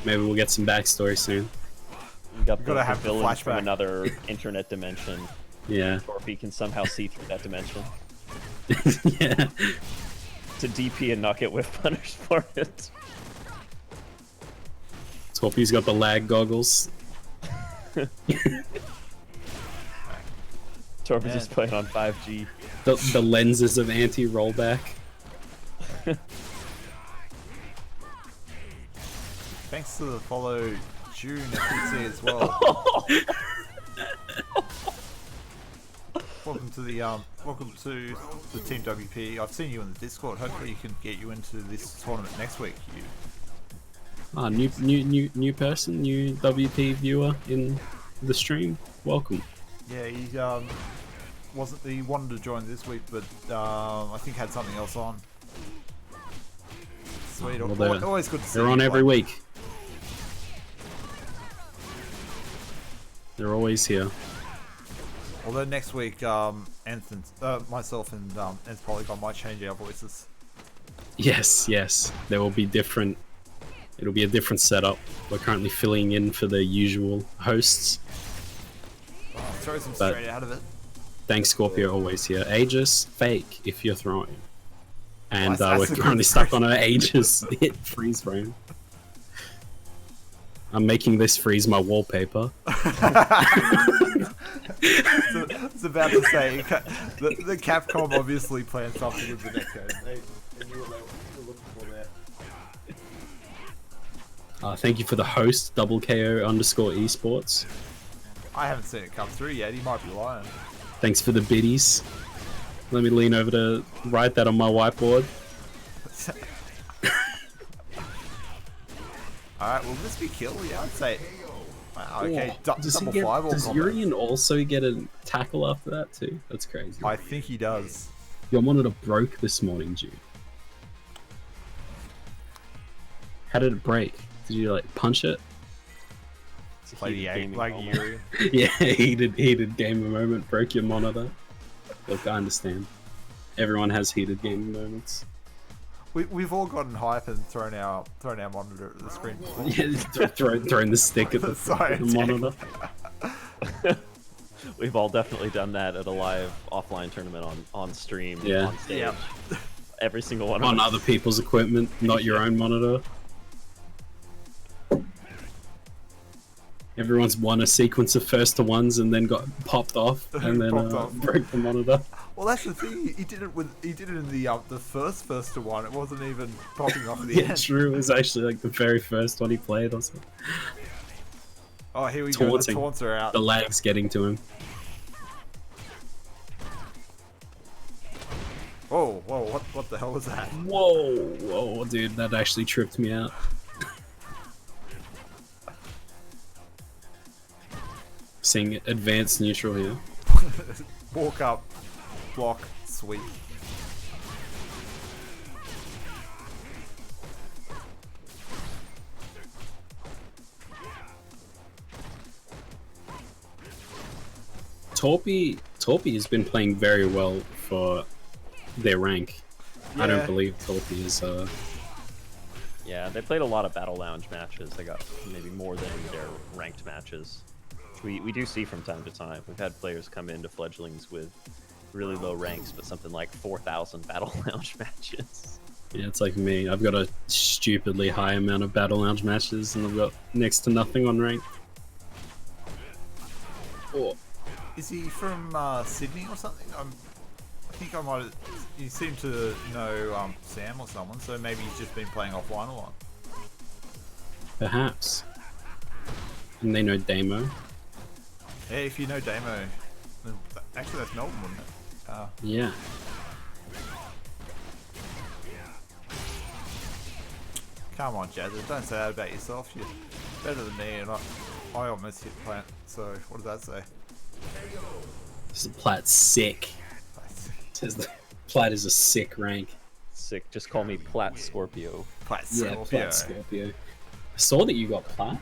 Maybe we'll get some backstory soon. We got Gotta have the villain from flashback. another internet dimension. Yeah. Torpy can somehow see through that dimension Yeah. to DP and not get whiff punished for it. Torpy's got the lag goggles. Torpy's just playing on 5G. The lenses of anti-rollback. Thanks to the follow, June FTC as well. Welcome to the Team WP. I've seen you in the Discord. Hopefully, you can get you into this tournament next week. You. Ah, new person, new WP viewer in the stream. Welcome. Yeah, he wanted to join this week, but I think had something else on. Sweet, Well, they're- always good to see. They're on you every play. week. They're always here. Although next week, myself and Nth Polygon might change our voices. Yes, yes. There will be different. It'll be a different setup. We're currently filling in for the usual hosts. Throw some But- straight out of it. Thanks, Scorpio, always here. Aegis, fake if you're throwing. And That's we're a good currently stuck phrase. on an Aegis hit freeze frame. I'm making this freeze my wallpaper. It's about to say the Capcom obviously planned something with the netcode. They knew what they were looking for there. Thank you for the host, _KO_esports. I haven't seen it come through yet. He might be lying. Thanks for the biddies. Let me lean over to write that on my whiteboard. Alright, will this be kill? Yeah, I'd say. Wow, okay, Does double fireball does combo. Urian also get a tackle after that too? That's crazy. I think he does. Your monitor broke this morning, Jude. How did it break? Did you like punch it? It's a Play heated the gaming like moment. Yuri. Yeah, heated gamer moment. Broke your monitor. Look, I understand. Everyone has heated gaming moments. We've all gotten hype and thrown our monitor at the screen before. Yeah, throwing the stick at the Sorry, monitor. We've all definitely done that at a live offline tournament on stream, Yeah. on stage. Yeah. Every single one of On us. other people's equipment, not your own monitor. Everyone's won a sequence of first to ones and then got popped off and then Popped off. broke the monitor. Well, that's the thing. He did it in the first to one. It wasn't even popping off at the Yeah, end. true. It was actually like the very first one he played or something. Oh, here we go. The Taunting. taunts are out. The lag's getting to him. Oh, whoa! What the hell was that? Whoa, dude, that actually tripped me out. practicing advanced neutral here. Walk up, block, sweep. Torpy has been playing very well for their rank. I Yeah. don't believe Torpy is Yeah, they played a lot of Battle Lounge matches. They got maybe more than their ranked matches. Which we do see from time to time. We've had players come into Fledglings with really low ranks, but something like 4,000 Battle Lounge matches. yeah, it's like me. I've got a stupidly high amount of Battle Lounge matches and I've got next to nothing on rank. Oh. Is he from Sydney or something? I think I might have... You seem to know Sam or someone, so maybe he's just been playing offline a lot. Perhaps. And they know Damo. Yeah, if you know Damo... Then actually, that's Melbourne, wouldn't it? Yeah. Come on, Jazza, don't say that about yourself. You're better than me, and I almost hit plant, so what does that say? This is Plat's sick. Says the Plat is a sick rank. Sick. Just call me Plat Scorpio. Plat Yeah, Scorpio. Plat Scorpio. I saw that you got Plat.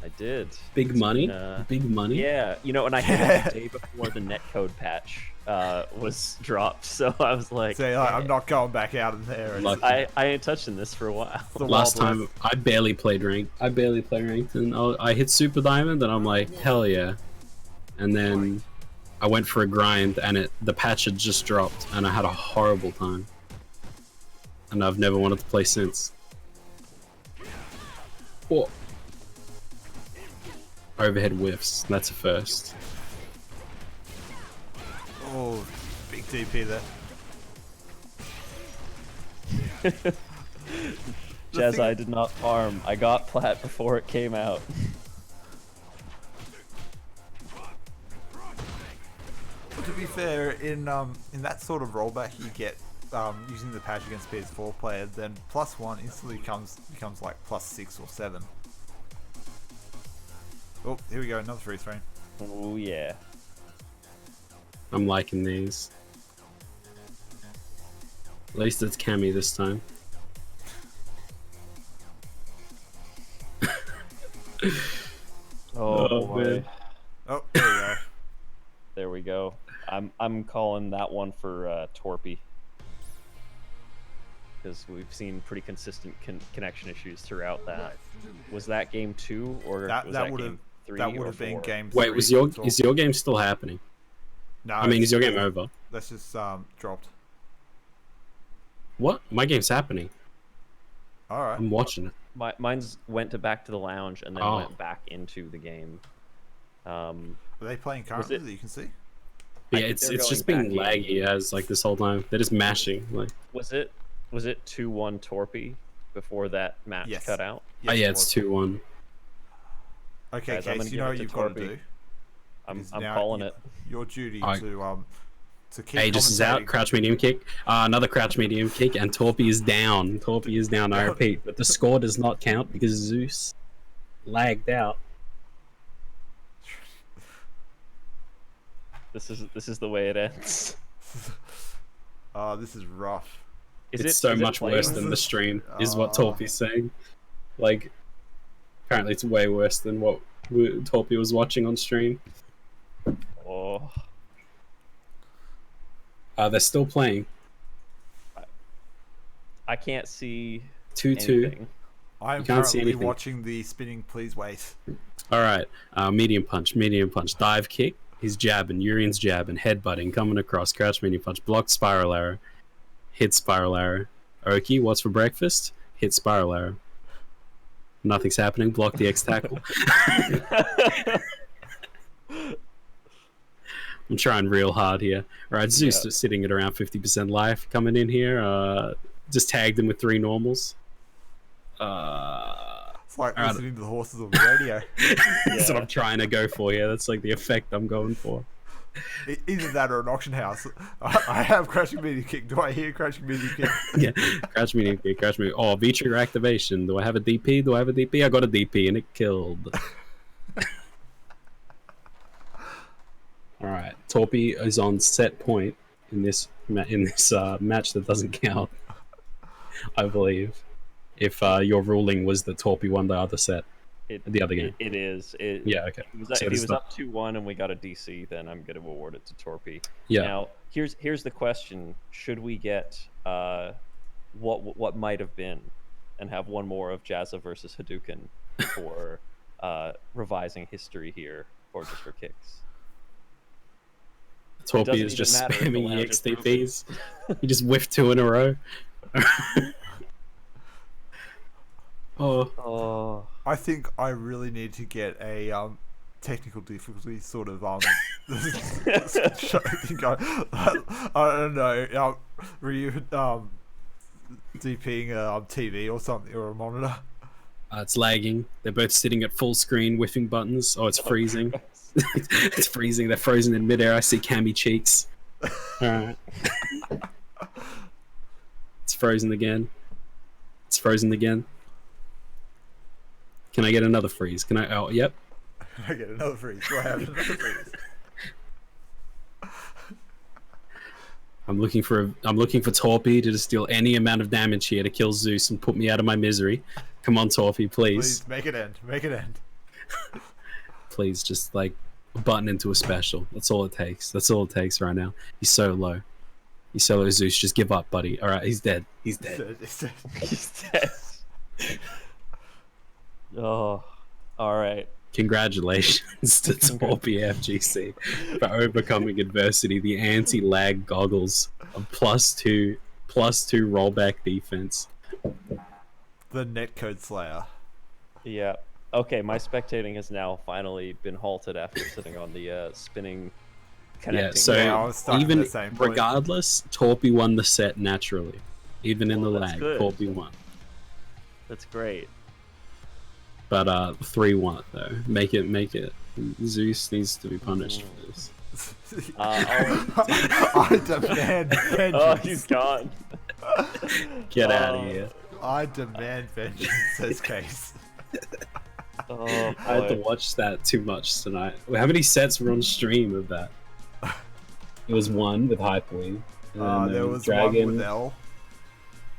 I did. Big money. Uh, Big money. Yeah, you know, and I hit it the day before the netcode patch was dropped, so I was like, Say, I'm not going back out in there. It's- Lucky. I ain't touched in this for a while. the Last Wild time West. I barely played ranked. I barely play ranked, and I hit Super Diamond, and I'm like, hell yeah. And then I went for a grind, and the patch had just dropped, and I had a horrible time. And I've never wanted to play since. Oh. Overhead whiffs. That's a first. Oh, big DP there. Jazz, thing- I did not farm. I got Plat before it came out. But to be fair, in that sort of rollback you get using the patch against PS4 players, then +1 instantly becomes like +6 or 7. Oh, here we go, another freeze frame. Oh yeah. I'm liking these. At least it's Cammy this time. Oh, Oh, boy. man. Oh, there we go. There we go. I'm calling that one for Torpy. Because we've seen pretty consistent connection issues throughout that. Was that game 2 or That was that that would game have 3 that would or have been 4? game. Wait, 3 was your until- is your game still happening? No, I mean, is your game it's- over? That's just dropped. What? My game's happening. All right. I'm watching it. Mine's went back to the lounge and then Oh. went back into the game. Are they playing currently it- that you can see? Yeah, think it's they're just going been back in. laggy as like this whole time. They're just mashing. Like, Was it 2-1 Torpy before that match Yes. cut out? oh yeah, it it's was. 2-1. Okay, Guys, I'm Case, gonna you give know it what to you've got to Torpy. do. I'm Is now calling it. Your duty I- to keep. Aegis is out. commentating. Crouch medium kick. Another crouch medium kick, and Torpy is down. Torpy is down. I repeat, but the score does not count because Zeus lagged out. This is the way it ends. Oh, this is rough. It's so much worse playing? than the stream, is what Oh. Torpy's saying. Like, apparently it's way worse than what Torpy was watching on stream. Oh, They're still playing. I can't see 2-2. anything. I am You can't see currently anything. watching the spinning. Please wait. Alright, medium punch, dive kick. He's jabbing, Urian's jabbing, headbutting, coming across, crouch medium punch, blocked spiral arrow, hit spiral arrow. Oki, what's for breakfast? Hit spiral arrow. Nothing's happening, block the X tackle. I'm trying real hard here. Alright, Zeus Yeah. is sitting at around 50% life, coming in here, just tagged him with 3 normals. It's like Alright. listening to the horses on the radio. That's what Yeah. I'm trying to go for, yeah. That's like the effect I'm going for. Either that or an auction house. I have crashing medium kick. Do I hear crashing medium kick? Yeah, crouch medium kick, crouch medium. Oh, V-trigger activation. Do I have a DP? I got a DP and it killed. Torpy is on set point in this match that doesn't count. I believe. If your ruling was that Torpy won the other set, the other game. It is. Yeah, okay. If he was up 2-1 and we got a DC, then I'm going to award it to Torpy. Yeah. Now, here's the question: should we get what might have been, and have one more of Jazza versus Hadouken for revising history here, or just for kicks? Torpy is just spamming EXTPs. He just whiffed 2 in a row. Oh. I think I really need to get a technical difficulty sort of show thing going. I don't know. Were you DPing a TV or something, or a monitor? It's lagging. They're both sitting at full screen, whiffing buttons. Oh, it's freezing. It's freezing. They're frozen in midair. I see Cammy cheeks. Alright. It's frozen again. It's frozen again. Can I get another freeze? Can I? Oh, yep. I get another freeze. Do I have another freeze? I'm looking for Torpy to just deal any amount of damage here to kill Zeus and put me out of my misery. Come on, Torpy, please. Please make it end. Make it end. Please, just like button into a special. That's all it takes. That's all it takes right now. He's so low. He's so low, Zeus. Just give up, buddy. All right, he's dead. He's dead. He's dead. Oh, all right. Congratulations to Torpy FGC for overcoming adversity. The anti-lag goggles of +2 rollback defense. The netcode slayer. Yeah. Okay, my spectating has now finally been halted after sitting on the spinning connecting. Yeah, so I was stuck even at the same point. regardless, Torpy won the set naturally. Even in the lag, good. Torpy won. That's great. But 3-1 though. Make it. Zeus needs to be punished for this. I demand vengeance. Oh, he's gone. Get out of here. I demand vengeance, says Case. Oh, I had to watch that too much tonight. How many sets were on stream of that? It was 1 with Hypewing. There was Dragon. 1 with L.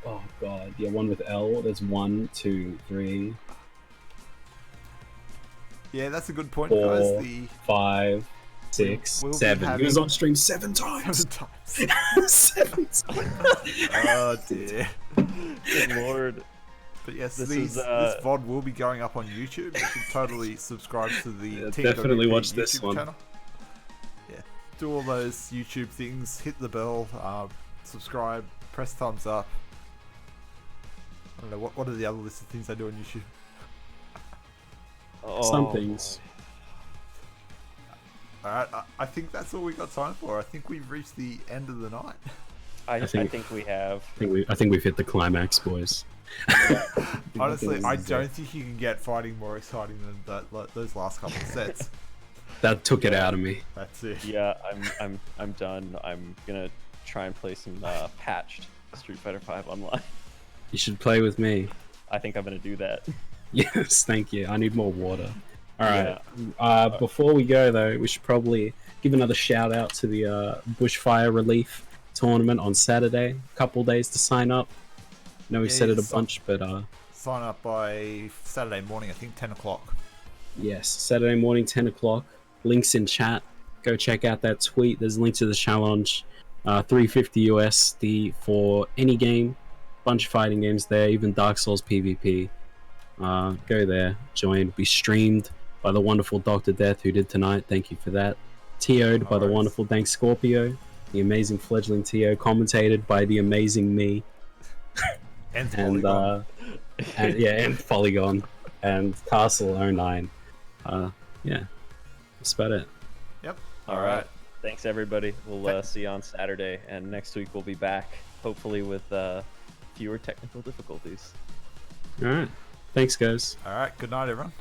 Oh god, yeah, 1 with L. There's 1, 2, 3. Yeah, that's a good point, 4, guys. The 5, 6, we'll be 7. He having- was on stream 7 times. 7 times. 7 times. Oh dear. good lord. But yes, This this is, VOD will be going up on YouTube. You can totally subscribe to the Yeah, TWP definitely watch YouTube this one. channel. Yeah, do all those YouTube things. Hit the bell, subscribe, press thumbs up. I don't know what are the other list of things I do on YouTube. Some things. Alright, I think that's all we got time for. I think we've reached the end of the night. I think- think we have. I think we've hit the climax, boys. Honestly, I don't think you can get fighting more exciting than those last couple of sets. That took it out of me. That's it. Yeah, I'm done. I'm gonna try and play some patched Street Fighter V online. You should play with me. I think I'm gonna do that. Yes, thank you. I need more water. Alright, before we go though, we should probably give another shout out to the Bushfire Relief tournament on Saturday. A couple days to sign up. I know we said it a bunch, but sign up by Saturday morning, I think 10 o'clock. yes, Saturday morning, 10 o'clock. Links in chat. Go check out that tweet. There's a link to the challenge. 350 USD for any game. Bunch of fighting games there, even Dark Souls PvP. Go there, join. Be streamed by the wonderful Dr. Death who did tonight. Thank you for that. TO'd by the wonderful Dank Scorpio. The amazing Fledgling TO. Commentated by the amazing me. And And and Polygon. And Castle09. Yeah. That's about it. Yep. All right. Thanks everybody. We'll see you on Saturday, and next week we'll be back, hopefully with fewer technical difficulties. Alright. Thanks, guys. Alright, good night, everyone.